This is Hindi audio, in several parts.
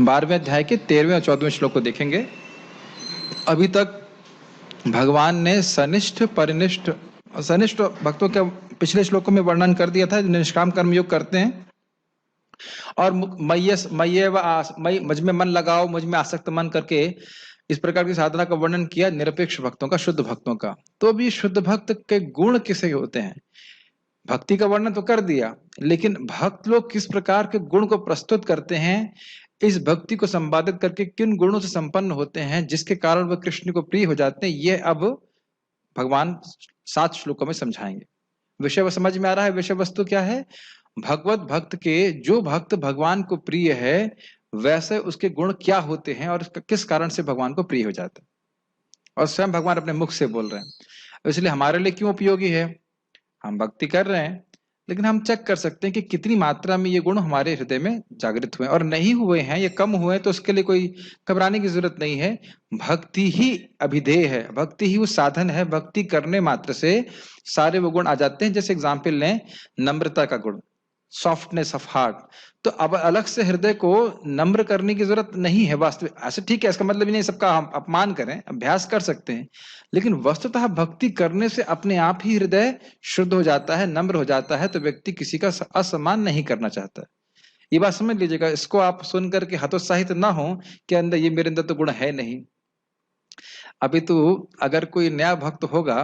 12वें अध्याय के 13वें और 14वें श्लोक को देखेंगे। अभी तक भगवान ने सनिष्ठ परिनिष्ठ सनिष्ठ भक्तों के पिछले श्लोकों में वर्णन कर दिया था, जो निष्काम कर्मयोग करते हैं और मुझ में मन लगाओ, मुझ में आसक्त मन करके इस प्रकार की साधना का वर्णन किया, निरपेक्ष भक्तों का, शुद्ध भक्तों का। तो अभी शुद्ध भक्त के गुण किसे होते हैं? भक्ति का वर्णन तो कर दिया, लेकिन भक्त लोग किस प्रकार के गुण को प्रस्तुत करते हैं, इस भक्ति को संपादित करके किन गुणों से संपन्न होते हैं जिसके कारण वह कृष्ण को प्रिय हो जाते हैं, ये अब भगवान 7 श्लोकों में समझाएंगे। विषय समझ में आ रहा है? विषय वस्तु क्या है? भगवत भक्त के, जो भक्त भगवान को प्रिय है वैसे उसके गुण क्या होते हैं और किस कारण से भगवान को प्रिय हो जाता है, और स्वयं भगवान अपने मुख से बोल रहे हैं। इसलिए हमारे लिए क्यों उपयोगी है? हम भक्ति कर रहे हैं, लेकिन हम चेक कर सकते हैं कि कितनी मात्रा में ये गुण हमारे हृदय में जागृत हुए, और नहीं हुए हैं, ये कम हुए हैं, तो उसके लिए कोई घबराने की जरूरत नहीं है। भक्ति ही अभिधेय है, भक्ति ही वो साधन है, भक्ति करने मात्र से सारे वो गुण आ जाते हैं। जैसे एग्जाम्पल लें, नम्रता का गुण, सॉफ्टनेस ऑफ हार्ट। तो अब अलग से हृदय को नम्र करने की जरूरत नहीं है वास्तविक। ऐसे ठीक है, इसका मतलब ही नहीं सबका हम अपमान करें, अभ्यास कर सकते हैं, लेकिन वस्तुतः भक्ति करने से अपने आप ही हृदय शुद्ध हो जाता है, नम्र हो जाता है, तो व्यक्ति किसी का असम्मान नहीं करना चाहता। ये बात समझ लीजिएगा। इसको आप सुन करके हतोत्साहित ना हो कि अंदर ये मेरे अंदर तो गुण है नहीं। अभी तो अगर कोई नया भक्त होगा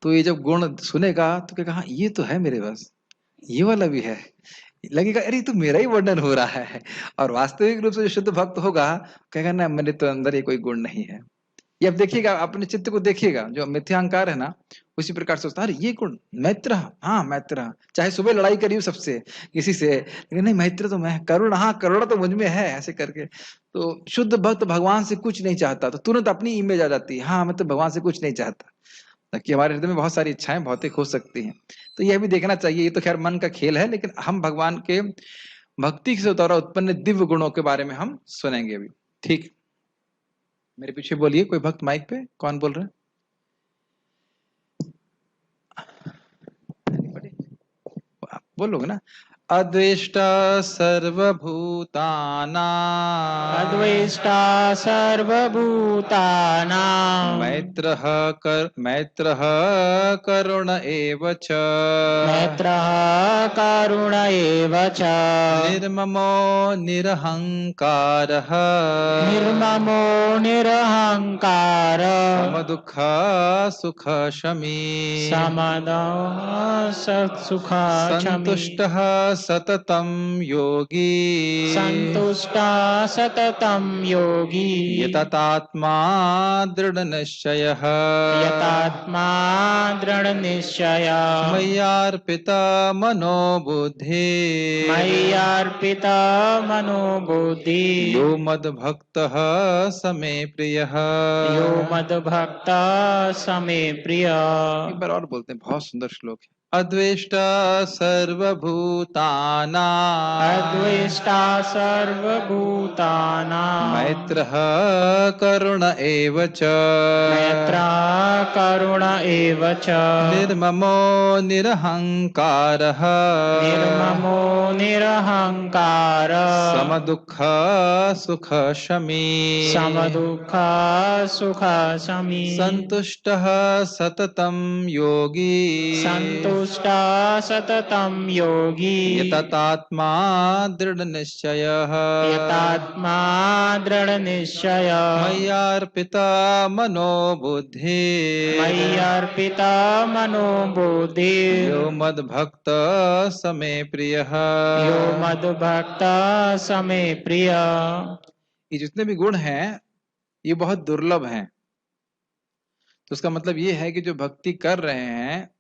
तो ये जब गुण सुनेगा तो कहेगा हाँ ये तो है मेरे पास, ये वाला भी है, लगेगा अरे तो मेरा ही वर्णन हो रहा है। और वास्तविक रूप से जो शुद्ध भक्त होगा कहेगा ना मेरे तो अंदर ये कोई गुण नहीं है। ये अब देखिएगा, अपने चित्त को देखिएगा, जो मिथ्यांकार है ना, उसी प्रकार से सोचता है अरे ये गुण मैत्र, हाँ मैत्र, चाहे सुबह लड़ाई करी हो सबसे किसी से, लेकिन नहीं मैत्र तो मैं, करुण, हाँ करुणा तो मुझ में है, ऐसे करके। तो शुद्ध भक्त भगवान से कुछ नहीं चाहता, तो तुरंत अपनी इमेज आ जाती है, हाँ मैं तो भगवान से कुछ नहीं चाहता। ताकि हमारे हृदय में बहुत सारी इच्छाएं भौतिक हो सकती हैं, तो यह भी देखना चाहिए। ये तो खैर मन का खेल है, लेकिन हम भगवान के भक्ति से द्वारा उत्पन्न दिव्य गुणों के बारे में हम सुनेंगे अभी। ठीक, मेरे पीछे बोलिए, कोई भक्त माइक पे, कौन बोल रहे हैं? आप बोलोगे ना। अद्वेष्टा सर्वभूतानां, अद्वेष्टा सर्वभूतानां, मैत्रः करुण एव च, मैत्रः करुण एव च, निर्ममो निरहंकारः, निर्ममो निरहंकार, समदुःख सुख शमी, सुख शमी, संतुष्टः सततं योगी, संतुष्टा सततं योगी, यतात्मा दृढ़ निश्चयः, यतात्मा दृढ़ निश्चय, मय्यार्पिता मनोबुद्धि, मय्यार्पिता मनोबुद्धि, यो मद्भक्तः समे प्रियः, यो मद्भक्तः समे प्रिय। एक बार और बोलते हैं, बहुत सुंदर श्लोक है। अद्वेष्टा सर्वभूतानां, अद्वेष्टा सर्वभूतानां, मैत्रः करुण एव च, मैत्रः करुण एव च, निर्ममो निरहंकारः, निर्ममो निरहंकार, समदुःख सुख शमी, समदुःख सुख शमी, संतुष्टः सततं योगी, संतुष्टा सततं योगी, यतात्मा दृढ़ निश्चयः, यतात्मा दृढ़ निश्चय, मय्यार्पिता मनोबुद्धि, मय्यार्पिता मनोबुद्धि, यो मद्भक्त समे प्रियः, यो मद्भक्त समे प्रिय। ये जितने भी गुण हैं ये बहुत दुर्लभ हैं। तो उसका मतलब ये है कि जो भक्ति कर रहे हैं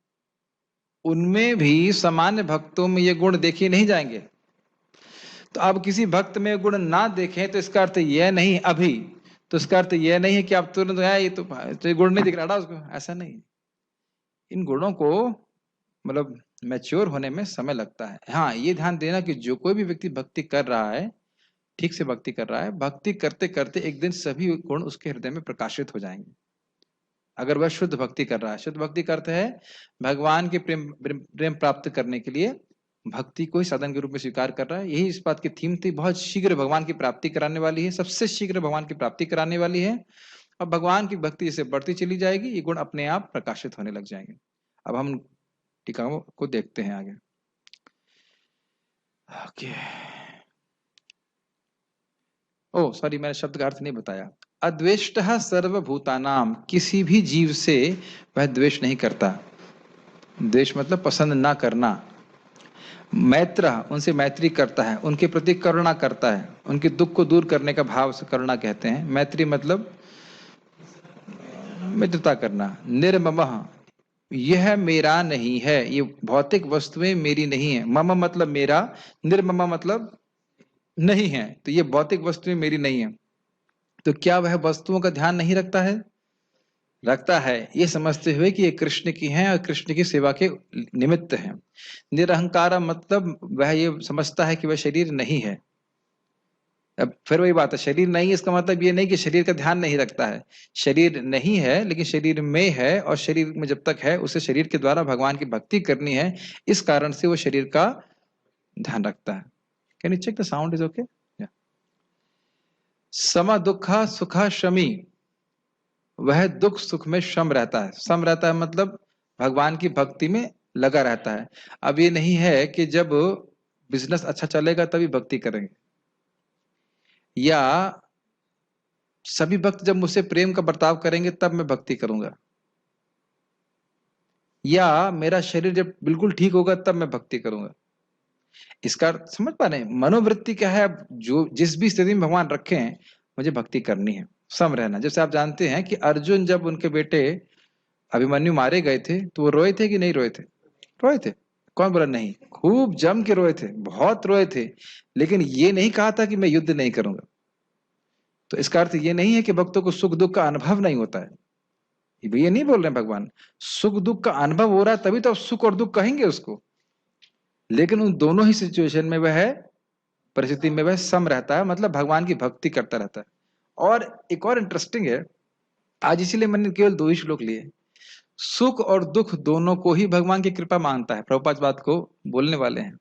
उनमें भी सामान्य भक्तों में ये गुण देखे नहीं जाएंगे। तो आप किसी भक्त में गुण ना देखें तो इसका अर्थ यह नहीं अभी, तो इसका अर्थ यह नहीं है कि आप तुरंत ये तो ये गुण नहीं दिख रहा उसको, ऐसा नहीं। इन गुणों को मतलब मैच्योर होने में समय लगता है। हाँ, ये ध्यान देना कि जो कोई भी व्यक्ति भक्ति कर रहा है, ठीक से भक्ति कर रहा है, भक्ति करते करते एक दिन सभी गुण उसके हृदय में प्रकाशित हो जाएंगे। अगर वह शुद्ध भक्ति कर रहा है, शुद्ध भक्ति करते हैं भगवान के प्रेम प्राप्त करने के लिए भक्ति को ही साधन के रूप में स्वीकार कर रहा है। यही इस बात की थीम थी, बहुत शीघ्र भगवान की प्राप्ति कराने वाली है, सबसे शीघ्र भगवान की प्राप्ति कराने वाली है। और भगवान की भक्ति जैसे बढ़ती चली जाएगी, ये गुण अपने आप प्रकाशित होने लग जाएंगे। अब हम टीकाओं को देखते हैं आगे। ओके, ओ सॉरी, मैंने शब्द का अर्थ नहीं बताया। अद्वेष्टः सर्वभूतानाम, किसी भी जीव से वह द्वेष नहीं करता। द्वेष मतलब पसंद ना करना। मैत्र, उनसे मैत्री करता है, उनके प्रति करुणा करता है, उनके दुख को दूर करने का भाव से करुणा कहते हैं। मैत्री मतलब मित्रता करना। निर्ममः, यह मेरा नहीं है, ये भौतिक वस्तुएं मेरी नहीं है। मम मतलब मेरा, निर्मम मतलब नहीं है, तो ये भौतिक वस्तुएं मेरी नहीं है। तो क्या वह वस्तुओं का ध्यान नहीं रखता है? रखता है, ये समझते हुए कि ये कृष्ण की हैं और कृष्ण की सेवा के निमित्त हैं। निरहंकार मतलब वह ये समझता है कि वह शरीर नहीं है। अब फिर वही बात है, शरीर नहीं, इसका मतलब ये नहीं कि शरीर का ध्यान नहीं रखता है। शरीर नहीं है लेकिन शरीर में है, और शरीर में जब तक है उसे शरीर के द्वारा भगवान की भक्ति करनी है, इस कारण से वो शरीर का ध्यान रखता है। Can you check the sound is okay? सम दुखा सुखा शमी, वह दुख सुख में सम रहता है। सम रहता है मतलब भगवान की भक्ति में लगा रहता है। अब ये नहीं है कि जब बिजनेस अच्छा चलेगा तभी भक्ति करेंगे, या सभी भक्त जब मुझसे प्रेम का बर्ताव करेंगे तब मैं भक्ति करूंगा, या मेरा शरीर जब बिल्कुल ठीक होगा तब मैं भक्ति करूंगा। इसका समझ पा रहे हैं? मनोवृत्ति क्या है? जो जिस भी स्थिति में भगवान रखे हैं, मुझे भक्ति करनी है, सम रहना। जैसे आप जानते हैं कि अर्जुन जब उनके बेटे अभिमन्यु मारे गए थे तो वो रोए थे कि नहीं रोए थे? रोए थे। कौन बोला नहीं? खूब जम के रोए थे, बहुत रोए थे, लेकिन ये नहीं कहा था कि मैं युद्ध नहीं करूंगा। तो इसका अर्थ ये नहीं है कि भक्तों को सुख दुख का अनुभव नहीं होता है, ये नहीं बोल रहे हैं भगवान। सुख दुख का अनुभव हो रहा है तभी तो सुख और दुख कहेंगे उसको, लेकिन उन दोनों ही सिचुएशन में वह परिस्थिति में वह सम रहता है, मतलब भगवान की भक्ति करता रहता है। और एक और इंटरेस्टिंग है, आज इसीलिए मैंने केवल 2 ही श्लोक लिए। सुख और दुख दोनों को ही भगवान की कृपा मानता है। प्रभुपाद इस बात को बोलने वाले हैं।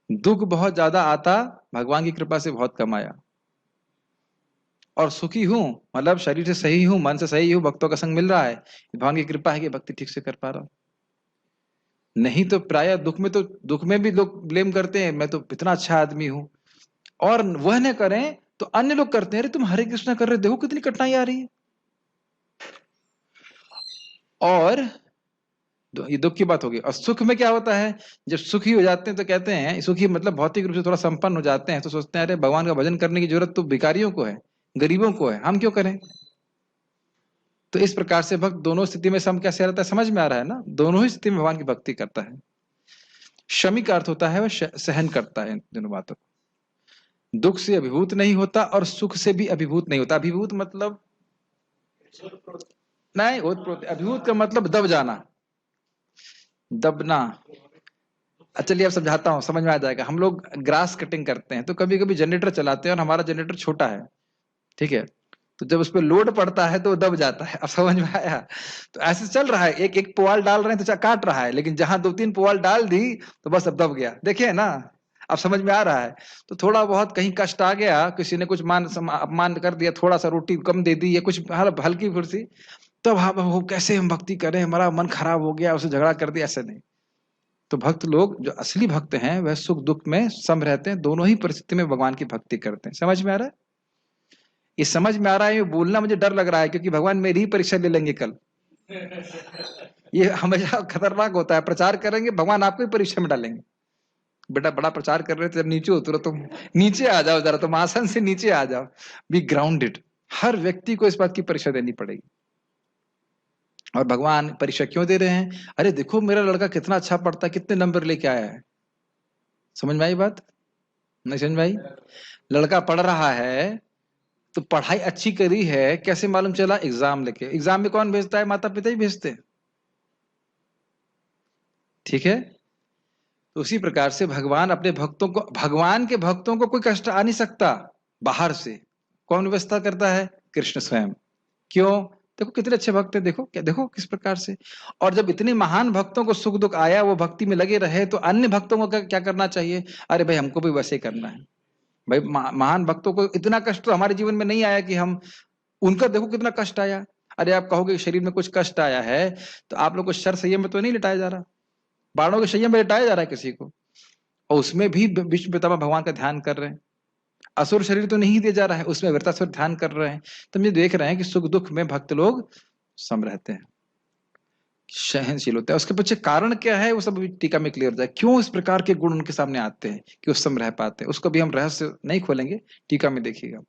दुख बहुत ज्यादा आता, भगवान की कृपा से बहुत कम आया। और सुखी हूं मतलब शरीर से सही हूं, मन से सही हूं, भक्तों का संग मिल रहा है, भगवान की कृपा है कि भक्ति ठीक से कर पा रहा हूं। नहीं तो प्राय दुख में भी लोग ब्लेम करते हैं, मैं तो इतना अच्छा आदमी हूं, और वह न करें तो अन्य लोग करते हैं, अरे तुम हरे कृष्णा कर रहे, देखो कितनी कठिनाई आ रही है। और ये दुख की बात होगी। और सुख में क्या होता है, जब सुखी हो जाते हैं तो कहते हैं, सुखी मतलब भौतिक रूप से थोड़ा संपन्न हो जाते हैं तो सोचते हैं अरे भगवान का भजन करने की जरूरत तो भिखारियों को है, गरीबों को है, हम क्यों करें। तो इस प्रकार से भक्त दोनों स्थिति में सम कैसे रहता है, समझ में आ रहा है ना? दोनों ही स्थिति में भगवान की भक्ति करता है। शमी का अर्थ होता है वह सहन करता है दोनों बातों को, दुख से अभिभूत नहीं होता और सुख से भी अभिभूत नहीं होता। अभिभूत मतलब नहीं, अभिभूत का मतलब दब जाना, दबना। चलिए अब समझाता हूँ, समझ में आ जाएगा। हम लोग ग्रास कटिंग करते हैं तो कभी कभी जनरेटर चलाते हैं और हमारा जनरेटर छोटा है, ठीक है, तो जब उस पर लोड पड़ता है तो वो दब जाता है। अब समझ में आया? तो ऐसे चल रहा है, एक एक पुआल डाल रहे हैं तो काट रहा है, लेकिन जहां 2-3 पुआल डाल दी तो बस अब दब गया। देखिए ना, अब समझ में आ रहा है? तो थोड़ा बहुत कहीं कष्ट आ गया, किसी ने कुछ अपमान कर दिया, थोड़ा सा रोटी कम दे दी या कुछ हल्की फुर्सी, तब वो कैसे हम भक्ति करें, हमारा मन खराब हो गया, उसे झगड़ा कर दिया। ऐसे नहीं। तो भक्त लोग जो असली भक्त हैं वह सुख दुख में सम रहते हैं, दोनों ही परिस्थिति में भगवान की भक्ति करते हैं। समझ में आ रहा है? ये समझ में आ रहा है? ये बोलना मुझे डर लग रहा है क्योंकि भगवान मेरी ही परीक्षा ले लेंगे कल। ये हमेशा खतरनाक होता है, प्रचार करेंगे भगवान आपको ही परीक्षा में डालेंगे। बेटा बड़ा प्रचार कर रहे थे, जब नीचे उतरो तुम नीचे आ जाओ, जरा तुम आसन से नीचे आ जाओ, बी ग्राउंडेड। हर व्यक्ति को इस बात की परीक्षा देनी पड़ेगी। और भगवान परीक्षा क्यों दे रहे हैं? अरे देखो मेरा लड़का कितना अच्छा पढ़ता है, कितने नंबर लेके आया है। समझ में आई बात? नहीं समझ में आई? लड़का पढ़ रहा है तो पढ़ाई अच्छी करी है, कैसे मालूम चला? एग्जाम लेके। एग्जाम में कौन भेजता है? माता पिता ही भेजते हैं, ठीक है। तो उसी प्रकार से भगवान अपने भक्तों को, भगवान के भक्तों को कोई कष्ट आ नहीं सकता बाहर से। कौन व्यवस्था करता है? कृष्ण स्वयं। क्यों? देखो कितने अच्छे भक्त है, देखो क्या, देखो किस प्रकार से। और जब इतने महान भक्तों को सुख दुख आया, वो भक्ति में लगे रहे, तो अन्य भक्तों को क्या करना चाहिए? अरे भाई हमको भी वैसे ही करना है। भाई महान भक्तों को इतना कष्ट तो हमारे जीवन में नहीं आया कि हम, उनका देखो कितना कष्ट आया। अरे आप कहोगे शरीर में कुछ कष्ट आया है, तो आप लोग को शर संयम में तो नहीं लिटाया जा रहा, बाणों के संयम में लिटाया जा रहा है किसी को, और उसमें भी विष्णु पितामह भगवान का ध्यान कर रहे हैं। असुर शरीर तो नहीं दिया जा रहा है, उसमें वृत्तासुर ध्यान कर रहे हैं। तो हम ये देख रहे हैं कि सुख दुख में भक्त लोग सम रहते हैं, सहनशील होता है। उसके पीछे कारण क्या है वो सब भी टीका में क्लियर हो जाए, क्यों इस प्रकार के गुण उनके सामने आते हैं कि वो सम रह पाते हैं। उसको भी हम रहस्य नहीं खोलेंगे, टीका में देखिएगा।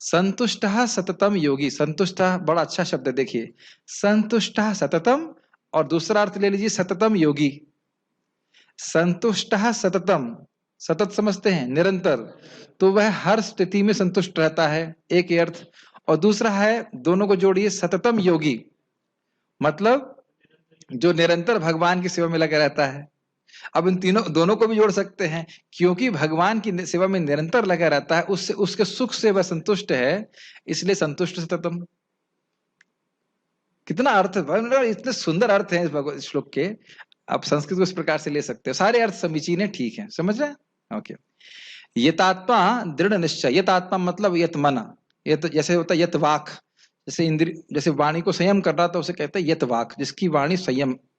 संतुष्ट सततम योगी, संतुष्ट बड़ा अच्छा शब्द है, देखिए संतुष्ट सततम, और दूसरा अर्थ ले लीजिए सततम योगी। संतुष्ट सततम, सतत समझते हैं निरंतर, तो वह हर स्थिति में संतुष्ट रहता है, एक ही अर्थ। और दूसरा है, दोनों को जोड़िए, सततम योगी, मतलब जो निरंतर भगवान की सेवा में लगा रहता है। अब इन तीनों दोनों को भी जोड़ सकते हैं, क्योंकि भगवान की सेवा में निरंतर लगा रहता है, उससे उसके सुख से वह संतुष्ट है, इसलिए संतुष्ट सततम। कितना अर्थ है, इतने सुंदर अर्थ है इस श्लोक के। आप संस्कृत को इस प्रकार से ले सकते हो, सारे अर्थ समीचीन है, ठीक है, समझ रहे हैं? ओके। यतात्मा दृढ़ निश्चय, यतात्मा मतलब यत मन, यत जैसे होता है यत वाक, जैसे इंद्रिय, जैसे वाणी को संयम कर रहा था उसे कहते हैं यत वाक, जिसकी वाणी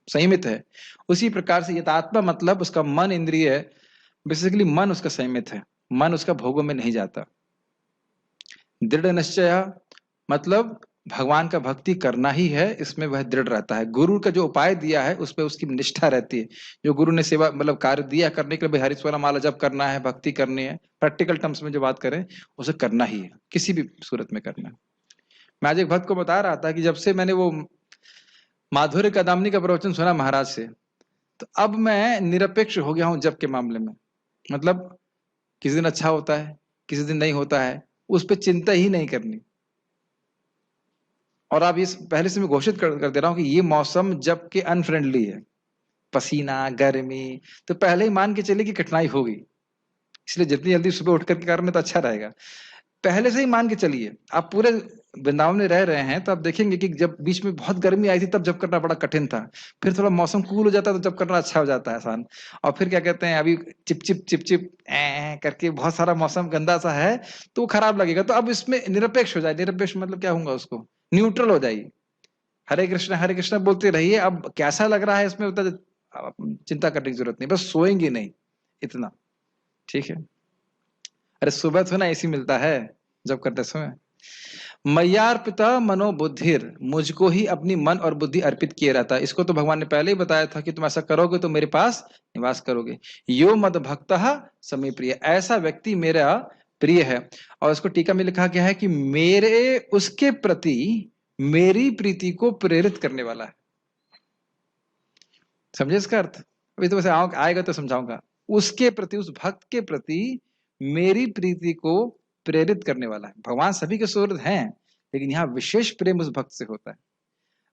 संयमित है। उसी प्रकार से यतात्मा मतलब उसका मन इंद्रिय है, बेसिकली मन उसका संयमित है, मन उसका भोगों में नहीं जाता। दृढ़ निश्चय मतलब भगवान का भक्ति करना ही है, इसमें वह दृढ़ रहता है। गुरु का जो उपाय दिया है उस पर उसकी निष्ठा रहती है। जो गुरु ने सेवा मतलब कार्य दिया करने के लिए, हरिस्वरा माला जब करना है, भक्ति करनी है, प्रैक्टिकल टर्म्स में जो बात करें, उसे करना ही है, किसी भी सूरत में करना है। मैं आज एक भक्त को बता रहा था कि जब से मैंने वो माधुर्य कदामनी का प्रवचन सुना महाराज से, तो अब मैं निरपेक्ष हो गया हूं जप के मामले में। मतलब किसी दिन अच्छा होता है, किसी दिन नहीं होता है, उस पर चिंता ही नहीं करनी। और आप इस पहले से मैं घोषित कर दे रहा हूं कि ये मौसम जब के अनफ्रेंडली है, पसीना गर्मी, तो पहले ही मान के चलिए कि कठिनाई होगी, इसलिए जितनी जल्दी सुबह उठ करके करें तो अच्छा रहेगा। पहले से ही मान के चलिए, आप पूरे वृंदावन में रह रहे हैं तो आप देखेंगे कि जब बीच में बहुत गर्मी आई थी तब जब करना बड़ा कठिन था, फिर थोड़ा मौसम कूल हो जाता है तो जब करना अच्छा हो जाता है, आसान। और फिर क्या कहते हैं, अभी चिप चिप चिप चिप करके बहुत सारा मौसम गंदा सा है तो वो खराब लगेगा। तो अब इसमें निरपेक्ष हो जाए, निरपेक्ष मतलब क्या होगा, उसको न्यूट्रल हो जाइए, हरे कृष्ण बोलते रहिए। अब कैसा लग रहा है इसमें उतना चिंता करने की जरूरत नहीं, बस सोएंगे नहीं, इतना ठीक है। अरे सुबह तो ना एसी मिलता है जब करते समय। मय्यार्पिता मनोबुद्धिर, मुझको ही अपनी मन और बुद्धि अर्पित किए रहता है। इसको तो भगवान ने पहले ही बताया था कि तुम ऐसा करोगे तो मेरे पास निवास करोगे। यो मद भक्तः समे प्रिय, ऐसा व्यक्ति मेरा प्रिय है। और इसको टीका में लिखा गया है कि मेरे उसके प्रति मेरी प्रीति को प्रेरित करने वाला है। समझे इसका अर्थ? अभी तो वैसे आएगा तो समझाऊंगा। उसके प्रति, उस भक्त के प्रति मेरी प्रीति को प्रेरित करने वाला है। भगवान सभी के सुहृद हैं, लेकिन यहाँ विशेष प्रेम उस भक्त से होता है।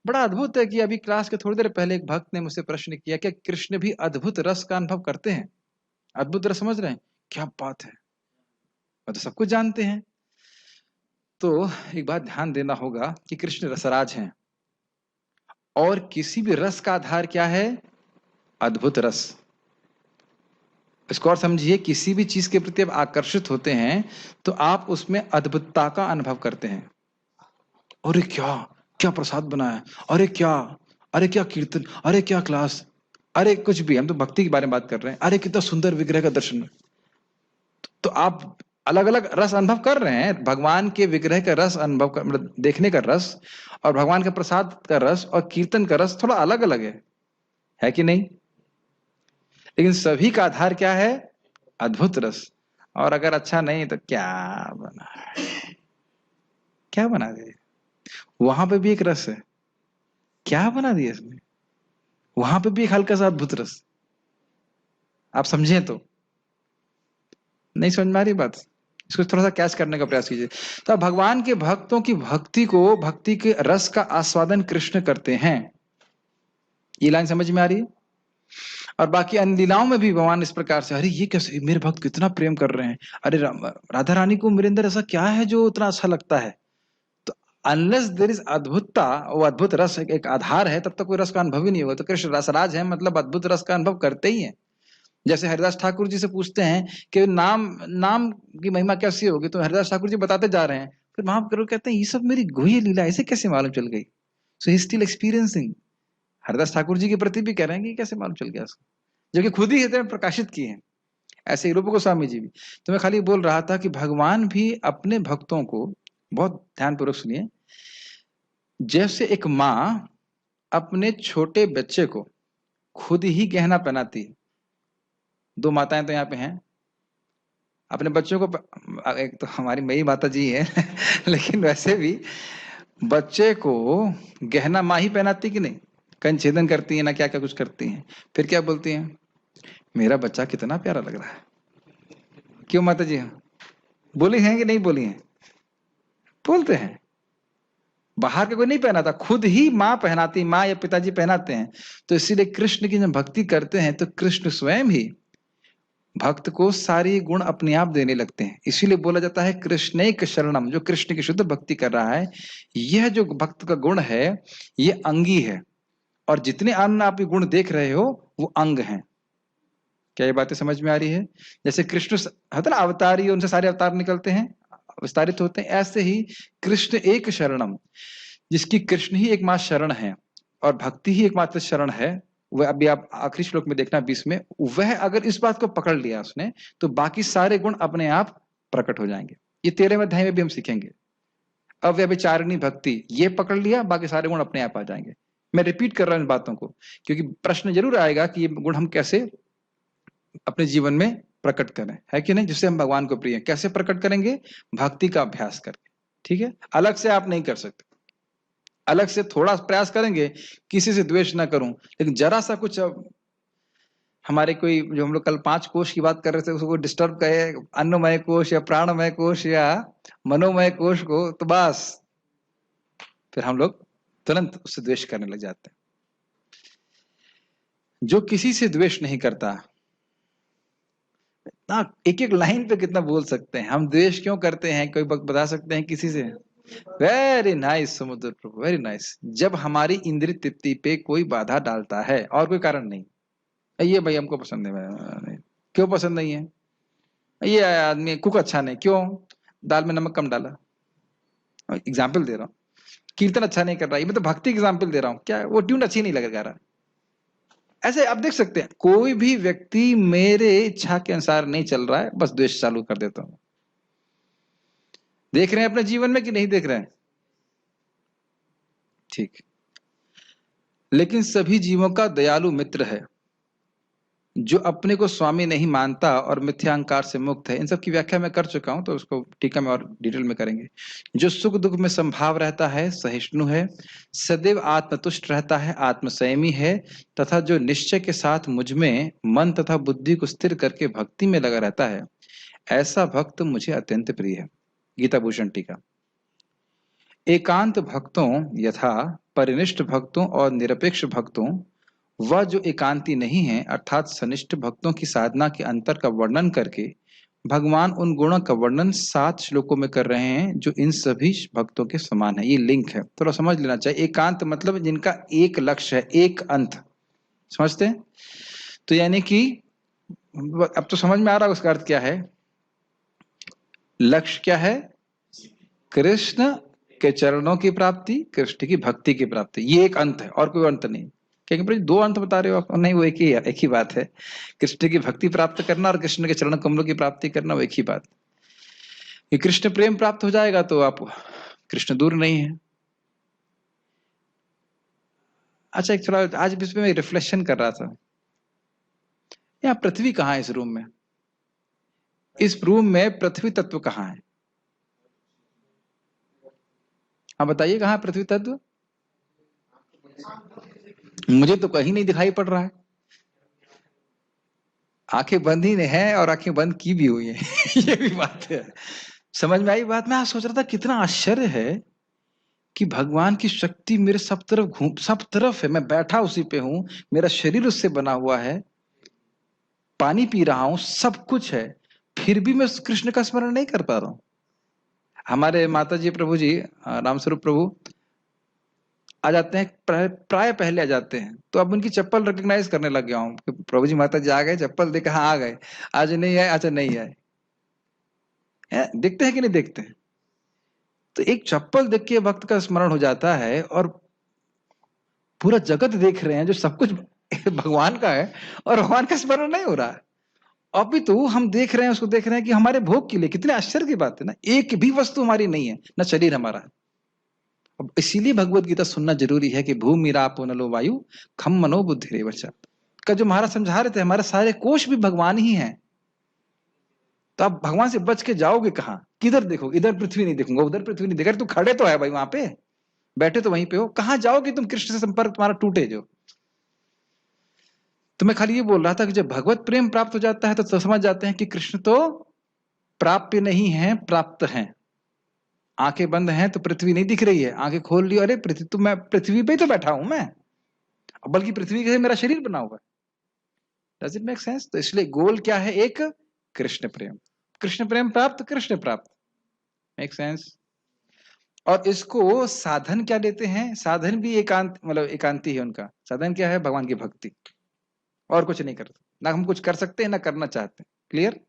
बड़ा अद्भुत है कि अभी क्लास के थोड़ी देर पहले एक भक्त ने मुझसे प्रश्न किया कि कृष्ण भी अद्भुत रस का अनुभव करते हैं? अद्भुत रस समझ रहे हैं? क्या बात है, वो तो सब कुछ जानते हैं। तो एक बात ध्यान देना होगा कि कृष्ण रसराज हैं, और किसी भी रस का आधार क्या है? अद्भुत रस। इसको और समझिए, किसी भी चीज के प्रति आप आकर्षित होते हैं तो आप उसमें अद्भुतता का अनुभव करते हैं। अरे क्या क्या प्रसाद बनाया, अरे क्या कीर्तन, अरे क्या क्लास, अरे कुछ भी, हम तो भक्ति के बारे में बात कर रहे हैं, अरे कितना सुंदर विग्रह का दर्शन। तो आप अलग अलग रस अनुभव कर रहे हैं। भगवान के विग्रह का रस अनुभव कर, मतलब देखने का रस, और भगवान के प्रसाद का रस और कीर्तन का रस थोड़ा अलग अलग है कि नहीं? लेकिन सभी का आधार क्या है? अद्भुत रस। और अगर अच्छा नहीं तो क्या बना दिया? वहां पे भी एक रस है, क्या बना दिया इसने? वहां पे भी एक हल्का सा अद्भुत रस। आप समझे तो? नहीं समझ में आ रही बात? इसको थोड़ा सा कैच करने का प्रयास कीजिए। तो भगवान के भक्तों की भक्ति के रस का आस्वादन कृष्ण करते हैं। ये लाइन समझ में आ रही है? और बाकी अन्य लीलाओं में भी भगवान इस प्रकार से, अरे ये कैसे, मेरे भक्त कितना प्रेम कर रहे हैं, अरे राधा रानी को मेरे अंदर ऐसा क्या है जो उतना अच्छा लगता है। तो अनलेस देर इज अद्भुतता, वो अद्भुत रस एक आधार है, तब तक कोई रस का अनुभव ही नहीं होगा। तो कृष्ण रसराज है, मतलब अद्भुत रस का अनुभव करते ही है। जैसे हरिदास ठाकुर जी से पूछते हैं कि नाम नाम की महिमा कैसी होगी, तो हरिदास ठाकुर जी बताते जा रहे हैं, फिर महाप्रभु कहते हैं ये सब मेरी गुह्य लीला, ऐसे कैसे मालूम चल गई? So he still experiencing. Haridas Thakur ji के प्रति भी कह रहे हैं कि कैसे मालूम चल गया उसको, जो कि खुद ही हृदय में प्रकाशित किए हैं। ऐसे ही रूप गोस्वामी जी भी। तो मैं खाली बोल रहा था कि भगवान भी अपने भक्तों को, बहुत ध्यानपूर्वक सुनिए, जैसे एक माँ अपने छोटे बच्चे को खुद ही गहना पहनाती है। दो माताएं तो यहाँ पे हैं, अपने बच्चों को, एक तो हमारी मई माता जी है लेकिन वैसे भी बच्चे को गहना माँ ही पहनाती कि नहीं? कंछेदन करती है ना, क्या क्या कुछ करती हैं, फिर क्या बोलती हैं, मेरा बच्चा कितना प्यारा लग रहा है। क्यों माता जी? बोली हैं कि नहीं बोली हैं? बोलते हैं। बाहर के कोई नहीं पहनाता, खुद ही माँ पहनाती, माँ या पिताजी पहनाते हैं। तो इसीलिए कृष्ण की जब भक्ति करते हैं तो कृष्ण स्वयं ही भक्त को सारी गुण अपने आप देने लगते हैं। इसीलिए बोला जाता है कृष्णैक शरणम, जो कृष्ण की शुद्ध भक्ति कर रहा है, यह जो भक्त का गुण है ये अंगी है, और जितने अन्य आप ये गुण देख रहे हो वो अंग हैं। क्या ये बातें समझ में आ रही है? जैसे कृष्ण होता ना अवतारी, उनसे सारे अवतार निकलते हैं, विस्तारित होते हैं, ऐसे ही कृष्ण एक शरणम, जिसकी कृष्ण ही एकमात्र शरण है और भक्ति ही एकमात्र शरण है, वह अभी आप आखिरी श्लोक में देखना 20 में, वह अगर इस बात को पकड़ लिया उसने तो बाकी सारे गुण अपने आप प्रकट हो जाएंगे। ये 13वें अध्याय में भी हम सीखेंगे। अव्यभिचारिणी भक्ति, ये पकड़ लिया, बाकी सारे गुण अपने आप आ जाएंगे। मैं रिपीट कर रहा हूं इन बातों को क्योंकि प्रश्न जरूर आएगा कि ये गुण हम कैसे अपने जीवन में प्रकट करें, है कि नहीं, जिससे हम भगवान को प्रिय हैं। कैसे प्रकट करेंगे? भक्ति का अभ्यास करके। ठीक है, अलग से आप नहीं कर सकते। अलग से थोड़ा प्रयास करेंगे, किसी से द्वेष ना करूं, लेकिन जरा सा कुछ हमारे कोई, जो हम लोग कल 5 कोश की बात कर रहे थे, उसको डिस्टर्ब करे, अन्नमय कोश या प्राणमय कोश या मनोमय कोश को, तो बस फिर हम लोग तुरंत उससे द्वेष करने लग जाते हैं। जो किसी से द्वेष नहीं करता ना, एक एक लाइन पे कितना बोल सकते हैं हम, द्वेष क्यों करते हैं, कोई बता सकते हैं किसी से? वेरी नाइस समुद्र प्रभु, वेरी नाइस। जब हमारी इंद्रिय तृप्ति पे कोई बाधा डालता है और कोई कारण नहीं, ये भाई हमको पसंद नहीं, क्यों पसंद नहीं है? ये आदमी कुक अच्छा नहीं, क्यों? दाल में नमक कम डाला। एग्जाम्पल दे रहा हूँ। कीर्तन अच्छा नहीं कर रहा, ये मैं तो भक्ति एग्जाम्पल दे रहा हूँ, क्या वो ट्यून अच्छी नहीं लग रहा? ऐसे आप देख सकते हैं, कोई भी व्यक्ति मेरे इच्छा के अनुसार नहीं चल रहा है, बस द्वेष चालू कर देता हूं। देख रहे हैं अपने जीवन में कि नहीं देख रहे हैं? ठीक। लेकिन सभी जीवों का दयालु मित्र है, जो अपने को स्वामी नहीं मानता और मिथ्यांकार से मुक्त है। इन सब की व्याख्या मैं कर चुका हूं, तो उसको टीका में और डिटेल में करेंगे। जो सुख दुख में संभाव रहता है, सहिष्णु है, सदैव आत्मतुष्ट रहता है, आत्मसंयमी है, तथा जो निश्चय के साथ मुझ में मन तथा बुद्धि को स्थिर करके भक्ति में लगा रहता है, ऐसा भक्त मुझे अत्यंत प्रिय है। गीता भूषण टीका। एकांत भक्तों यथा परिनिष्ठ भक्तों और निरपेक्ष भक्तों, वह जो एकांती नहीं है अर्थात सनिष्ठ भक्तों की साधना के अंतर का वर्णन करके भगवान उन गुणों का वर्णन 7 श्लोकों में कर रहे हैं जो इन सभी भक्तों के समान है। ये लिंक है, थोड़ा समझ लेना चाहिए। एकांत मतलब जिनका एक लक्ष्य है, एक अंत, समझते हैं? तो यानी कि अब तो समझ में आ रहा है उसका अर्थ क्या है। लक्ष्य क्या है? कृष्ण के चरणों की प्राप्ति, कृष्ण की भक्ति की प्राप्ति, ये एक अंत है और कोई अंत नहीं। क्योंकि दो अंत बता रहे हो आप? नहीं, वो एक ही बात है। कृष्ण की भक्ति प्राप्त करना और कृष्ण के चरण कमलों की प्राप्ति करना, वो एक ही बात। ये कृष्ण प्रेम प्राप्त हो जाएगा तो आप कृष्ण दूर नहीं है। अच्छा, एक थोड़ा आज बीच में रिफ्लेक्शन कर रहा था, यहाँ पृथ्वी कहाँ है इस रूम में? इस रूम में पृथ्वी तत्व कहाँ है? हाँ बताइए, कहाँ पृथ्वी तत्व? मुझे तो कहीं नहीं दिखाई पड़ रहा है। आंखें बंद ही है और आंखें बंद की भी हुई है ये भी बात है। समझ में आई बात? मैं आज सोच रहा था कितना आश्चर्य है कि भगवान की शक्ति मेरे सब तरफ है। मैं बैठा उसी पे हूं, मेरा शरीर उससे बना हुआ है, पानी पी रहा हूं, सब कुछ है, फिर भी मैं उस कृष्ण का स्मरण नहीं कर पा रहा हूं। हमारे माता जी प्रभु जी रामस्वरूप प्रभु आ जाते हैं, प्राय पहले आ जाते हैं, तो अब उनकी चप्पल रिकॉग्नाइज करने लग गया हूँ कि प्रभु जी माता जी आ गए, चप्पल देख हाँ आ गए, आज नहीं आए, अच्छा नहीं आए। देखते हैं कि नहीं देखते हैं? तो एक चप्पल देख के भक्त का स्मरण हो जाता है, और पूरा जगत देख रहे हैं जो सब कुछ भगवान का है, और भगवान का स्मरण नहीं हो रहा है। अभी तो हम देख रहे हैं, उसको देख रहे हैं कि हमारे भोग के लिए, कितने आश्चर्य की बात है ना, एक भी वस्तु हमारी नहीं है, ना शरीर हमारा है। अब इसीलिए भगवत गीता सुनना जरूरी है कि भूमि रापो नलो वायु खम मनो बुद्धि रेवच का जो महाराज समझा रहे थे, हमारे सारे कोश भी भगवान ही हैं। तो आप भगवान से बच के जाओगे कहां? किधर देखो? इधर पृथ्वी नहीं देखूंगा, उधर पृथ्वी नहीं देखा, तू खड़े तो है भाई वहां पे, बैठे तो वहीं पे हो, कहां जाओगे तुम? कृष्ण से संपर्क तुम्हारा टूटे जो। तो मैं खाली ये बोल रहा था कि जब भगवत प्रेम प्राप्त हो जाता है तो समझ जाते हैं कि कृष्ण तो प्राप्य नहीं है, प्राप्त हैं। आंखें बंद हैं तो पृथ्वी नहीं दिख रही है, आंखें खोल ली, अरे पृथ्वी तो, मैं पृथ्वी पे ही तो बैठा हूं मैं, बल्कि पृथ्वी के मेरा शरीर बना हुआ है। Does it make sense? तो इसलिए गोल क्या है? एक कृष्ण प्रेम, कृष्ण प्रेम प्राप्त, कृष्ण प्राप्त। Make sense? और इसको साधन क्या लेते हैं? साधन भी एकांत, मतलब एकांती है उनका। साधन क्या है? भगवान की भक्ति, और कुछ नहीं करते, ना हम कुछ कर सकते हैं ना करना चाहते। क्लियर?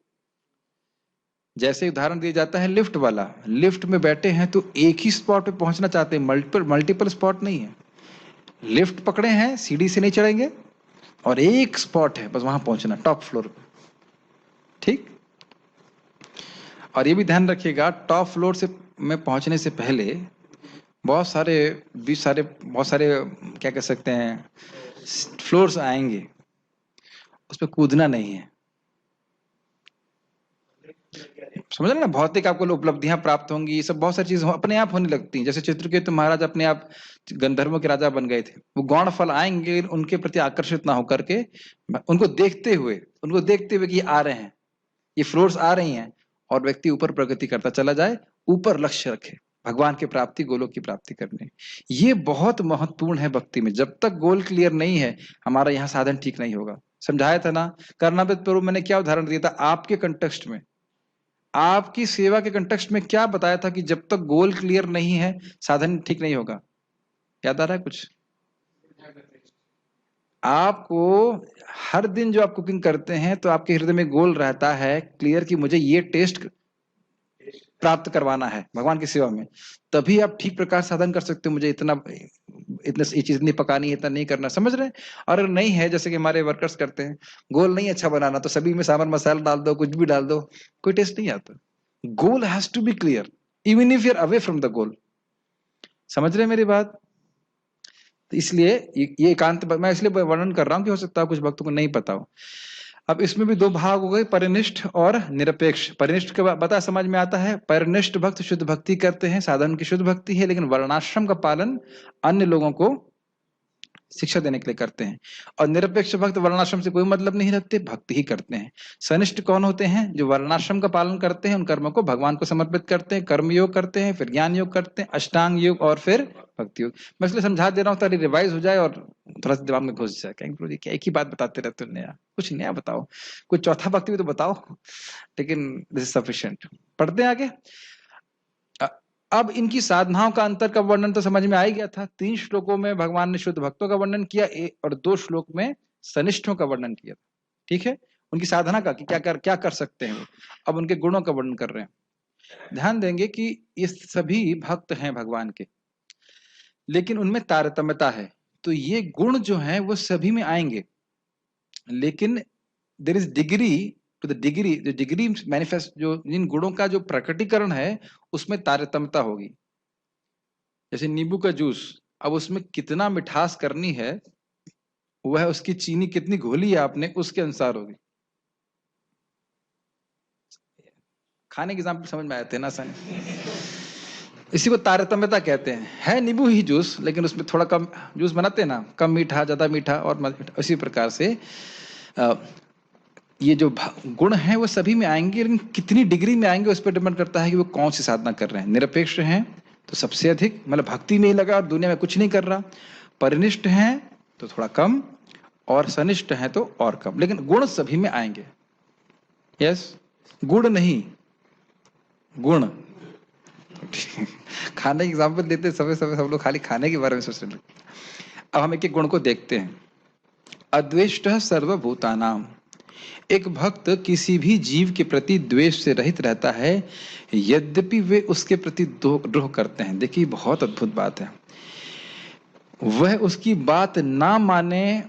जैसे उदाहरण दिया जाता है लिफ्ट वाला, लिफ्ट में बैठे हैं तो एक ही स्पॉट पे पहुंचना चाहते हैं, मल्टीपल मल्टीपल स्पॉट नहीं है। लिफ्ट पकड़े हैं, सीढ़ी से नहीं चढ़ेंगे, और एक स्पॉट है बस, वहां पहुंचना, टॉप फ्लोर पे। ठीक? और ये भी ध्यान रखिएगा, टॉप फ्लोर से में पहुंचने से पहले बहुत सारे बहुत सारे क्या कह सकते हैं, फ्लोर्स आएंगे, उस पर कूदना नहीं है। समझ रहे ना? भौतिक आपको उपलब्धियां प्राप्त होंगी, ये सब बहुत सारी चीजें अपने आप होने लगती हैं। जैसे चित्रकेतु महाराज अपने आप गंधर्वों के राजा बन गए थे, वो गौण फल आएंगे उनके प्रति आकर्षित ना होकर के, उनको देखते हुए कि ये आ रहे हैं, ये फ्लोर्स आ रही हैं, और व्यक्ति ऊपर प्रगति करता चला जाए, ऊपर लक्ष्य रखे, भगवान की प्राप्ति, गोलों की प्राप्ति करने। ये बहुत महत्वपूर्ण है भक्ति में। जब तक गोल क्लियर नहीं है, हमारा यहाँ साधन ठीक नहीं होगा। समझाया था ना करनापति प्रभु, मैंने क्या उदाहरण दिया था आपके कंटेक्स्ट में, आपकी सेवा के कंटेक्स्ट में क्या बताया था कि जब तक गोल क्लियर नहीं है साधन ठीक नहीं होगा? याद आ रहा है कुछ? आपको हर दिन जो आप कुकिंग करते हैं तो आपके हृदय में गोल रहता है क्लियर कि मुझे ये टेस्ट प्राप्त करवाना है भगवान की सेवा में, तभी आप ठीक प्रकार साधन कर सकते हो। मुझे इतना ये चीज नहीं पकानी है, इतना नहीं करना, समझ रहे हैं? और अगर नहीं है, जैसे कि हमारे वर्कर्स करते हैं, गोल नहीं अच्छा बनाना तो सभी में सांभर मसाला डाल दो, कुछ भी डाल दो, कोई टेस्ट नहीं आता। Goal has to be clear even if you are away from the goal. समझ रहे हैं मेरी बात? तो इसलिए ये एकांत मैं इसलिए वर्णन कर रहा हूं कि हो सकता है कुछ भक्तों को नहीं पता हो। अब इसमें भी दो भाग हो गए, परिनिष्ठ और निरपेक्ष। परिनिष्ठ के बता समझ में आता है, परिनिष्ठ भक्त शुद्ध भक्ति करते हैं, साधन की शुद्ध भक्ति है, लेकिन वर्णाश्रम का पालन अन्य लोगों को शिक्षा देने के लिए करते हैं। और निरपेक्ष भक्त वर्णाश्रम से कोई मतलब नहीं रखते, भक्ति ही करते हैं। सनिष्ठ कौन होते हैं? जो वर्णाश्रम का पालन करते हैं, उन कर्मों को भगवान को समर्पित करते हैं, कर्म योग करते हैं, फिर ज्ञान योग करते हैं, अष्टांग योग, और फिर भक्ति योग। मैं इसलिए समझा दे रहा हूँ ताकि रिवाइज हो जाए और थोड़ा सा दिमाग में घुस जाए। कहेंगे प्रभु जी क्या एक ही बात बताते रहते हो, नया कुछ नया बताओ, कुछ चौथा भक्ति भी तो बताओ। लेकिन दिस इज सफिशिएंट। पढ़ते हैं आगे। अब इनकी साधनाओं का अंतर का वर्णन तो समझ में आ ही गया था। 3 श्लोकों में भगवान ने शुद्ध भक्तों का वर्णन किया, और 2 श्लोक में सनिष्ठों का वर्णन किया। ठीक है? उनकी साधना का कि क्या कर सकते हैं वो। अब उनके गुणों का वर्णन कर रहे हैं। ध्यान देंगे कि ये सभी भक्त हैं भगवान के, लेकिन उनमें तारतम्यता है। तो ये गुण जो हैं वो सभी में आएंगे, लेकिन there is degree to the degree, जो डिग्री मैनिफेस्ट, जो इन गुणों का जो प्रकटीकरण है उसमें तारतम्यता होगी। जैसे नींबू का जूस, अब उसमें कितना मिठास करनी है, वह उसकी चीनी कितनी घोली है आपने, उसके अनुसार होगी। खाने के एग्जाम्पल समझ में आए थे ना सर? इसी को तारतम्यता कहते हैं। है नींबू ही जूस, लेकिन उसमें थोड़ा कम जूस बनाते हैं ना, कम मीठा, ज्यादा मीठा और मीठा। इसी प्रकार से ये जो गुण हैं वो सभी में आएंगे, लेकिन कितनी डिग्री में आएंगे उस पर डिपेंड करता है कि वो कौन सी साधना कर रहे हैं। निरपेक्ष हैं तो सबसे अधिक, मतलब भक्ति में ही लगा और दुनिया में कुछ नहीं कर रहा। परिनिष्ठ हैं तो थोड़ा कम, और सनिष्ठ हैं तो और कम, लेकिन गुण सभी में आएंगे। यस, गुण नहीं, गुण। खाने की एग्जाम्पल देते सब लोग खाली खाने के बारे में सोच रहे हैं। अब हम एक एक गुण को देखते हैं। अद्वेष्टः सर्वभूतानाम, एक भक्त किसी भी जीव के प्रति द्वेष से रहित रहता है, यद्यपि वे उसके प्रति द्रोह करते हैं। देखिए बहुत अद्भुत बात है। वह उसकी बात ना माने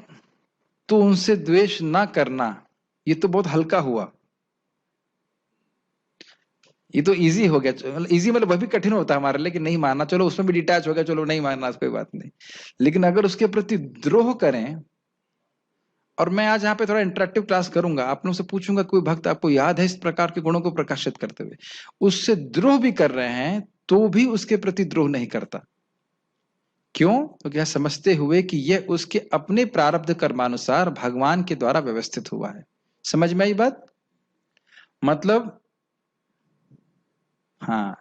तो उनसे द्वेष ना करना, ये तो बहुत हल्का हुआ। ये तो इजी हो गया। इजी मतलब वह भी कठिन होता है हमारे लिए कि नहीं मानना, चलो उसमें भी डिटैच हो गया, चलो नहीं मानना कोई बात नहीं। लेकिन अगर उसके प्रति द्रोह करें, और मैं आज यहाँ पे थोड़ा इंटरेक्टिव क्लास करूंगा, आप लोगों से पूछूंगा कोई भक्त आपको याद है इस प्रकार के गुणों को प्रकाशित करते हुए, उससे द्रोह भी कर रहे हैं तो भी उसके प्रति द्रोह नहीं करता। क्यों? तो क्या समझते हुए कि यह उसके अपने प्रारब्ध कर्मानुसार भगवान के द्वारा व्यवस्थित हुआ है। समझ में आई बात? मतलब हाँ,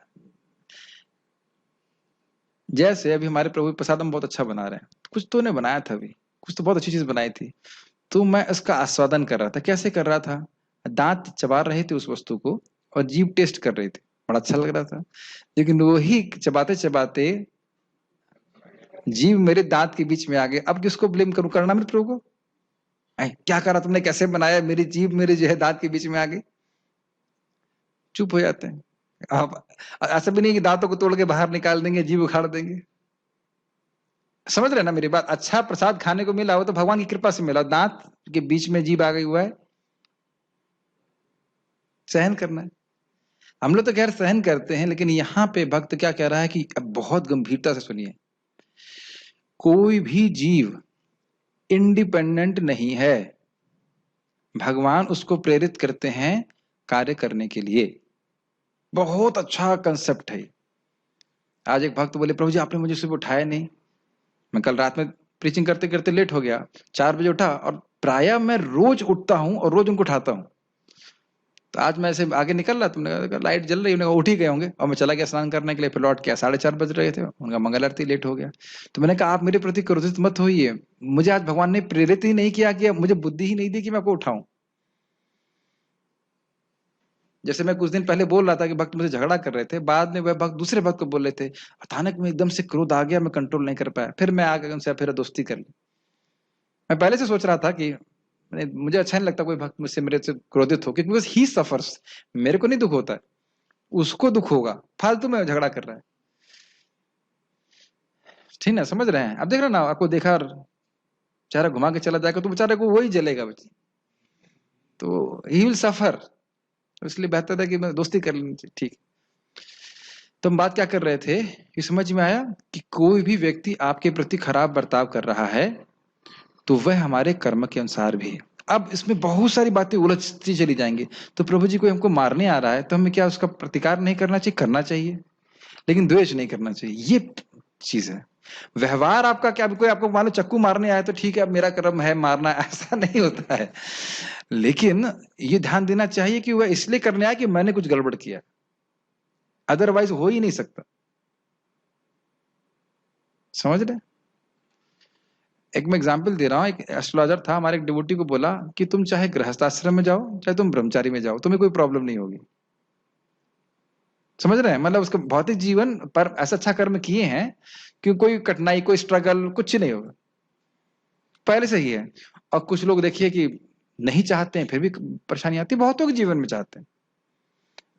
जैसे अभी हमारे प्रभु प्रसाद हम बहुत अच्छा बना रहे हैं, कुछ तो ने बनाया था अभी, कुछ तो बहुत अच्छी चीज बनाई थी, तो मैं इसका आस्वादन कर रहा था। कैसे कर रहा था? दांत चबा रहे थे उस वस्तु को और जीभ टेस्ट कर रही थी, बड़ा अच्छा लग रहा था। लेकिन वही चबाते चबाते जीभ मेरे दांत के बीच में आ गए। अब किसको ब्लेम करूं? करना मेरे प्रभु को? क्या करा तुमने, कैसे बनाया, मेरी जीभ मेरे जो है दांत के बीच में आ गई। चुप हो जाते हैं। आप ऐसा भी नहीं कि दांतों को तोड़ के बाहर निकाल देंगे, जीभ उखाड़ देंगे। समझ रहे ना मेरी बात? अच्छा प्रसाद खाने को मिला हो तो भगवान की कृपा से मिला, दांत के बीच में जीभ आ गई हुआ है, सहन करना है। हम लोग तो खैर सहन करते हैं, लेकिन यहाँ पे भक्त क्या कह रहा है कि अब बहुत गंभीरता से सुनिए, कोई भी जीव इंडिपेंडेंट नहीं है, भगवान उसको प्रेरित करते हैं कार्य करने के लिए। बहुत अच्छा कंसेप्ट है। आज एक भक्त बोले, प्रभु जी आपने मुझे सुबह उठाया नहीं, मैं कल रात में प्रीचिंग करते करते लेट हो गया, 4 बजे उठा, और प्रायः मैं रोज उठता हूं और रोज उनको उठाता हूं। तो आज मैं ऐसे आगे निकल रहा, तुमने कहा लाइट जल रही, उन्होंने कहा उठ ही गए होंगे, और मैं चला गया स्नान करने के लिए, फिर लौट के 4:30 बज रहे थे, उनका मंगल आरती लेट हो गया। तो मैंने कहा आप मेरे प्रति क्रोधित मत होइए, मुझे आज भगवान ने प्रेरित ही नहीं किया, कि मुझे बुद्धि ही नहीं दी कि मैं आपको उठाऊं। जैसे मैं कुछ दिन पहले बोल रहा था कि भक्त मुझे झगड़ा कर रहे थे, बाद में वह भक्त दूसरे भक्त को बोल रहे थे, अचानक में एकदम से क्रोध आ गया, मैं कंट्रोल नहीं कर पाया, फिर मैं आकर उनसे फिर दोस्ती कर ली। मैं पहले से सोच रहा था कि मुझे अच्छा नहीं लगता कोई भक्त मुझसे मेरे से क्रोधित हो, क्योंकि ही सफर्स, मेरे को नहीं दुख होता है, उसको दुख होगा, फालतू में झगड़ा कर रहा है। ठीक है, समझ रहे हैं? अब देख रहे ना, आपको देखा चेहरा घुमा के चला जाएगा तो बेचारे को वही जलेगा, तो ही विल सफर। इसलिए बेहतर है कि मैं दोस्ती कर लेनी चाहिए। ठीक, तो हम बात क्या कर रहे थे कि समझ में आया कि कोई भी व्यक्ति आपके प्रति खराब बर्ताव कर रहा है तो वह हमारे कर्म के अनुसार भी है। अब इसमें बहुत सारी बातें उलझती चली जाएंगी। तो प्रभु जी कोई हमको मारने आ रहा है तो हमें क्या उसका प्रतिकार नहीं करना चाहिए? करना चाहिए, लेकिन द्वेष नहीं करना चाहिए, ये चीज है। व्यवहार आपका क्या, कोई आपको मान लो चक्कू मारने आया तो ठीक है, अब मेरा कर्म है मारना, ऐसा नहीं होता है। लेकिन ये ध्यान देना चाहिए कि वह इसलिए करने आया कि मैंने कुछ गड़बड़ किया, अदरवाइज हो ही नहीं सकता। समझ रहे? एक मैं एग्जांपल दे रहा हूं, एक एस्ट्रोलॉजर था हमारे, एक डिवोटी को बोला कि तुम चाहे गृहस्थ आश्रम में जाओ चाहे तुम ब्रह्मचारी में जाओ, तुम्हें कोई प्रॉब्लम नहीं होगी। समझ रहे हैं? मतलब उसका भौतिक जीवन पर ऐसा अच्छा कर्म किए हैं कि कोई कठिनाई, कोई स्ट्रगल कुछ नहीं होगा, पहले से ही है। और कुछ लोग देखिए कि नहीं चाहते हैं फिर भी परेशानी आती है, बहुतों के जीवन में चाहते हैं,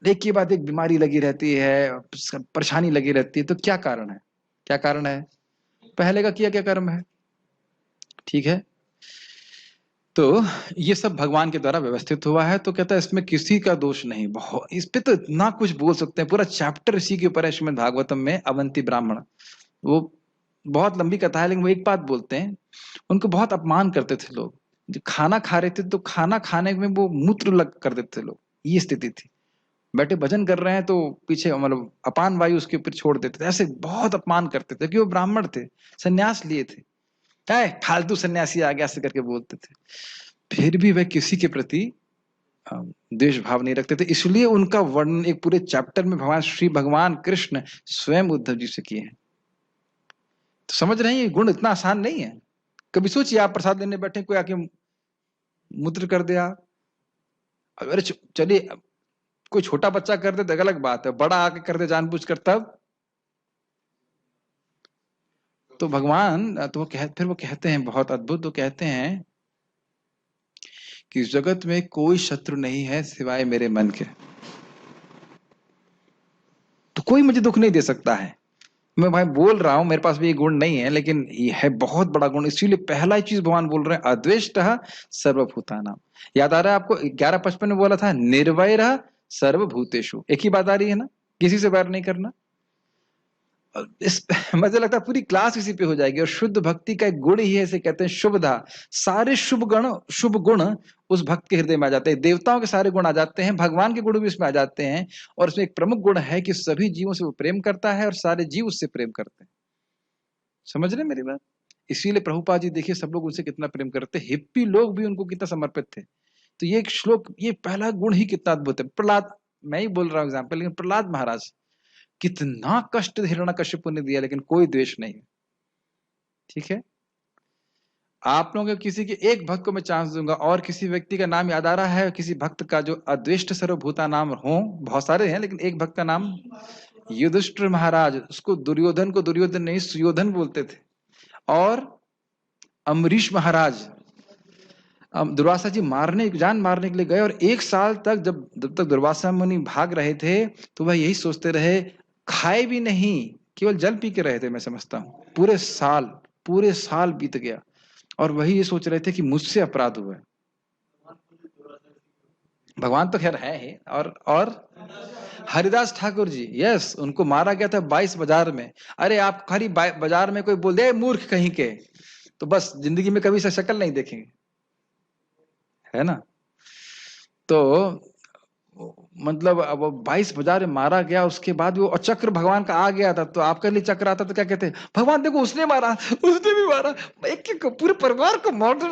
एक के बाद एक बीमारी लगी रहती है, परेशानी लगी रहती है। तो क्या कारण है? क्या कारण है? पहले का किया क्या कर्म है। ठीक है, तो ये सब भगवान के द्वारा व्यवस्थित हुआ है। तो कहता है इसमें किसी का दोष नहीं। बहुत इस पे तो इतना कुछ बोल सकते हैं, पूरा चैप्टर इसी के ऊपर है श्रीमद् भागवतम में। अवंती ब्राह्मण, वो बहुत लंबी कथा है, लेकिन वो एक बात बोलते हैं, उनको बहुत अपमान करते थे लोग। जो खाना खा रहे थे तो खाना खाने में वो मूत्र लग कर देते थे लोग, ये स्थिति थी। बैठे भजन कर रहे हैं तो पीछे मतलब अपान वायु उसके ऊपर छोड़ देते थे, ऐसे बहुत अपमान करते थे कि वो ब्राह्मण थे, सन्यास लिए थे, क्या फालतू सन्यासी आ गया ऐसे करके बोलते थे। फिर भी वह किसी के प्रति द्वेष भाव नहीं रखते थे, इसलिए उनका वर्णन एक पूरे चैप्टर में भगवान कृष्ण स्वयं उद्धव जी से किए हैं। तो समझ रहे हैं ये गुण इतना आसान नहीं है। कभी सोचिए आप प्रसाद लेने बैठे, कोई आके मूत्र कर दिया, अरे चलिए कोई छोटा बच्चा कर दे तो अलग बात है, बड़ा आके कर दे जानबूझ कर तब। तो भगवान तो फिर वो कहते हैं बहुत अद्भुत, तो कहते हैं कि जगत में कोई शत्रु नहीं है सिवाय मेरे मन के। तो कोई मुझे दुख नहीं दे सकता है। मैं भाई बोल रहा हूं मेरे पास भी ये गुण नहीं है, लेकिन ये है बहुत बड़ा गुण। इसीलिए पहला ही चीज भगवान बोल रहे हैं, अद्वेष्टः सर्वभूतानां। याद आ रहा है आपको 11:55 में बोला था, निर्वैरः सर्वभूतेषु। एक ही बात आ रही है ना, किसी से वैर नहीं करना। इस मुझे लगता है पूरी क्लास इसी पे हो जाएगी। और शुद्ध भक्ति का एक गुण ही है, इसे कहते हैं शुभधा। सारे शुभ गुण उस भक्त के हृदय में आ जाते हैं। देवताओं के सारे गुण आ जाते हैं, भगवान के गुण भी उसमें आ जाते हैं। और उसमें एक प्रमुख गुण है कि सभी जीवों से वो प्रेम करता है और सारे जीव उससे प्रेम करते हैं। समझ रहे मेरी बात? इसीलिए प्रभुपाद जी देखिए सब लोग उनसे कितना प्रेम करते हैं, हिप्पी लोग भी उनको कितना समर्पित थे। तो ये एक श्लोक, ये पहला गुण ही कितना अद्भुत है। प्रहलाद, मैं ही बोल रहा हूं एग्जाम्पल, लेकिन प्रहलाद महाराज कितना कष्ट हिरण्यकश्यप ने दिया, लेकिन कोई द्वेष नहीं। ठीक है, आप लोगों के किसी के एक भक्त को मैं चांस दूंगा। और किसी व्यक्ति का नाम याद आ रहा है किसी भक्त का जो अद्वेष्ट सर्वभूता नाम हो? बहुत सारे हैं, लेकिन एक भक्त का नाम युधिष्ठिर महाराज। उसको दुर्योधन को दुर्योधन नहीं सुयोधन बोलते थे। और अम्बरीश महाराज, दुर्वासा जी जान मारने के लिए गए, और 1 साल तक जब तक दुर्वासा मुनि भाग रहे थे तो वह यही सोचते रहे, खाए भी नहीं, केवल जल पी के रहे थे। मैं समझता हूँ पूरे साल बीत गया और वही ये सोच रहे थे कि मुझसे अपराध हुआ है। भगवान तो खैर है ही। और हरिदास ठाकुर जी, यस, उनको मारा गया था 22 बाजार में। अरे आप खाली बाजार में कोई बोल दे मूर्ख कहीं के, तो बस जिंदगी में कभी से शक्ल नहीं देखेंगे, है ना? तो मतलब अब 22 बाजार में मारा गया। उसके बाद वो चक्र भगवान का आ गया था। तो आपके लिए चक्र आता तो क्या कहते हैं? भगवान देखो उसने भी मारा, एक पूरे परिवार को मार दो।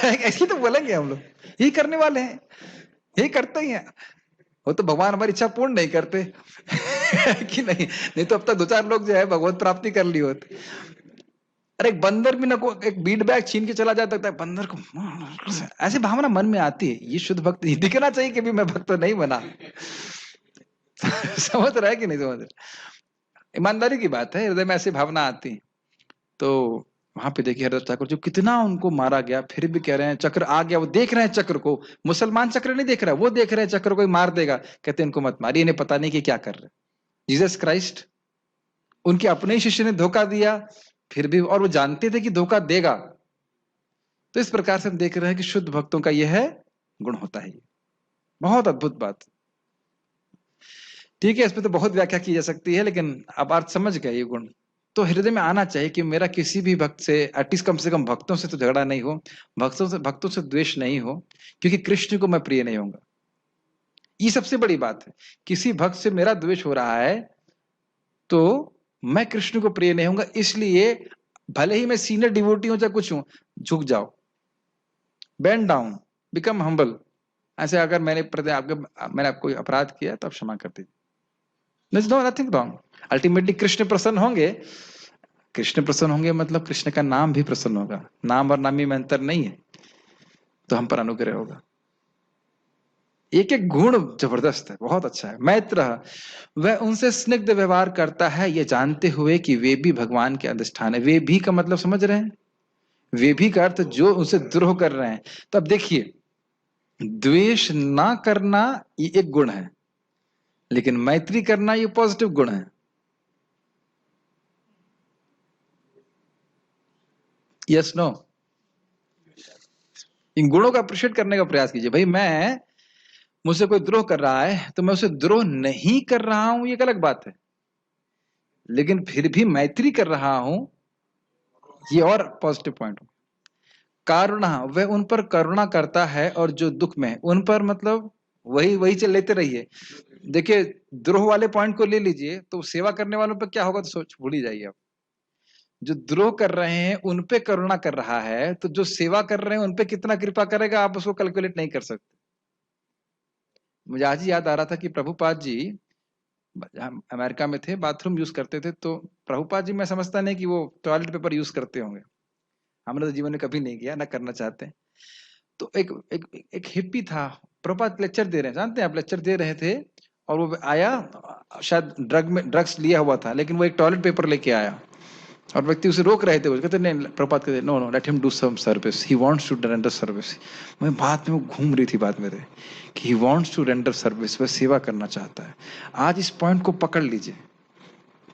ऐसे तो बोलेंगे हम लोग, यही करने वाले हैं, यही करते ही हैं। वो तो भगवान हमारी इच्छा पूर्ण नहीं करते कि नहीं तो अब तक 2-4 लोग जो है भगवत प्राप्ति कर ली होती। अरे एक बंदर भी ना को एक बीट बैग छीन के चला जाता है, बंदर को ऐसी भावना मन में आती है। ये शुद्ध भक्त दिखना चाहिए कि भी मैं भक्त नहीं बना। समझ रहा है कि नहीं समझ रहा? ईमानदारी की बात है, हृदय में ऐसी भावना आती। तो वहां पे देखिए हरिदास ठाकुर जो कितना उनको मारा गया, फिर भी कह रहे हैं चक्र आ गया। वो देख रहे हैं चक्र को, मुसलमान चक्र नहीं देख रहा, वो देख रहे हैं चक्र को मार देगा। कहते हैं इनको मत मारिए, इन्हें पता नहीं कि क्या कर रहे। जीसस क्राइस्ट, उनके अपने ही शिष्य ने धोखा दिया फिर भी, और वो जानते थे कि धोखा देगा। तो इस प्रकार से हम देख रहे हैं कि शुद्ध भक्तों का यह है गुण होता है। बहुत अद्भुत बात। ठीक है, इसमें तो बहुत व्याख्या की जा सकती है, लेकिन अब अर्थ समझ गए ये गुण। तो हृदय में आना चाहिए कि मेरा किसी भी भक्त से एटलीस्ट कम से कम भक्तों से तो झगड़ा नहीं हो, भक्तों से द्वेष नहीं हो, क्योंकि कृष्ण को मैं प्रिय नहीं होऊंगा। ये सबसे बड़ी बात है। किसी भक्त से मेरा द्वेष हो रहा है तो मैं कृष्ण को प्रिय नहीं होऊंगा। इसलिए भले ही मैं सीनियर डिवोटी हूं चाहे कुछ हूं, झुक जाओ, बेंड डाउन, बिकम हम्बल। ऐसे अगर मैंने आपको अपराध किया तो आप क्षमा कर दीजिए। Nothing wrong. अल्टीमेटली कृष्ण प्रसन्न होंगे। कृष्ण प्रसन्न होंगे मतलब कृष्ण का नाम भी प्रसन्न होगा। नाम और नामी में अंतर नहीं है, तो हम पर अनुग्रह होगा। एक एक गुण जबरदस्त है, बहुत अच्छा है। मैत्र, वह उनसे स्निग्ध व्यवहार करता है ये जानते हुए कि वे भी भगवान के अधिष्ठान है। वे भी का मतलब समझ रहे हैं? वे भी का अर्थ जो उनसे द्रोह कर रहे हैं। तो अब देखिए, द्वेष ना करना ये एक गुण है, लेकिन मैत्री करना ये पॉजिटिव गुण है। Yes no? इन गुणों का अप्रिशिएट करने का प्रयास कीजिए। भाई मुझसे कोई द्रोह कर रहा है तो मैं उसे द्रोह नहीं कर रहा हूं, ये एक अलग बात है, लेकिन फिर भी मैत्री कर रहा हूं, ये और पॉजिटिव पॉइंट। करुणा, वह उन पर करुणा करता है और जो दुख में उन पर, मतलब वही वही चल लेते रहिए। देखिए द्रोह वाले पॉइंट को ले लीजिए, तो सेवा करने वालों पर क्या होगा तो सोच भूल ही जाइए आप। जो द्रोह कर रहे हैं उन पे करुणा कर रहा है, तो जो सेवा कर रहे हैं उन पे कितना कृपा करेगा आप उसको कैलकुलेट नहीं कर सकते। मुझे आज ही याद आ रहा था कि प्रभुपाद जी अमेरिका में थे, बाथरूम यूज करते थे। तो प्रभुपाद जी, मैं समझता नहीं कि वो टॉयलेट पेपर यूज करते होंगे, हमने तो जीवन में कभी नहीं किया, ना करना चाहते। तो एक हिप्पी था, प्रभुपाद लेक्चर दे रहे हैं, जानते हैं आप, लेक्चर दे रहे थे। और वो आया, शायद ड्रग्स लिया हुआ था, लेकिन वो एक टॉयलेट पेपर लेके आया और व्यक्ति उसे रोक रहे थे। वो कहते नहीं, प्रभुपाद कहते no no, let him do some service, he wants to render service. मैं बात में वो घूम रही थी बात मेरे कि he wants to render service, वह सेवा करना चाहता है। आज इस पॉइंट को पकड़ लीजिए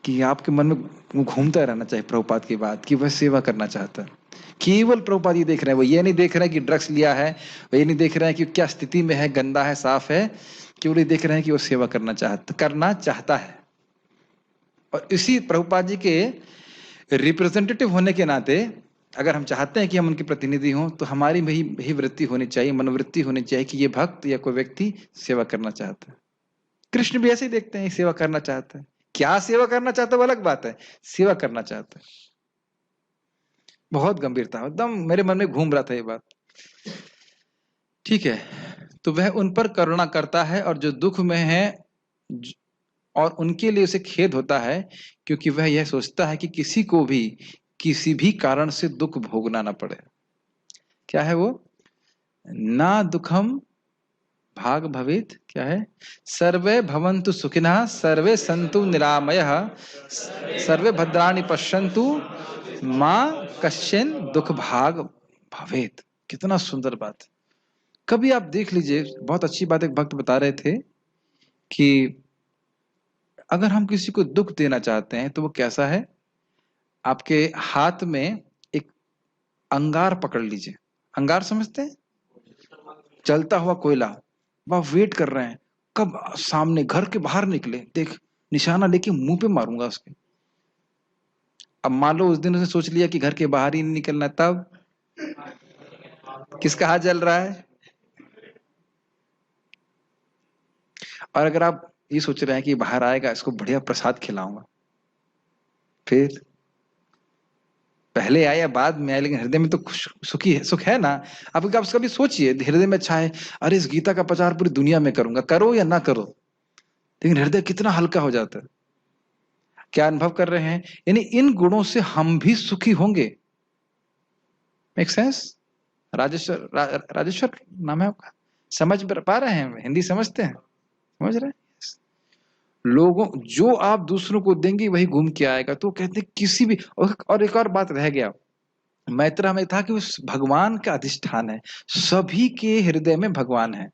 कि आपके मन में घूमता रहना चाहिए प्रभुपाद की बात कि वह सेवा करना चाहता है। केवल प्रभुपाद ये देख रहे हैं, वो ये नहीं देख रहे हैं कि ड्रग्स लिया है, वो ये नहीं देख रहे हैं कि क्या स्थिति में है, गंदा है, साफ है, केवल ये देख रहे हैं कि वो सेवा करना चाहता है। और इसी प्रभुपाद जी के रिप्रेजेंटेटिव होने के नाते अगर हम चाहते हैं कि हम उनके प्रतिनिधि हों, तो हमारी में ही वृत्ति होनी चाहिए, मनोवृत्ति होनी चाहिए कि ये भक्त या कोई व्यक्ति सेवा करना चाहता है। कृष्ण भी ऐसे ही देखते हैं, सेवा करना चाहता है। क्या सेवा करना चाहता है वो अलग बात है, सेवा करना चाहता है। बहुत गंभीरता, एकदम मेरे मन में घूम रहा था ये बात। ठीक है, तो वह उन पर करुणा करता है और जो दुख में है, और उनके लिए उसे खेद होता है, क्योंकि वह यह सोचता है कि किसी को भी किसी भी कारण से दुख भोगना ना पड़े। क्या है वो? ना दुखम भाग भवेत, क्या है? सर्वे भवन्तु सुखिनः, सर्वे सन्तु निरामयः, सर्वे भद्राणि पश्यन्तु, माँ कश्चिन दुख भाग भवेत। कितना सुंदर बात। कभी आप देख लीजिए, बहुत अच्छी बात एक भक्त बता रहे थे कि अगर हम किसी को दुख देना चाहते हैं तो वो कैसा है? आपके हाथ में एक अंगार पकड़ लीजिए। अंगार समझते हैं? जलता हुआ कोयला। वह वेट कर रहे हैं कब सामने घर के बाहर निकले, देख निशाना लेके मुंह पे मारूंगा उसके। अब मान लो उस दिन उसने सोच लिया कि घर के बाहर ही नहीं निकलना, तब किसका हाथ जल रहा है? और अगर आप ये सोच रहे हैं कि बाहर आएगा, इसको बढ़िया प्रसाद खिलाऊंगा, फिर पहले आए या बाद में आए, लेकिन हृदय में तो सुख है ना। आप कभी सोचिए, हृदय में अच्छा है, अरे इस गीता का प्रचार पूरी दुनिया में करूंगा, करो या ना करो, लेकिन हृदय कितना हल्का हो जाता है। क्या अनुभव कर रहे हैं? यानी इन गुणों से हम भी सुखी होंगे। Make sense? राजेश्वर नाम है आपका? समझ पा रहे हैं? हिंदी समझते हैं? समझ रहे हैं? लोगों जो आप दूसरों को देंगे वही घूम के आएगा। तो कहते हैं किसी भी, और एक और बात रह गया, मैत्रा में था कि उस भगवान का अधिष्ठान है, सभी के हृदय में भगवान है,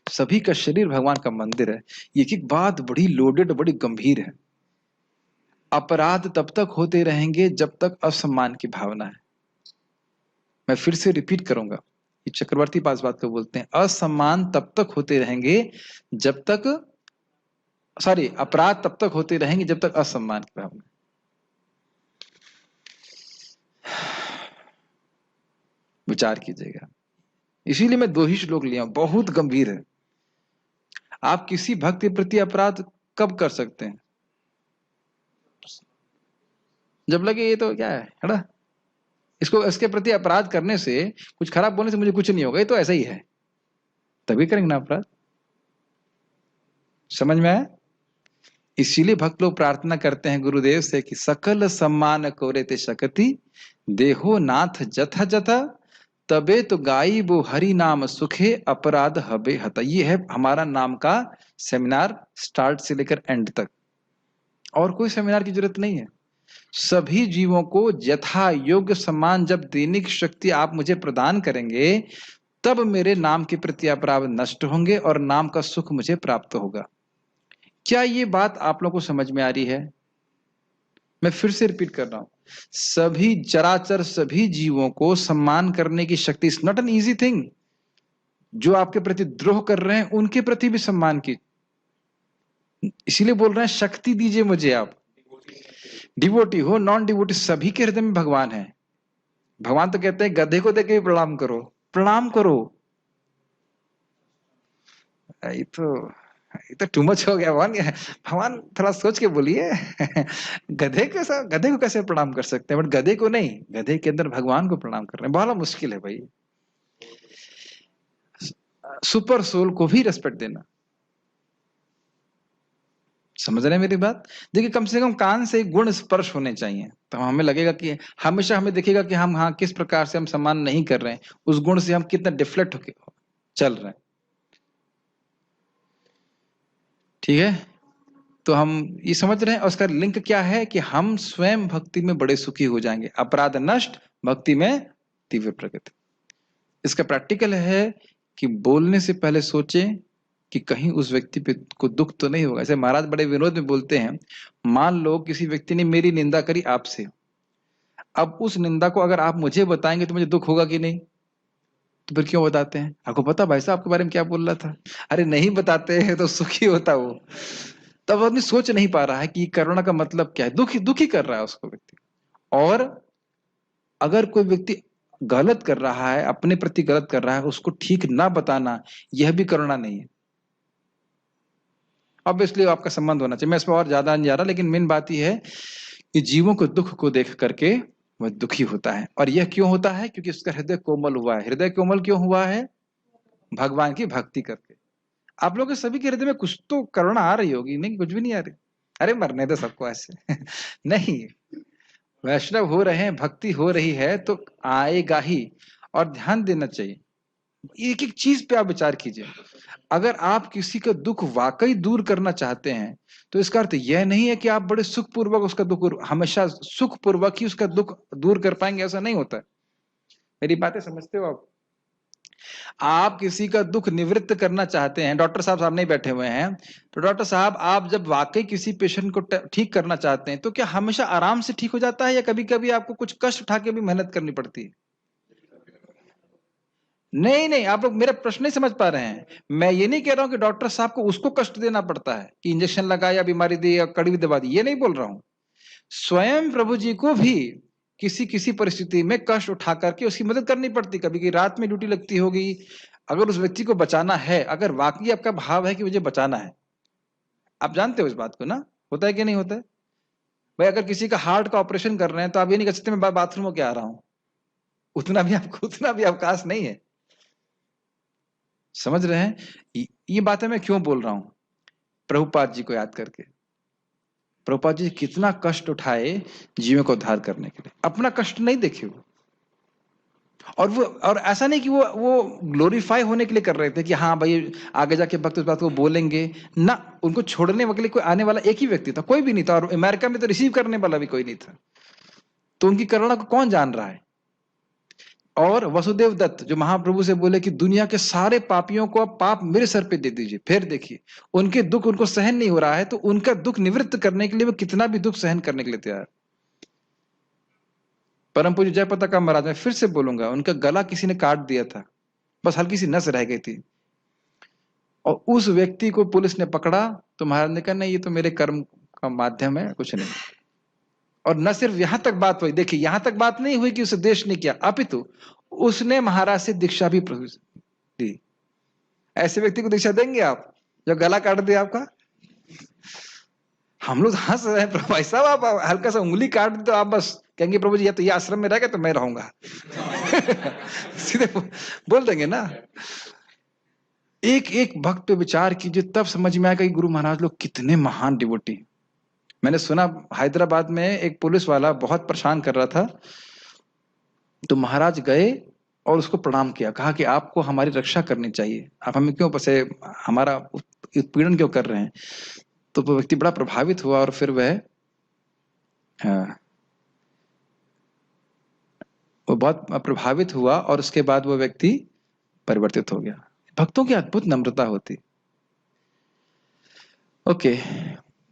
सभी का शरीर भगवान का मंदिर है। एक एक बात बड़ी लोडेड, बड़ी गंभीर है। अपराध तब तक होते रहेंगे जब तक असम्मान की भावना है। मैं फिर से रिपीट करूंगा, ये चक्रवर्ती पास बात को बोलते हैं, असम्मान तब तक होते रहेंगे जब तक, अपराध तब तक होते रहेंगे जब तक असम्मान की भावना। विचार कीजिएगा। इसीलिए मैं 2 ही श्लोक लिया हूं, बहुत गंभीर है। आप किसी भक्त के प्रति अपराध कब कर सकते हैं? जब लगे ये तो क्या है ना, इसके प्रति अपराध करने से, कुछ खराब बोलने से मुझे कुछ नहीं होगा, ये तो ऐसा ही है, तभी करेंगे ना अपराध। समझ में आया? इसीलिए भक्त लोग प्रार्थना करते हैं गुरुदेव से कि सकल सम्मान कोरेते शकति, देहो नाथ जथा जथा, तबे तो गाई वो हरि नाम सुखे, अपराध हबे हता। ये है हमारा नाम का सेमिनार, स्टार्ट से लेकर एंड तक। और कोई सेमिनार की जरूरत नहीं है। सभी जीवों को यथा योग्य सम्मान जब देने की शक्ति आप मुझे प्रदान करेंगे, तब मेरे नाम के प्रति अपराध नष्ट होंगे और नाम का सुख मुझे प्राप्त होगा। क्या ये बात आप लोगों को समझ में आ रही है? मैं फिर से रिपीट कर रहा हूं, सभी चराचर सभी जीवों को सम्मान करने की शक्ति, is not an easy thing. जो आपके प्रति द्रोह कर रहे हैं उनके प्रति भी सम्मान की, इसीलिए बोल रहे हैं शक्ति दीजिए मुझे। आप डिवोटी हो, नॉन डिवोटी, सभी के हृदय में भगवान है। भगवान तो कहते हैं गधे को देखे प्रणाम करो, प्रणाम करो। ये तो टू मच हो गया भगवान। भगवान थोड़ा सोच के बोलिए। गधे को कैसे प्रणाम कर सकते हैं? बट गधे को नहीं, गधे के अंदर भगवान को प्रणाम कर रहे हैं, बहुत मुश्किल है भाई। सुपर सोल को भी रेस्पेक्ट देना। समझ रहे हैं मेरी बात? देखिए, कम से कम कान से गुण स्पर्श होने चाहिए, तो हमें लगेगा कि हमेशा हमें दिखेगा कि हम हाँ किस प्रकार से हम सम्मान नहीं कर रहे हैं, उस गुण से हम कितना डिफ्लेक्ट होके चल रहे हैं। ठीक है, तो हम ये समझ रहे हैं। और उसका लिंक क्या है कि हम स्वयं भक्ति में बड़े सुखी हो जाएंगे। अपराध नष्ट, भक्ति में तीव्र प्रगति। इसका प्रैक्टिकल है कि बोलने से पहले सोचें कि कहीं उस व्यक्ति पे को दुख तो नहीं होगा। ऐसे महाराज बड़े विनोद में बोलते हैं, मान लो किसी व्यक्ति ने मेरी निंदा करी आपसे, अब उस निंदा को अगर आप मुझे बताएंगे तो मुझे दुख होगा कि नहीं? तो फिर क्यों बताते हैं? आपको पता भाई साहब आपके बारे में क्या बोल रहा था? अरे नहीं बताते हैं तो सुखी होता वो। तब आदमी सोच नहीं पा रहा है कि करुणा का मतलब क्या है। दुखी दुखी कर रहा है उसको व्यक्ति। और अगर कोई व्यक्ति गलत कर रहा है, अपने प्रति गलत कर रहा है, उसको ठीक ना बताना, यह भी करुणा नहीं है। ऑब्वियसली आपका संबंध होना चाहिए, मैं इस पर और ज्यादा नहीं जा रहा, लेकिन मेन बात यह है कि जीवों को दुख को देख करके वह दुखी होता है। और यह क्यों होता है? क्योंकि उसका हृदय कोमल हुआ है। हृदय कोमल क्यों हुआ है? भगवान की भक्ति करके। आप लोगों के सभी के हृदय में कुछ तो करुणा आ रही होगी, नहीं कुछ भी नहीं आ रही? अरे मरने दो सबको ऐसे नहीं, वैष्णव हो रहे हैं, भक्ति हो रही है तो आएगा ही। और ध्यान देना चाहिए, एक एक चीज पे आप विचार कीजिए। अगर आप किसी का दुख वाकई दूर करना चाहते हैं तो इसका अर्थ यह नहीं है कि आप बड़े सुखपूर्वक उसका दुख, हमेशा सुखपूर्वक ही उसका दुख दूर कर पाएंगे, ऐसा नहीं होता है। मेरी बातें समझते हो आप? आप किसी का दुख निवृत्त करना चाहते हैं, डॉक्टर साहब सामने ही बैठे हुए हैं, तो डॉक्टर साहब आप जब वाकई किसी पेशेंट को ठीक करना चाहते हैं तो क्या हमेशा आराम से ठीक हो जाता है, या कभी कभी आपको कुछ कष्ट उठा के भी मेहनत करनी पड़ती है? नहीं नहीं, आप लोग मेरा प्रश्न नहीं समझ पा रहे हैं। मैं ये नहीं कह रहा हूं कि डॉक्टर साहब को उसको कष्ट देना पड़ता है कि इंजेक्शन लगा या बीमारी दी या कड़वी दवा दी, ये नहीं बोल रहा हूं। स्वयं प्रभु जी को भी किसी किसी परिस्थिति में कष्ट उठा करके उसकी मदद करनी पड़ती। कभी कभी रात में ड्यूटी लगती होगी, अगर उस व्यक्ति को बचाना है, अगर वाकई आपका भाव है कि मुझे बचाना है, आप जानते हो इस बात को ना, होता है कि नहीं होता है? भाई अगर किसी का हार्ट का ऑपरेशन कर रहे हैं तो आप ये नहीं कह सकते मैं बाथरूम में क्या आ रहा हूं, उतना भी अवकाश नहीं है। समझ रहे हैं? ये बातें मैं क्यों बोल रहा हूं? प्रभुपाद जी को याद करके। प्रभुपाद जी कितना कष्ट उठाए जीवों को उद्धार करने के लिए, अपना कष्ट नहीं देखे वो। और ऐसा नहीं कि वो ग्लोरीफाई होने के लिए कर रहे थे कि हाँ भाई आगे जाके भक्त इस बात को बोलेंगे ना। उनको छोड़ने के लिए कोई आने वाला एक ही व्यक्ति था, कोई भी नहीं था। और अमेरिका में तो रिसीव करने वाला भी कोई नहीं था। तो उनकी करुणा को कौन जान रहा है? और वसुदेव दत्त जो महाप्रभु से बोले कि दुनिया के सारे पापियों को अब पाप मेरे सर पे दे दीजिए, फिर देखिए उनके दुख उनको सहन नहीं हो रहा है, तो उनका दुख निवृत्त करने के लिए वो कितना भी दुख सहन करने के लिए तैयार। परम पूज्य जयप्रताप महाराज, मैं फिर से बोलूंगा, उनका गला किसी ने काट दिया था, बस हल्की सी नस रह गई थी, और उस व्यक्ति को पुलिस ने पकड़ा तो महाराज ने कहा नहीं ये तो मेरे कर्म का माध्यम है, कुछ नहीं। और न सिर्फ यहां तक बात हुई, देखिए यहां तक बात नहीं हुई कि उसे देश ने किया, अपितु उसने महाराज से दीक्षा भी दी। ऐसे व्यक्ति को दीक्षा देंगे आप जो गला काट दे आपका? हम लोग हंस रहे हैं, भाई साहब आप हल्का सा उंगली काट दे तो आप बस कहेंगे प्रभु जी या तो ये आश्रम में रहेगा तो मैं रहूंगा सीधे बोल देंगे ना। एक एक भक्त पे विचार कीजिए, तब समझ में आएगा कि गुरु महाराज लोग कितने महान डिवोटी। मैंने सुना हैदराबाद में एक पुलिस वाला बहुत परेशान कर रहा था, तो महाराज गए और उसको प्रणाम किया, कहा कि आपको हमारी रक्षा करनी चाहिए, आप हमें क्यों बसे हमारा उत्पीड़न क्यों कर रहे हैं? तो वो व्यक्ति बड़ा प्रभावित हुआ और फिर वो बहुत प्रभावित हुआ और उसके बाद वो व्यक्ति परिवर्तित हो गया। भक्तों की अद्भुत नम्रता होती। ओके,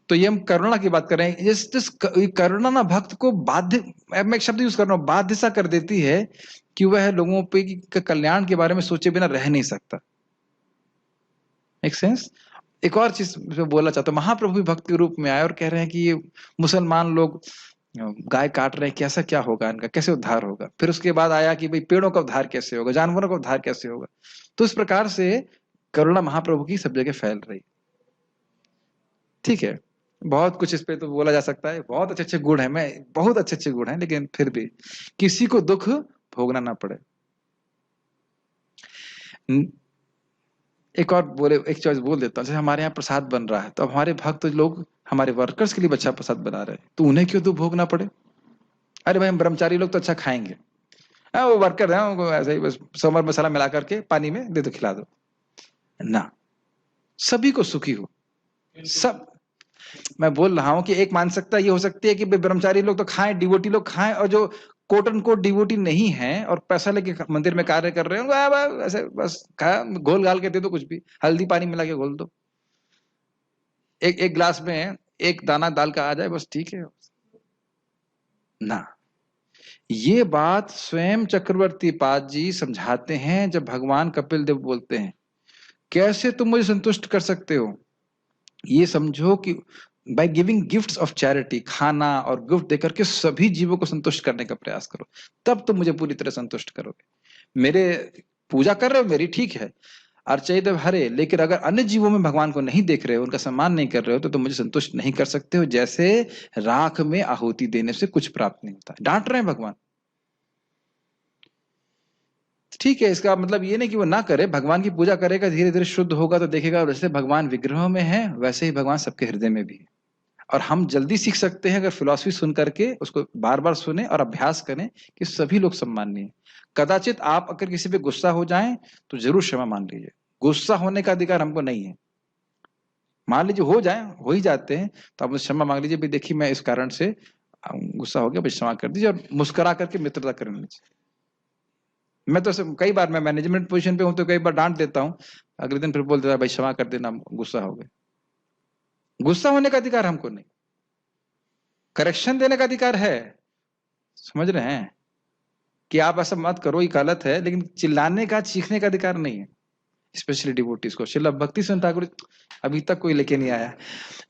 तो ये हम करुणा की बात कर रहे हैं। जिस करुणा ना भक्त को बाध्य, मैं एक शब्द यूज कर रहा हूं, बाध्य सा कर देती है कि वह लोगों पे कल्याण के बारे में सोचे बिना रह नहीं सकता। एक सेंस। एक और चीज बोलना चाहता हूं, महाप्रभु भी भक्त के रूप में आए और कह रहे हैं कि ये मुसलमान लोग गाय काट रहे हैं, कैसा क्या होगा इनका, कैसे उद्धार होगा? फिर उसके बाद आया कि भाई पेड़ों का उद्धार कैसे होगा, जानवरों का उद्धार कैसे होगा? तो इस प्रकार से करुणा महाप्रभु की सब जगह फैल रही। ठीक है, बहुत कुछ इस पे तो बोला जा सकता है, बहुत अच्छे अच्छे गुण है, मैं बहुत अच्छे अच्छे गुण हैं, लेकिन फिर भी किसी को दुख भोगना ना पड़े। एक और एक चॉइस बोल देता हूँ, जैसे हमारे यहाँ प्रसाद बन रहा है, तो अब हमारे भक्त लोग हमारे वर्कर्स के लिए अच्छा प्रसाद बना रहे हैं, तो उन्हें क्यों दुख भोगना पड़े? अरे भाई हम ब्रह्मचारी लोग तो अच्छा खाएंगे, वो वर्कर है उनको ऐसे ही बस समर मसाला मिला करके पानी में दे दो, खिला दो ना, सभी को सुखी हो। सब मैं बोल रहा हूं कि एक मानसिकता ये हो सकती है कि भाई ब्रह्मचारी लोग तो खाएं, डिवोटी लोग खाएं, और जो कोट एंड कोट डिवोटी नहीं है और पैसा लेके मंदिर में कार्य कर रहे हैं, ऐसे बस खा घोल घाल के दे दो, कुछ भी हल्दी पानी मिला के घोल दो, एक एक गिलास में एक दाना दाल का आ जाए, बस ठीक है ना। ये बात स्वयं चक्रवर्ती पाद जी समझाते हैं जब भगवान कपिल देव बोलते हैं कैसे तुम मुझे संतुष्ट कर सकते हो, ये समझो कि by giving gifts of charity, खाना और गिफ्ट देकर के सभी जीवों को संतुष्ट करने का प्रयास करो, तब तुम मुझे पूरी तरह संतुष्ट करोगे। मेरे पूजा कर रहे हो मेरी, ठीक है, अर्चयित हरे, लेकिन अगर अन्य जीवों में भगवान को नहीं देख रहे हो, उनका सम्मान नहीं कर रहे हो, तो तुम मुझे संतुष्ट नहीं कर सकते हो। जैसे राख में आहुति देने से कुछ प्राप्त नहीं होता, डांट रहे हैं भगवान। ठीक है, इसका मतलब ये नहीं कि वो ना करे, भगवान की पूजा करेगा, धीरे धीरे शुद्ध होगा तो देखेगा जैसे भगवान विग्रहों में है वैसे ही भगवान सबके हृदय में भी है। और हम जल्दी सीख सकते हैं अगर फिलॉसफी सुन करके उसको बार बार सुने और अभ्यास करें कि सभी लोग सम्माननीय हैं। कदाचित आप अगर किसी पे गुस्सा हो जाएं तो जरूर क्षमा मान लीजिए, गुस्सा होने का अधिकार हमको नहीं है। मान लीजिए हो जाए, हो ही जाते हैं, तो आप क्षमा मांग लीजिए, भाई देखिए मैं इस कारण से गुस्सा हो गया, भाई क्षमा कर दीजिए, और मुस्कुरा करके मित्रता कर लीजिए। मैं तो कई बार मैं मैनेजमेंट पोजीशन पे हूं तो कई बार डांट देता हूं, अगले दिन फिर बोल देता भाई क्षमा कर देना, गुस्सा हो गए। गुस्सा होने का अधिकार हमको नहीं, करेक्शन देने का अधिकार है। समझ रहे हैं कि आप ऐसा मत करो, ये गलत है, लेकिन चिल्लाने का, चीखने का अधिकार नहीं है, स्पेशली डिवोटीज को। श्रील भक्ति सिंह ठाकुर, अभी तक कोई लेके नहीं आया,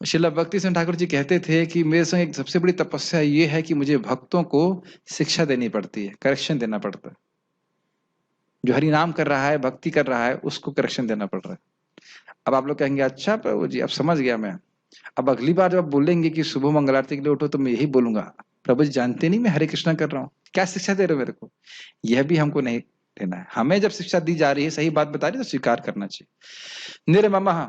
श्रील भक्ति सिंह ठाकुर जी कहते थे कि मेरे संग एक सबसे बड़ी तपस्या ये है कि मुझे भक्तों को शिक्षा देनी पड़ती है, करेक्शन देना पड़ता है। जो हरि नाम कर रहा है, भक्ति कर रहा है, उसको करेक्शन देना पड़ रहा है। अब आप लोग कहेंगे अच्छा प्रभु जी अब समझ गया मैं, अब अगली बार जब आप बोलेंगे कि सुबह मंगल आरती के लिए उठो तो मैं यही बोलूंगा, प्रभु जी जानते नहीं मैं हरे कृष्णा कर रहा हूँ, क्या शिक्षा दे रहे हो मेरे को। यह भी हमको नहीं देना है। हमें जब शिक्षा दी जा रही है, सही बात बता रही है, तो स्वीकार करना चाहिए। निर्ममः,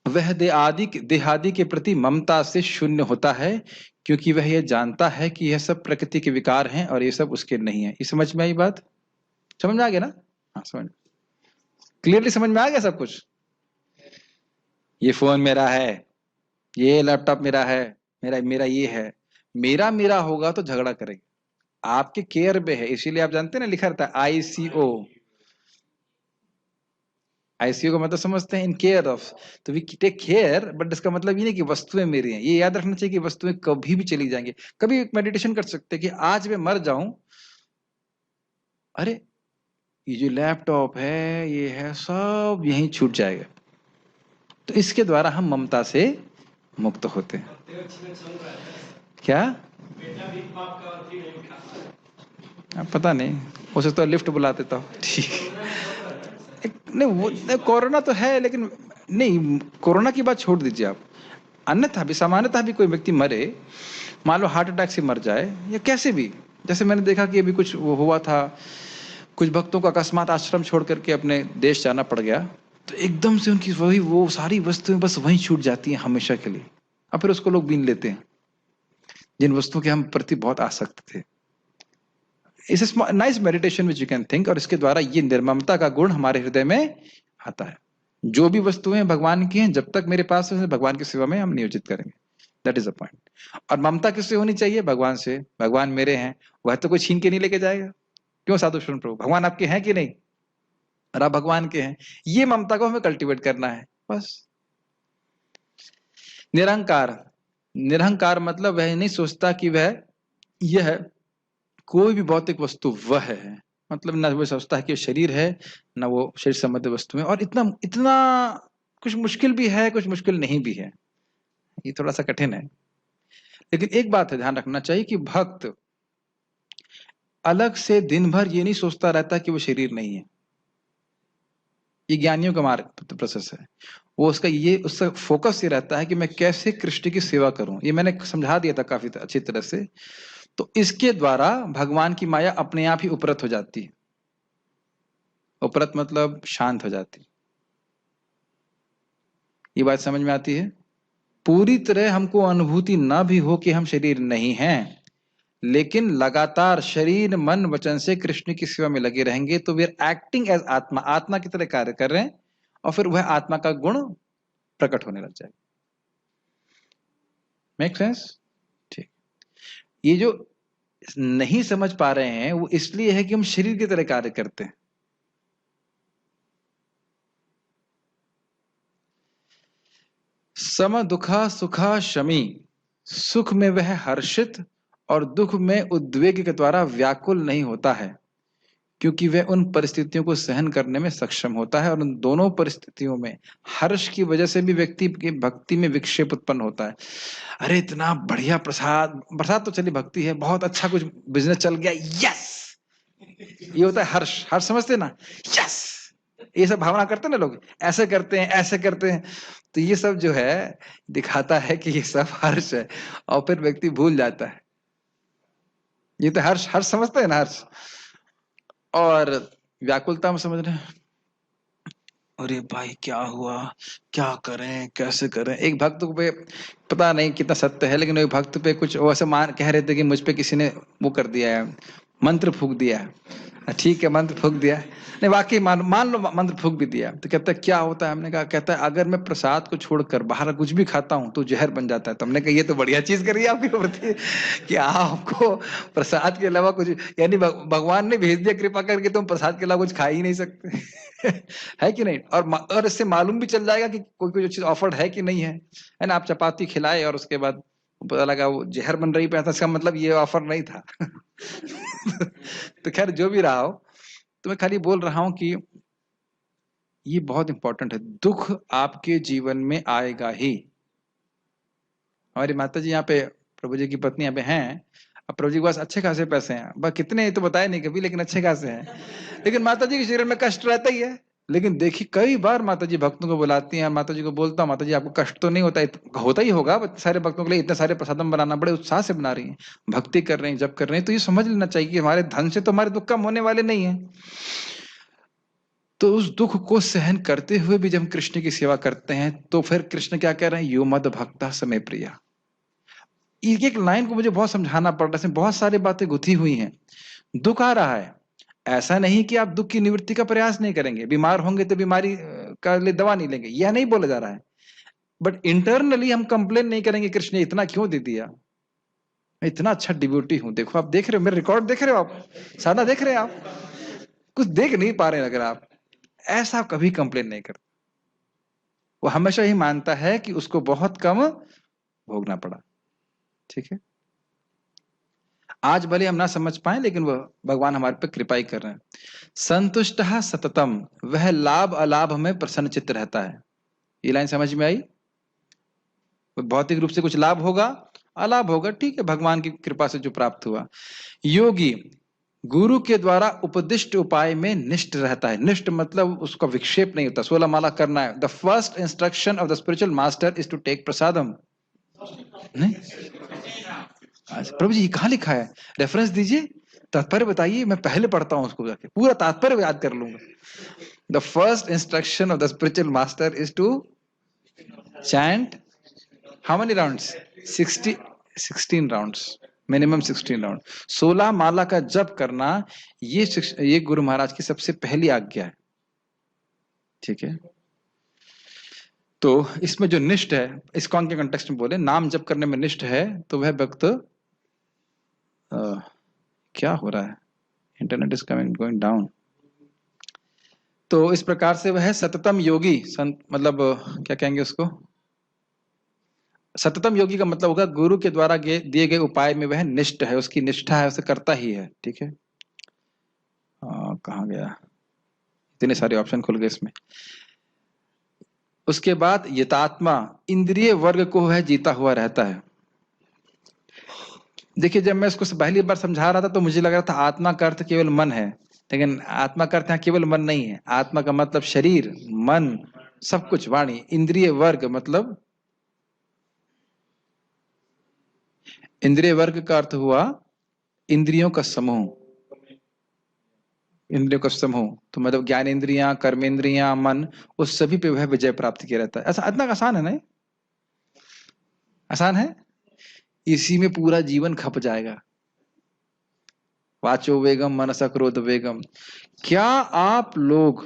वह देहादि के प्रति ममता से शून्य होता है, क्योंकि वह यह जानता है कि यह सब प्रकृति के विकार हैं और ये सब उसके नहीं है। ये समझ में आई बात? समझ में आ गया ना? हाँ, समझ क्लियरली समझ में आ गया सब कुछ। ये फोन मेरा है, ये लैपटॉप मेरा है, मेरा ये है, मेरा मेरा होगा तो झगड़ा करेंगे। आपके केयर में है, इसीलिए आप जानते हैं ना, लिखा रहता है आईसीओ। आईसीओ का मतलब समझते हैं, इन केयर ऑफ, तो वी टेक केयर, बट इसका मतलब ये नहीं कि वस्तुएं मेरी हैं। ये याद रखना चाहिए कि वस्तुएं कभी भी चली जाएंगी। कभी मेडिटेशन कर सकते हैं कि आज मैं मर जाऊं, अरे ये जो लैपटॉप है, ये है, सब यहीं छूट जाएगा। तो इसके द्वारा हम ममता से मुक्त होते हैं। क्या पता नहीं, उसे तो लिफ्ट बुला देता हूँ, ठीक नहीं, वो कोरोना तो है, लेकिन नहीं, कोरोना की बात छोड़ दीजिए आप, अन्यथा भी, सामान्यतः भी कोई व्यक्ति मरे, मान लो हार्ट अटैक से मर जाए या कैसे भी, जैसे मैंने देखा कि अभी कुछ वो हुआ था, कुछ भक्तों का अकस्मात आश्रम छोड़ करके अपने देश जाना पड़ गया, तो एकदम से उनकी वही वो सारी वस्तुएं बस वहीं छूट जाती हैं हमेशा के लिए, और फिर उसको लोग बीन लेते हैं जिन वस्तुओं के हम प्रति बहुत आसक्त थे। इस nice meditation which you can think, और इसके द्वारा ये निर्ममता का गुण हमारे हृदय में आता है। जो भी वस्तुएं भगवान की हैं, जब तक मेरे पास है, भगवान की सेवा में हम नियोजित करेंगे, दैट इज द पॉइंट। और ममता किससे होनी चाहिए? भगवान से। भगवान मेरे हैं, वह तो कोई छीन के नहीं लेके जाएगा। क्यों साधु शरण प्रभु, भगवान आपके हैं कि नहीं? और आप भगवान के हैं, ये ममता को हमें कल्टीवेट करना है बस। निरहंकार, निरहंकार मतलब वह नहीं सोचता कि वह यह कोई भी भौतिक वस्तु वह है, मतलब ना वो सोचता है कि शरीर है, ना वो शरीर संबंधी वस्तु है। और इतना इतना कुछ मुश्किल भी है, कुछ मुश्किल नहीं भी है, ये थोड़ा सा कठिन है। लेकिन एक बात है, ध्यान रखना चाहिए कि भक्त अलग से दिन भर ये नहीं सोचता रहता कि वो शरीर नहीं है। ये ज्ञानियों का मार्ग प्रोसेस है। वो उसका फोकस ये रहता है कि मैं कैसे कृष्ण की सेवा करूं। ये मैंने समझा दिया था काफी अच्छी तरह से। तो इसके द्वारा भगवान की माया अपने आप ही उपरत हो जाती है। उपरत मतलब शांत हो जाती। ये बात समझ में आती है? पूरी तरह हमको अनुभूति ना भी हो कि हम शरीर नहीं हैं, लेकिन लगातार शरीर मन वचन से कृष्ण की सेवा में लगे रहेंगे तो वी आर एक्टिंग एज आत्मा, आत्मा की तरह कार्य कर रहे हैं, और फिर वह आत्मा का गुण प्रकट होने लग जाएगा। Make sense? ठीक। ये जो नहीं समझ पा रहे हैं वो इसलिए है कि हम शरीर की तरह कार्य करते हैं। सम दुखा सुखा शमी, सुख में वह हर्षित और दुख में उद्वेग के द्वारा व्याकुल नहीं होता है, क्योंकि वह उन परिस्थितियों को सहन करने में सक्षम होता है और उन दोनों परिस्थितियों में हर्ष की वजह से भी व्यक्ति की भक्ति में विक्षेप उत्पन्न होता है। अरे इतना बढ़िया प्रसाद, प्रसाद तो चली भक्ति है, बहुत अच्छा कुछ बिजनेस चल गया, यस, ये होता है हर्ष। हर्ष समझते ना, यस, ये सब भावना करते हैं ना लोग, ऐसे करते हैं ऐसे करते हैं। तो ये सब जो है दिखाता है कि ये सब हर्ष है, और फिर व्यक्ति भूल जाता है। ये तो हर्ष, हर्ष समझते हैं ना, हर्ष। और व्याकुलता हम समझ रहे हैं, अरे भाई क्या हुआ, क्या करें कैसे करें। एक भक्त पे पता नहीं कितना सत्य है, लेकिन एक भक्त पे कुछ वैसे मान कह रहे थे कि मुझ पे किसी ने वो कर दिया है, मंत्र फूक दिया है। ठीक है, मंत्र फूक दिया है, नहीं वाकई मान लो मंत्र फूक भी दिया। तो कहता है क्या होता है, हमने कहा, कहता है अगर मैं प्रसाद को छोड़कर बाहर कुछ भी खाता हूँ तो जहर बन जाता है। तो हमने कहा ये तो बढ़िया चीज करी आपकी प्रति कि आपको प्रसाद के अलावा कुछ, यानी भगवान ने भेज दिया कृपा करके, तुम प्रसाद के अलावा कुछ खा ही नहीं सकते है कि नहीं। और इससे मालूम भी चल जाएगा कि कोई कोई चीज ऑफर्ड है कि नहीं है ना। आप चपाती खिलाए और उसके बाद पता लगा वो जहर बन रही पे, इसका मतलब ये ऑफर नहीं था तो खैर जो भी रहा हो, तो मैं खाली बोल रहा हूं कि ये बहुत इंपॉर्टेंट है। दुख आपके जीवन में आएगा ही। हमारी माता जी यहाँ पे, प्रभु जी की पत्नी यहाँ पे हैं, अब प्रभु जी के पास अच्छे खासे पैसे हैं, बस कितने तो बताए नहीं कभी, लेकिन अच्छे खासे हैं। लेकिन माता जी के शरीर में कष्ट रहता ही है। लेकिन देखिए कई बार माता जी भक्तों को बुलाती हैं, माता जी को बोलता हूँ, माता जी आपको कष्ट तो नहीं होता? होता ही होगा, सारे भक्तों के लिए इतने सारे प्रसादम बनाना, बड़े उत्साह से बना रही हैं, भक्ति कर रही हैं, जब कर रही हैं। तो ये समझ लेना चाहिए कि हमारे धन से तो हमारे दुख कम होने वाले नहीं है। तो उस दुख को सहन करते हुए भी जब हम कृष्ण की सेवा करते हैं, तो फिर कृष्ण क्या कह रहे हैं, यो मद भक्ता समय प्रिया। एक एक लाइन को मुझे बहुत समझाना पड़ रहा है, इसमें बहुत सारी बातें गुथी हुई हैं। दुख आ रहा है, ऐसा नहीं कि आप दुख की निवृत्ति का प्रयास नहीं करेंगे, बीमार होंगे तो बीमारी का लिए दवा नहीं लेंगे, यह नहीं बोला जा रहा है। बट इंटरनली हम कंप्लेन नहीं करेंगे, कृष्ण ने इतना क्यों दे दिया, मैं इतना अच्छा डिवोटी हूं, देखो आप देख रहे हो, मेरे रिकॉर्ड देख रहे हो, आप सादा देख रहे हैं, आप कुछ देख नहीं पा रहे हैं अगर आप, ऐसा कभी कंप्लेन नहीं करते। वो हमेशा ही मानता है कि उसको बहुत कम भोगना पड़ा। ठीक है, आज भले हम ना समझ पाए, लेकिन वह भगवान हमारे पे कृपा ही कर रहे हैं। संतुष्ट सततम, वह लाभ अलाभ में प्रसन्न चित्त रहता है। ये लाइन समझ में आई? भौतिक रूप से कुछ लाभ होगा, अलाभ होगा, ठीक है, भगवान की कृपा से जो प्राप्त हुआ। योगी गुरु के द्वारा उपदिष्ट उपाय में निष्ठ रहता है। निष्ठ मतलब उसका विक्षेप नहीं होता, 16 माला करना है। The first instruction of the spiritual master is to take prasadam. नहीं, प्रभु जी कहाँ लिखा है, रेफरेंस दीजिए, तात्पर्य बताइए, मैं पहले पढ़ता हूं उसको, जाके पूरा तात्पर्य याद कर लूंगा। The first instruction of the spiritual master is to chant how many rounds, 16 rounds, minimum 16 round, 16 माला का जप करना, ये गुरु महाराज की सबसे पहली आज्ञा है। ठीक है, तो इसमें जो निष्ठ है, इस्कॉन के कंटेक्स्ट में बोले, नाम जप करने में निष्ठ है, तो वह भक्त क्या हो रहा है, internet is coming going down. तो इस प्रकार से वह सततम योगी, मतलब क्या कहेंगे उसको, सततम योगी का मतलब होगा गुरु के द्वारा दिए गए उपाय में वह निष्ठ है, उसकी निष्ठा है, उसे करता ही है। ठीक है, कहाँ गया, इतने सारे ऑप्शन खुल गए इसमें। उसके बाद यतात्मा, इंद्रिय वर्ग को वह जीता हुआ रहता है। देखिए जब मैं इसको पहली बार समझा रहा था तो मुझे लग रहा था आत्मा का अर्थ केवल मन है, लेकिन आत्मा का अर्थ केवल मन नहीं है। आत्मा का मतलब शरीर, मन, सब कुछ, वाणी। इंद्रिय वर्ग मतलब, इंद्रिय वर्ग का अर्थ हुआ इंद्रियों का समूह, इंद्रियों का समूह। तो मतलब ज्ञान इंद्रियां, कर्मेंद्रियां, मन, उस सभी पे वह विजय प्राप्त किया रहता है। ऐसा इतना आसान है, नहीं आसान है, इसी में पूरा जीवन खप जाएगा। वाचो वेगम मनसा क्रोध वेगम। क्या आप लोग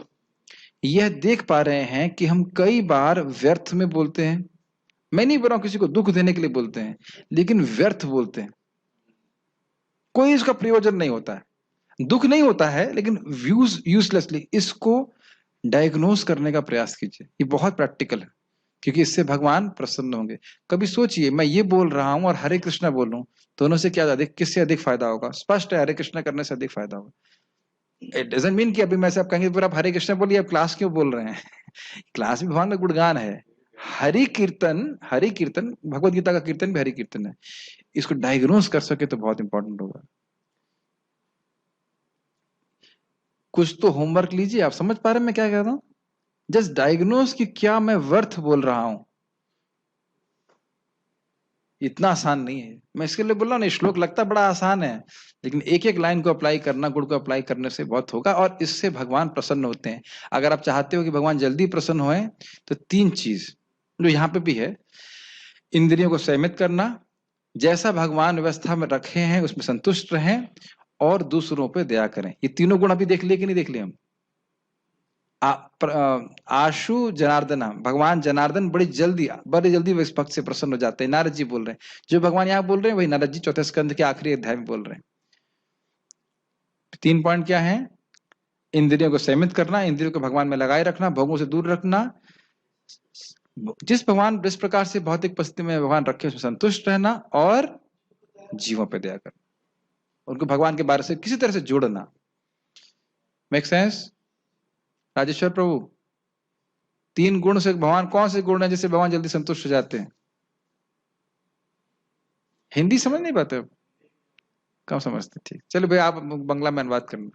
यह देख पा रहे हैं कि हम कई बार व्यर्थ में बोलते हैं? मैं नहीं बोल रहा हूं किसी को दुख देने के लिए बोलते हैं, लेकिन व्यर्थ बोलते हैं, कोई इसका प्रयोजन नहीं होता है। दुख नहीं होता है लेकिन व्यूज यूजलेसली, इसको डायग्नोस करने का प्रयास कीजिए, ये बहुत प्रैक्टिकल है, क्योंकि इससे भगवान प्रसन्न होंगे। कभी सोचिए, मैं ये बोल रहा हूं और हरे कृष्णा बोल रहा हूं, दोनों से क्या अधिक, किससे अधिक फायदा होगा? स्पष्ट है, हरे कृष्णा करने से अधिक फायदा होगा। इट डजंट मीन कि अभी मैं से आप कहेंगे फिर आप हरे कृष्णा बोलिए, आप क्लास क्यों बोल रहे हैं? क्लास भी भगवान का गुणगान है। हरि कीर्तन, हरि कीर्तन, भगवत गीता का कीर्तन भी हरि कीर्तन है। इसको डायग्नोस कर सके तो बहुत इंपॉर्टेंट होगा। कुछ तो होमवर्क लीजिए। आप समझ पा रहे हैं मैं क्या कह रहा हूं? जस्ट डायग्नोस कि क्या मैं व्यर्थ बोल रहा हूं। इतना आसान नहीं है, मैं इसके लिए बोल रहा हूं ना, श्लोक लगता बड़ा आसान है, लेकिन एक एक लाइन को अप्लाई करना, गुण को अप्लाई करने से बहुत होगा, और इससे भगवान प्रसन्न होते हैं। अगर आप चाहते हो कि भगवान जल्दी प्रसन्न होए, तो 3 चीज जो यहाँ पे भी है: इंद्रियों को संयमित करना, जैसा भगवान व्यवस्था में रखे हैं उसमें संतुष्ट रहें, और दूसरों पे दया करें। ये तीनों गुण अभी देख लिए कि नहीं देख लिए हम? आशु जनार्दना, भगवान जनार्दन बड़ी जल्दी इस भक्त से प्रसन्न हो जाते हैं। नारद जी बोल रहे हैं, जो भगवान यहाँ बोल रहे हैं वही नारद जी चौथे स्कंद के आखिरी अध्याय में बोल रहे हैं। 3 पॉइंट क्या है? इंद्रियों को संयमित करना, इंद्रियों को भगवान में लगाए रखना, भोगों से दूर रखना, जिस प्रकार से भौतिक परिस्थिति में भगवान रखे उसमें संतुष्ट रहना, और जीवों पर दया करना, उनको भगवान के बारे से किसी तरह से जोड़ना। मेक सेंस राजेश्वर प्रभु? 3 गुण से भगवान, कौन से गुण है जिससे भगवान जल्दी संतुष्ट हो जाते हैं? हिंदी समझ नहीं पाते? कम समझते? ठीक, चलो भाई आप बंगला में अनुवाद करना।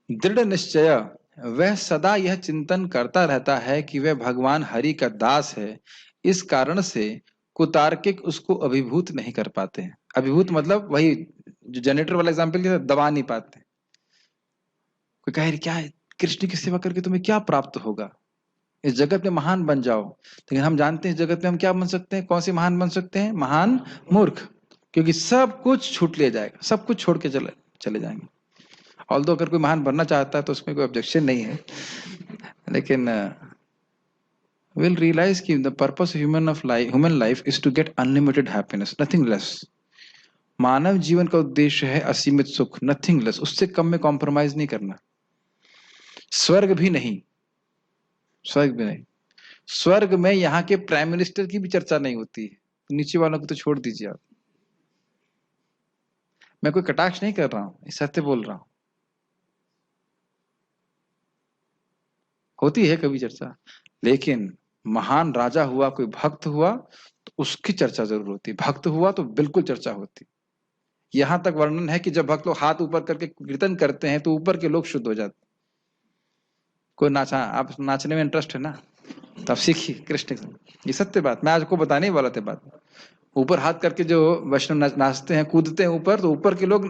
दृढ़ निश्चय, वह सदा यह चिंतन करता रहता है कि वह भगवान हरि का दास है, इस कारण से कुतार्किक उसको अभिभूत नहीं कर पाते हैं। अभिभूत मतलब वही जो जनरेटर वाला एग्जाम्पल दिया, दबा नहीं पाते। कोई कहे क्या है, कृष्ण की सेवा करके तुम्हें क्या प्राप्त होगा, इस जगत में महान बन जाओ, लेकिन हम जानते हैं इस जगत में हम क्या बन सकते हैं, कौन से महान बन सकते हैं? महान मूर्ख, क्योंकि सब कुछ छूट लिया जाएगा, सब कुछ छोड़ के चले चले जाएंगे। ऑल्दो अगर कोई महान बनना चाहता है तो उसमें कोई ऑब्जेक्शन नहीं है, लेकिन विल रियलाइज कि the purpose human life is to get unlimited happiness, nothing less. मानव जीवन का उद्देश्य है असीमित सुख, नथिंग लेस, उससे कम में कॉम्प्रोमाइज नहीं करना। स्वर्ग भी नहीं, स्वर्ग भी नहीं। स्वर्ग में यहाँ के प्राइम मिनिस्टर की भी चर्चा नहीं होती है, नीचे वालों को तो छोड़ दीजिए आप। मैं कोई कटाक्ष नहीं कर रहा हूं, सत्य बोल रहा हूं। होती है कभी चर्चा, लेकिन महान राजा हुआ, कोई भक्त हुआ, तो उसकी चर्चा जरूर होती है। भक्त हुआ तो बिल्कुल चर्चा होती। यहां तक वर्णन है कि जब भक्त लोग हाथ ऊपर करके कीर्तन करते हैं तो ऊपर के लोग शुद्ध हो जाते। कोई नाचा, आप नाचने में इंटरेस्ट है ना, तब सीखिए कृष्ण। ये सत्य बात मैं आपको बताने वाला था। बात ऊपर हाथ करके जो वैष्णव नाचते हैं, कूदते हैं ऊपर, तो ऊपर के लोग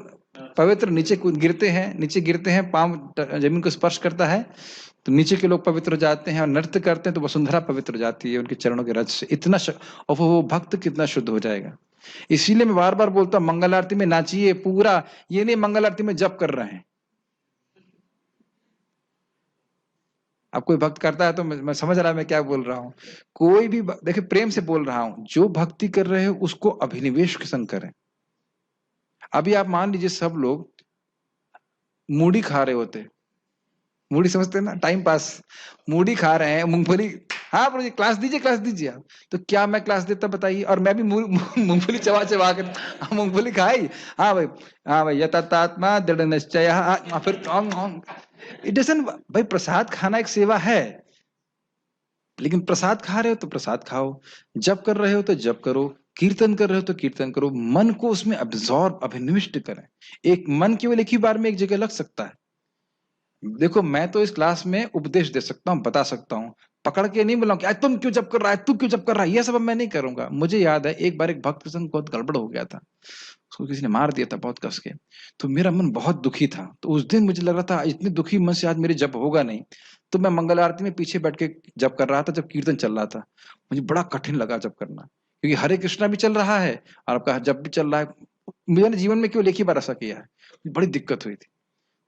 पवित्र, नीचे गिरते हैं, नीचे गिरते हैं, पांव जमीन को स्पर्श करता है तो नीचे के लोग पवित्र हो जाते हैं, और नृत्य करते हैं तो वसुंधरा पवित्र हो जाती है उनके चरणों के रज से। इतना और वो भक्त कितना शुद्ध हो जाएगा। इसीलिए मैं बार बार बोलता हूं, मंगल आरती में नाचिए पूरा, ये नहीं मंगल आरती में जप कर रहे हैं। अब कोई भक्त करता है तो मैं समझ रहा मैं क्या बोल रहा हूं। कोई भी देखिए, प्रेम से बोल रहा हूं, जो भक्ति कर रहे हो उसको अभिनिवेश के संग करें। अभी आप मान लीजिए सब लोग मूढ़ी खा रहे होते, मूढ़ी समझते हैं ना, टाइम पास, मूढ़ी खा रहे हैं, मूंगफली। हाँ प्रभु जी क्लास दीजिए, क्लास दीजिए आप। तो क्या मैं क्लास देता बताइए? और मैं भी मूंगफली चबा चबा कर मूंगफली खाई। हाँ भाई, हाँ भाई, यतात्मा दृढ़ निश्चय, फिर इट डजंट। भाई प्रसाद खाना एक सेवा है, लेकिन प्रसाद खा रहे हो तो प्रसाद खाओ, जप कर रहे हो तो जप करो, कीर्तन कर रहे हो तो कीर्तन करो, मन को उसमें अब्सॉर्ब, अभिनिविष्ट करें। एक मन केवल एक ही बार में एक जगह लग सकता है। देखो मैं तो इस क्लास में उपदेश दे सकता हूँ, बता सकता हूँ, पकड़ के नहीं बोला कि आज तुम क्यों जप कर रहा है, तू क्यों जप कर रहा है, ये सब अब मैं नहीं करूंगा। मुझे याद है एक बार एक भक्त के संग बहुत गड़बड़ हो गया था, उसको किसी ने मार दिया था बहुत कस के, तो मेरा मन बहुत दुखी था। तो उस दिन मुझे लग रहा था इतनी दुखी मन से आज मेरे जप होगा नहीं। तो मैं मंगल आरती में पीछे बैठ के जप कर रहा था जब कीर्तन चल रहा था। मुझे बड़ा कठिन लगा जप करना, क्योंकि हरे कृष्णा भी चल रहा है और आपका जप भी चल रहा है। मैंने जीवन में केवल एक ही बार ऐसा किया है, बड़ी दिक्कत हुई थी।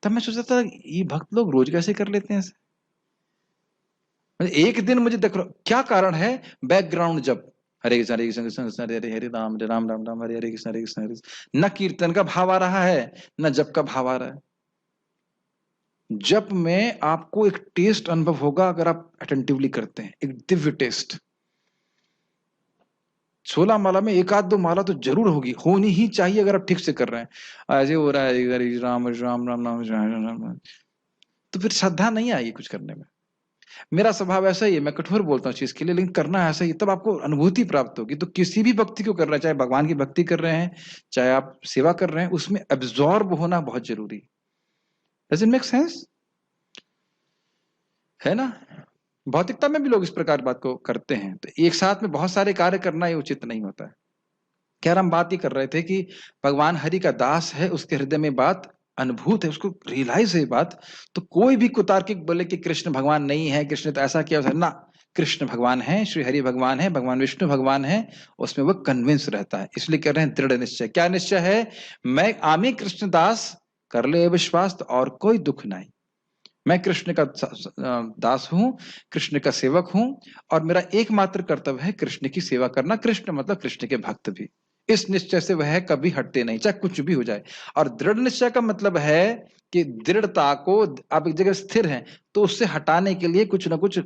तब मैं सोचता था ये भक्त लोग रोज कैसे कर लेते हैं ऐसे। एक दिन मुझे देख क्या कारण है, बैकग्राउंड जब हरे कृष्ण हरे कृष्ण कृष्ण कृष्ण हरे हरे हरे राम राम राम राम हरे हरे कृष्ण हरे कृष्ण हरे कृष्ण। न कीर्तन का भाव आ रहा है न जप का भाव आ रहा है। जप में आपको एक टेस्ट अनुभव होगा अगर आप अटेंटिवली करते हैं, एक दिव्य टेस्ट। 16 माला में एक आध दो माला तो जरूर होगी, होनी ही चाहिए अगर आप ठीक से कर रहे हैं। ऐसे हो रहा है हरे राम राम राम राम राम, तो फिर श्रद्धा नहीं आएगी कुछ करने में। मेरा स्वभाव ऐसा ही है, मैं कठोर बोलता हूँ चीज के लिए, लेकिन करना ऐसा ही, तब आपको अनुभूति प्राप्त होगी। तो किसी भी भक्ति को कर रहे हैं, चाहे भगवान की भक्ति कर रहे हैं, चाहे आप सेवा कर रहे हैं, उसमें एब्जॉर्ब होना बहुत जरूरी। Does it make sense? है ना? भौतिकता में भी लोग इस प्रकार बात को करते हैं। तो एक साथ में बहुत सारे कार्य करना ही उचित नहीं होता है। क्या हम बात ही कर रहे थे कि भगवान हरि का दास है, उसके हृदय में बात अनुभूत है, उसको रियलाइज है बात। तो कोई भी कुतार्किक बोले कि कृष्ण भगवान नहीं है, कृष्ण तो ऐसा किया ना, कृष्ण भगवान है, श्री हरि भगवान है, भगवान विष्णु भगवान है, उसमें वो कन्विंस रहता है। इसलिए कह रहे हैं दृढ़ निश्चय। क्या निश्चय है? मैं आमी कृष्ण दास, कर ले विश्वास, तो और कोई दुख नहीं। मैं कृष्ण का दास हूं, कृष्ण का सेवक हूं, और मेरा एकमात्र कर्तव्य है कृष्ण की सेवा करना। कृष्ण मतलब कृष्ण के भक्त भी। इस निश्चय से वह कभी हटते नहीं, चाहे कुछ भी हो जाए। और दृढ़ निश्चय का मतलब है कि दृढ़ता को, आप एक जगह स्थिर हैं तो उससे हटाने के लिए कुछ ना कुछ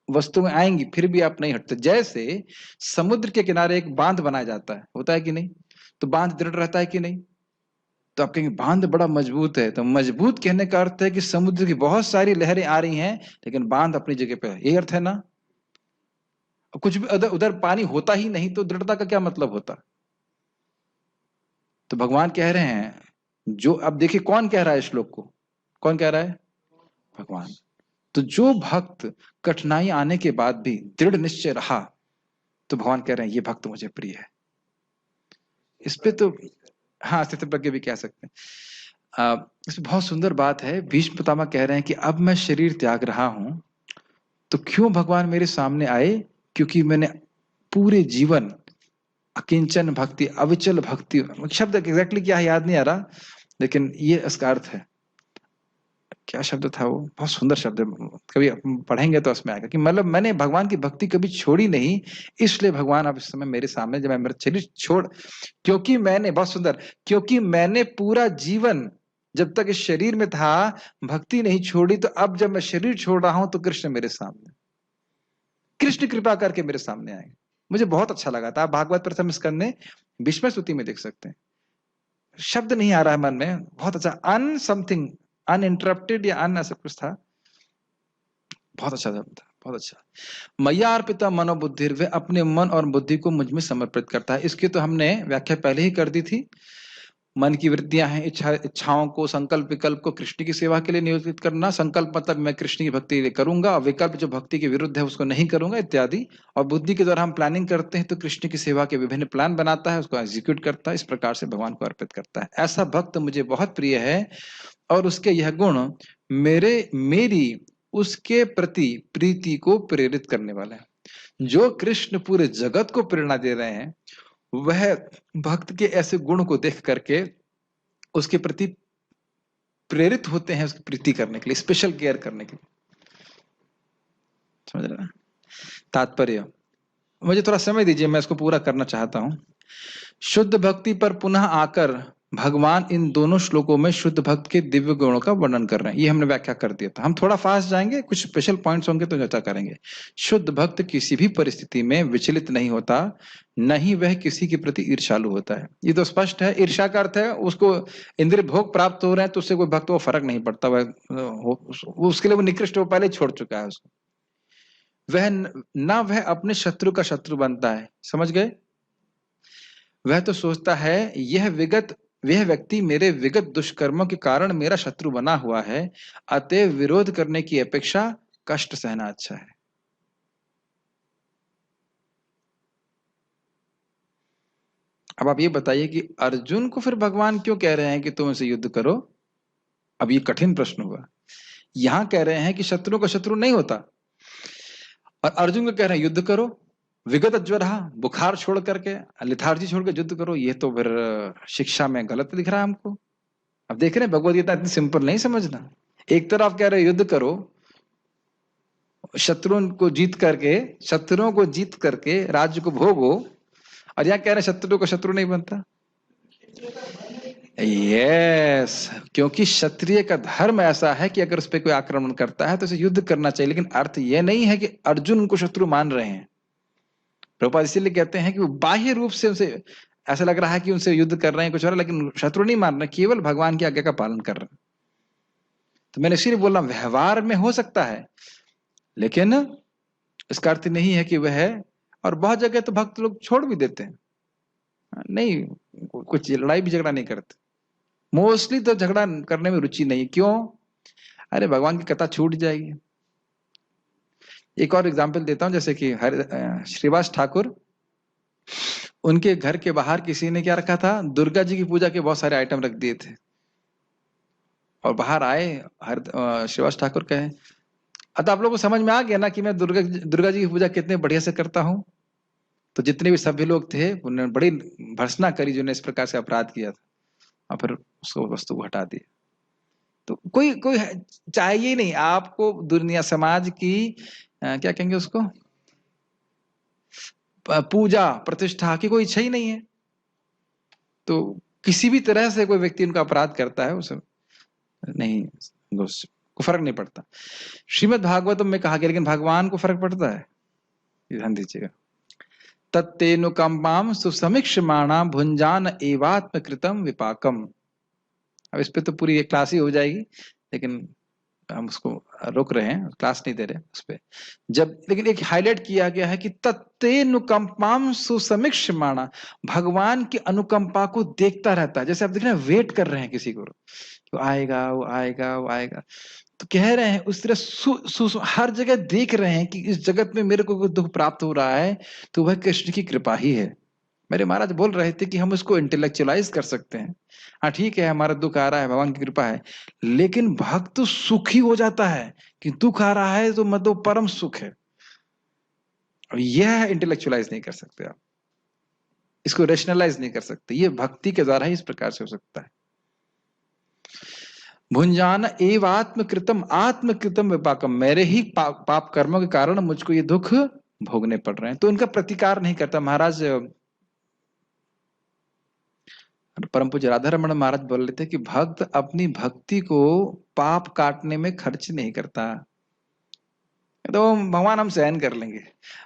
वस्तुएं आएंगी, फिर भी आप नहीं हटते। जैसे समुद्र के किनारे एक बांध बनाया जाता है, होता है कि नहीं? तो बांध दृढ़ रहता है कि नहीं? तो आप कहेंगे बांध बड़ा मजबूत है, तो मजबूत कहने का अर्थ है कि समुद्र की बहुत सारी लहरें आ रही हैं लेकिन बांध अपनी जगह पे है, यही अर्थ है ना? कुछ भी उधर उधर पानी होता ही नहीं तो दृढ़ता का क्या मतलब होता? तो भगवान कह रहे हैं, जो अब देखिए कौन कह रहा है श्लोक को, कौन कह रहा है? भगवान। तो जो भक्त कठिनाई आने के बाद भी दृढ़ निश्चय रहा, तो भगवान कह रहे हैं ये भक्त मुझे प्रिय है। इस पे तो हाँ, स्थित प्रज्ञ भी कह सकते हैं। इसमें बहुत सुंदर बात है। भीष्म पितामह कह रहे हैं कि अब मैं शरीर त्याग रहा हूं, तो क्यों भगवान मेरे सामने आए? क्योंकि मैंने पूरे जीवन अकिंचन भक्ति, अविचल भक्ति, शब्द एग्जैक्टली क्या है याद नहीं आ रहा, लेकिन ये इसका अर्थ है। क्या शब्द था वो? बहुत सुंदर शब्द है, कभी पढ़ेंगे तो उसमें आएगा कि मतलब मैंने भगवान की भक्ति कभी छोड़ी नहीं, इसलिए भगवान अब इस समय मेरे सामने, जब मैं मेरा शरीर छोड़, क्योंकि मैंने, बहुत सुंदर, क्योंकि मैंने पूरा जीवन जब तक इस शरीर में था भक्ति नहीं छोड़ी, तो अब जब मैं शरीर छोड़ रहा हूं तो कृष्ण मेरे सामने, कृष्ण कृपा करके मेरे सामने आए। मुझे बहुत अच्छा लगा था। आप भागवत प्रथम स्कंद में भीष्म स्तुति में देख सकते हैं, शब्द नहीं आ रहा है मन में, बहुत अच्छा, अन समथिंग, अनइंटरप्टेड या अन ऐसा कुछ था, बहुत अच्छा शब्द था, बहुत अच्छा। मैया अर्पिता मनोबुद्धि, वे अपने मन और बुद्धि को मुझ में समर्पित करता है। इसकी तो हमने व्याख्या पहले ही कर दी थी। मन की वृत्तियां हैं, इच्छाओं को, संकल्प विकल्प को कृष्ण की सेवा के लिए नियोजित करना। संकल्प मतलब मैं कृष्ण की भक्ति के लिए करूंगा, और विकल्प जो भक्ति के विरुद्ध है उसको नहीं करूंगा इत्यादि। और बुद्धि के द्वारा हम प्लानिंग करते हैं तो कृष्ण की सेवा के विभिन्न प्लान बनाता है, उसको एग्जीक्यूट करता है, इस प्रकार से भगवान को अर्पित करता है। ऐसा भक्त मुझे बहुत प्रिय है, और उसके यह गुण मेरी उसके प्रति प्रीति को प्रेरित करने वाला है। जो कृष्ण पूरे जगत को प्रेरणा दे रहे हैं, वह भक्त के ऐसे गुण को देख करके उसके प्रति प्रेरित होते हैं, उसकी प्रीति करने के लिए, स्पेशल केयर करने के लिए। समझ रहे ना तात्पर्य? मुझे थोड़ा समय दीजिए, मैं इसको पूरा करना चाहता हूं। शुद्ध भक्ति पर पुनः आकर भगवान इन दोनों श्लोकों में शुद्ध भक्त के दिव्य गुणों का वर्णन कर रहे हैं। ये हमने व्याख्या कर दिया था। हम थोड़ा फास्ट जाएंगे, कुछ स्पेशल पॉइंट्स होंगे तो चर्चा करेंगे। शुद्ध भक्त किसी भी परिस्थिति में विचलित नहीं होता, न ही वह किसी के प्रति ईर्ष्यालु होता है। ये तो स्पष्ट है। ईर्ष्या का अर्थ है उसको इंद्रिय भोग प्राप्त हो रहे हैं तो उससे कोई भक्त को फर्क नहीं पड़ता, वह उसके लिए वो निकृष्ट, वो पहले ही छोड़ चुका है उसको। वह न वह अपने शत्रु का शत्रु बनता है, समझ गए? वह तो सोचता है वह व्यक्ति मेरे विगत दुष्कर्मों के कारण मेरा शत्रु बना हुआ है, अतएव विरोध करने की अपेक्षा कष्ट सहना अच्छा है। अब आप ये बताइए कि अर्जुन को फिर भगवान क्यों कह रहे हैं कि तुम इसे युद्ध करो? अब ये कठिन प्रश्न हुआ। यहां कह रहे हैं कि शत्रु का शत्रु नहीं होता, और अर्जुन को कह रहे हैं युद्ध करो, विगत ज्वरहा, बुखार छोड़ करके, लिथार्जी छोड़ कर युद्ध करो। ये तो फिर शिक्षा में गलत दिख रहा है हमको। अब देख रहे हैं भगवत गीता इतनी सिंपल नहीं समझना। एक तरफ कह रहे युद्ध करो, शत्रुओं को जीत करके राज्य को भोगो, और यहाँ कह रहे हैं शत्रु को शत्रु नहीं बनता। यस, क्योंकि क्षत्रिय का धर्म ऐसा है कि अगर उस पर कोई आक्रमण करता है तो उसे युद्ध करना चाहिए, लेकिन अर्थ यह नहीं है कि अर्जुन उनको शत्रु मान रहे हैं। प्रभुपाद इसीलिए कहते हैं कि वो बाह्य रूप से उनसे ऐसा लग रहा है कि उनसे युद्ध कर रहे हैं कुछ और, लेकिन शत्रु नहीं मान रहे, केवल भगवान की आज्ञा का पालन कर रहे हैं। तो मैंने इसीलिए बोला व्यवहार में हो सकता है, लेकिन इसका अर्थ नहीं है कि वह, और बहुत जगह तो भक्त लोग छोड़ भी देते हैं, नहीं कुछ लड़ाई भी झगड़ा नहीं करते, मोस्टली तो झगड़ा करने में रुचि नहीं। क्यों? अरे भगवान की कथा छूट जाएगी। एक और एग्जांपल देता हूं, जैसे कि श्रीवास ठाकुर, उनके घर के बाहर किसी ने क्या रखा था, दुर्गा जी की पूजा के बहुत सारे आइटम रख दिए थे, और बाहर आए श्रीवास ठाकुर कहे, अतः आप लोगों को समझ में आ गया ना कि मैं दुर्गा जी की पूजा कितने बढ़िया से करता हूं। तो जितने भी सभ्य लोग थे उन्होंने बड़ी भर्त्सना करी जिन्होंने इस प्रकार से अपराध किया था, और फिर उसको वस्तु को हटा दिया। तो कोई कोई चाहिए नहीं आपको दुनिया समाज की क्या कहेंगे उसको, पूजा प्रतिष्ठा की कोई इच्छा ही नहीं है। तो किसी भी तरह से कोई व्यक्ति उनका अपराध करता है उसे नहीं, को फर्क नहीं पड़ता। श्रीमद् भागवतम में कहा गया, लेकिन भगवान को फर्क पड़ता है, ध्यान दीजिएगा। तत्तेनुकंपाम सुसमीक्षमाणा भुंजान एवात्म कृतम विपाकम। अब इस पे तो पूरी एक क्लास ही हो जाएगी, लेकिन हम उसको रोक रहे हैं, क्लास नहीं दे रहे उस पे। जब लेकिन एक हाईलाइट किया गया है कि तत्तेनुकंपाम सुसमीक्षमाणा, भगवान की अनुकंपा को देखता रहता है। जैसे आप देख रहे हैं वेट कर रहे हैं किसी को, वो आएगा वो आएगा वो आएगा, तो कह रहे हैं उस तरह हर जगह देख रहे हैं कि इस जगत में मेरे को दुख प्राप्त हो रहा है तो वह कृष्ण की कृपा ही है। मेरे महाराज बोल रहे थे कि हम उसको इंटेलेक्चुअलाइज कर सकते हैं, हाँ ठीक है हमारा दुख आ रहा है भगवान की कृपा है, लेकिन भक्त सुखी हो जाता है कि दुख आ रहा है तो मतलब परम सुख है। और यह इंटेलेक्चुअलाइज नहीं कर सकते आप, इसको रेशनलाइज नहीं कर सकते, ये भक्ति के द्वारा ही इस प्रकार से हो सकता है। भुंजान एव आत्मकृतम विपाकम, मेरे ही पाप कर्मों के कारण मुझको ये दुख भोगने पड़ रहे हैं। तो उनका प्रतिकार नहीं करता। महाराज परम पूज्य राधा रमण महाराज बोल रहे थे कि भक्त अपनी भक्ति को पाप काटने में खर्च नहीं करता। तो भगवान हम सहन कर लेंगे,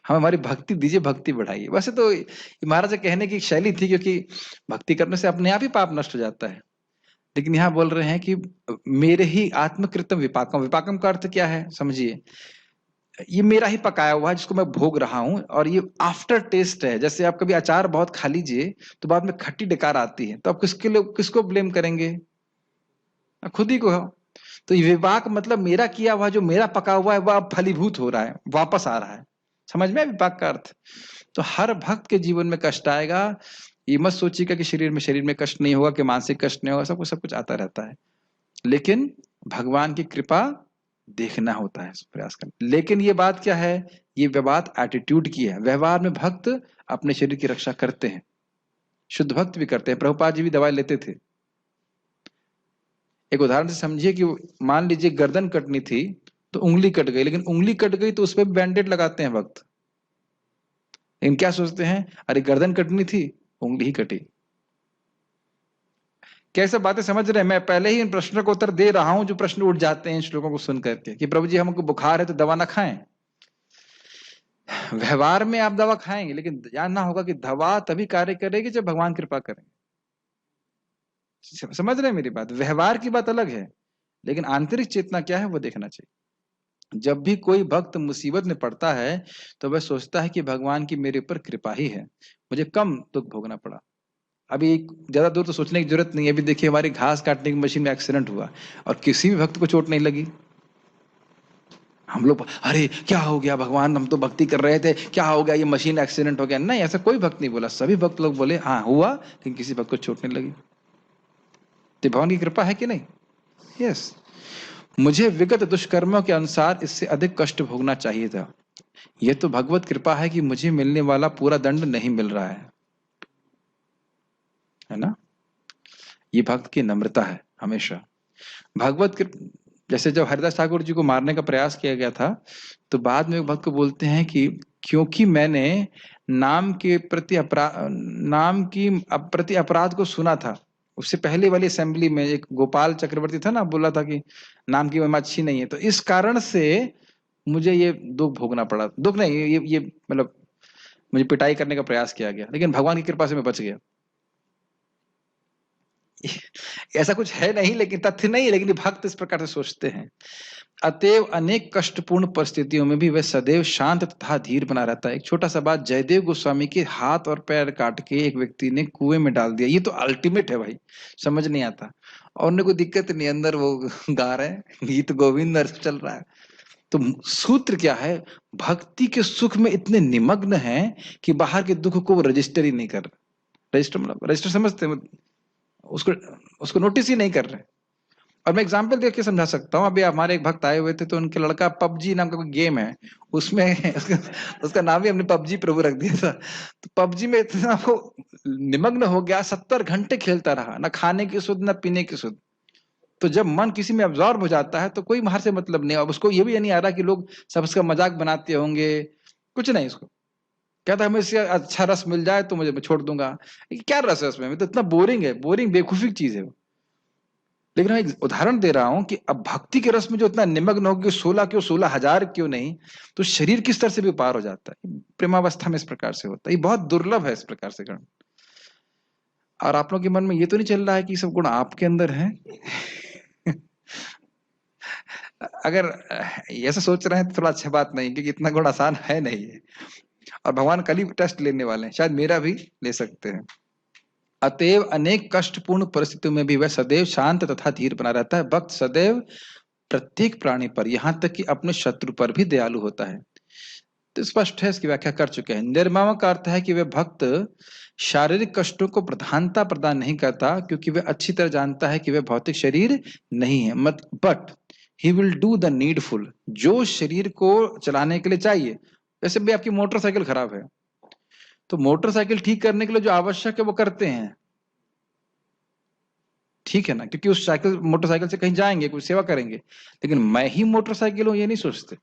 हम हमारी भक्ति दीजिए, भक्ति बढ़ाइए। वैसे तो महाराज कहने की शैली थी, क्योंकि भक्ति करने से अपने आप ही पाप नष्ट हो जाता है, लेकिन यहां बोल रहे हैं कि मेरे ही आत्मकृतम विपाकम। विपाकम का अर्थ क्या है समझिए, ये मेरा ही पकाया हुआ है जिसको मैं भोग रहा हूं, और ये आफ्टर टेस्ट है। जैसे आप कभी अचार बहुत खा लीजिए तो बाद में खट्टी डकार आती है, तो आप किसको ब्लेम करेंगे? खुद ही को। तो ये विपाक मतलब मेरा किया हुआ, जो मेरा पका हुआ है वह अब फलीभूत हो रहा है, वापस आ रहा है। समझ में विपाक का अर्थ? तो हर भक्त के जीवन में कष्ट आएगा, ये मत सोचिएगा कि शरीर में कष्ट नहीं होगा, कि मानसिक कष्ट नहीं होगा, सब कुछ आता रहता है, लेकिन भगवान की कृपा देखना होता है, प्रयास करना। लेकिन ये बात क्या है, ये बात एटीट्यूड की है। व्यवहार में भक्त अपने शरीर की रक्षा करते हैं, शुद्ध भक्त भी करते हैं। प्रभुपाद जी भी दवाई लेते थे। एक उदाहरण से समझिए कि मान लीजिए गर्दन कटनी थी तो उंगली कट गई, लेकिन उंगली कट गई तो उस पर बैंडेड लगाते हैं भक्त, लेकिन क्या सोचते हैं, अरे गर्दन कटनी थी उंगली ही कटी। कैसे बातें समझ रहे हैं? मैं पहले ही इन प्रश्नों को उत्तर दे रहा हूं जो प्रश्न उठ जाते हैं इन श्लोकों को सुन करके कि प्रभु जी हमको बुखार है तो दवा ना खाएं। व्यवहार में आप दवा खाएंगे, लेकिन जानना होगा कि दवा तभी कार्य करेगी जब भगवान कृपा करेंगे। समझ रहे हैं मेरी बात? व्यवहार की बात अलग है, लेकिन आंतरिक चेतना क्या है वो देखना चाहिए। जब भी कोई भक्त मुसीबत में पड़ता है तो वह सोचता है कि भगवान की मेरे ऊपर कृपा ही है, मुझे कम दुख भोगना पड़ा। अभी ज्यादा दूर तो सोचने की जरूरत नहीं है। अभी देखिए हमारी घास काटने की मशीन में एक्सीडेंट हुआ और किसी भी भक्त को चोट नहीं लगी। हम लोग अरे क्या हो गया भगवान, हम तो भक्ति कर रहे थे, क्या हो गया, ये मशीन एक्सीडेंट हो गया। नहीं, ऐसा कोई भक्त नहीं बोला, सभी भक्त लोग बोले हाँ हुआ, लेकिन किसी भक्त को चोट नहीं लगी। तो भगवान की कृपा है कि नहीं? यस। मुझे विगत दुष्कर्मों के अनुसार इससे अधिक कष्ट भोगना चाहिए था। यह तो भगवत कृपा है कि मुझे मिलने वाला पूरा दंड नहीं मिल रहा है ना? ये भक्त की नम्रता है हमेशा। भगवत जैसे जब हरिदास ठाकुर जी को मारने का प्रयास किया गया था, तो बाद में एक भक्त को बोलते हैं कि क्योंकि मैंने नाम की प्रति अपराध को सुना था। उससे पहले वाली असेंबली में एक गोपाल चक्रवर्ती था ना, बोला था कि नाम की महिमा अच्छी नहीं है, तो इस कारण से मुझे ये दुख भोगना पड़ा। दुख नहीं, ये मतलब मुझे पिटाई करने का प्रयास किया गया, लेकिन भगवान की कृपा से मैं बच गया। ऐसा कुछ है नहीं, लेकिन तथ्य नहीं है, लेकिन ये भक्त इस प्रकार से सोचते हैं। अतएव अनेक कष्टपूर्ण परिस्थितियों में भी वह सदैव शांत तथा धीर बना रहता है। एक छोटा सा बात, जयदेव गोस्वामी के हाथ और पैर काट के एक व्यक्ति ने कुएं में डाल दिया, ये तो अल्टीमेट है भाई, समझ नहीं आता। और उन्हें कोई दिक्कत नहीं, अंदर वो गा रहे हैं गीत गोविंद चल रहा है। तो सूत्र क्या है, भक्ति के सुख में इतने निमग्न हैं कि बाहर के दुख को वो रजिस्टर ही नहीं कर रहे। रजिस्टर मतलब रजिस्टर समझते हैं, उसको उसको नोटिस ही नहीं कर रहे। और मैं एग्जांपल देख के समझा सकता हूँ। अभी हमारे एक भक्त आए हुए थे, तो उनके लड़का पबजी नाम का कोई गेम है, उसमें उसका नाम ही हमने पबजी प्रभु रख दिया था। तो पबजी में इतना वो निमग्न हो गया, 70 घंटे खेलता रहा, ना खाने की सुध ना पीने की सुध। तो जब मन किसी में अब्जॉर्ब हो जाता है तो कोई बाहर से मतलब नहीं। अब उसको ये भी नहीं आ रहा कि लोग सब उसका मजाक बनाते होंगे, कुछ नहीं। उसको कहता है हमें इससे अच्छा रस मिल जाए तो मुझे मैं छोड़ दूंगा। क्या रस है उसमें, तो इतना बोरिंग है, बोरिंग बेवकूफी की चीज है वो। लेकिन मैं एक उदाहरण दे रहा हूं कि अब भक्ति के रस में जो इतना निमग्न हो कि 16 क्यों 16,000 क्यों नहीं, तो शरीर किस तरह से भी पार हो जाता है। प्रेमावस्था में इस प्रकार से होता है, ये बहुत दुर्लभ है इस प्रकार से गुण। और आप लोगों के मन में ये तो नहीं चल रहा है कि सब गुण आपके अंदर है? अगर ऐसा सोच रहे हैं तो थोड़ा अच्छा बात नहीं, क्योंकि इतना गुण आसान है नहीं है। और भगवान कल ही टेस्ट लेने वाले हैं, शायद मेरा भी ले सकते हैं। अतएव अनेक कष्टपूर्ण परिस्थितियों में भी वह सदैव शांत तथा धीर बना रहता है। भक्त सदैव प्रत्येक प्राणी पर, यहाँ तक कि अपने शत्रु पर भी दयालु होता है। तो स्पष्ट है, इसकी व्याख्या कर चुके हैं। निर्मम का अर्थ है कि वह भक्त शारीरिक कष्टों को प्रधानता प्रदान नहीं करता, क्योंकि वह अच्छी तरह जानता है कि वह भौतिक शरीर नहीं है। But he will do the needful, जो शरीर को चलाने के लिए चाहिए। वैसे भी आपकी मोटरसाइकिल खराब है, तो मोटरसाइकिल ठीक करने के लिए जो आवश्यक है वो करते हैं, ठीक है ना, क्योंकि उस साइकिल मोटरसाइकिल से कहीं जाएंगे, कुछ सेवा करेंगे। लेकिन मैं ही मोटरसाइकिल हूं ये नहीं सोचते।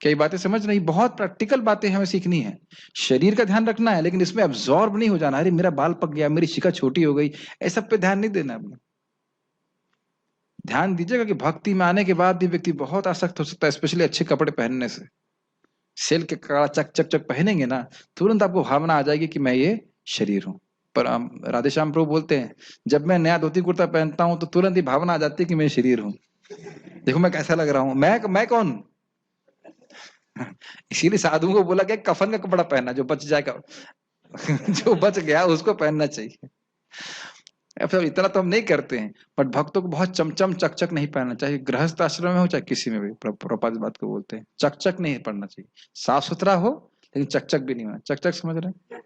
कई बातें समझ नहीं, बहुत प्रैक्टिकल बातें हमें सीखनी है। शरीर का ध्यान रखना है, लेकिन इसमें अब्जॉर्ब नहीं हो जाना। अरे मेरा बाल पक गया, मेरी शिखा छोटी हो गई, ऐसा पे ध्यान नहीं देना अपने। ध्यान दीजिएगा कि भक्ति में आने के बाद भी व्यक्ति बहुत आसक्त हो सकता है, स्पेशली अच्छे कपड़े पहनने से। सेल के कड़ा चक चक चक पहनेंगे ना, तुरंत आपको भावना आ जाएगी कि मैं ये शरीर हूं। पर राधेश्याम प्रभु बोलते हैं, जब मैं नया धोती कुर्ता पहनता हूं तो तुरंत ही भावना आ जाती है कि मैं शरीर हूं। देखो मैं कैसा लग रहा हूं, मैं कौन? इसीलिए साधुओं को बोला गया कफन का कपड़ा पहनना, जो बच जाएगा जो बच गया उसको पहनना चाहिए। अब इतना तो हम नहीं करते हैं, बट भक्तों को बहुत चमचम चकचक नहीं पहनना चाहिए। गृहस्थ आश्रम में हो चाहे किसी में भी, प्रभुपाद इस बात को बोलते हैं, चकचक नहीं पड़ना चाहिए। साफ सुथरा हो लेकिन चकचक भी नहीं होना। चकचक समझ रहे हैं,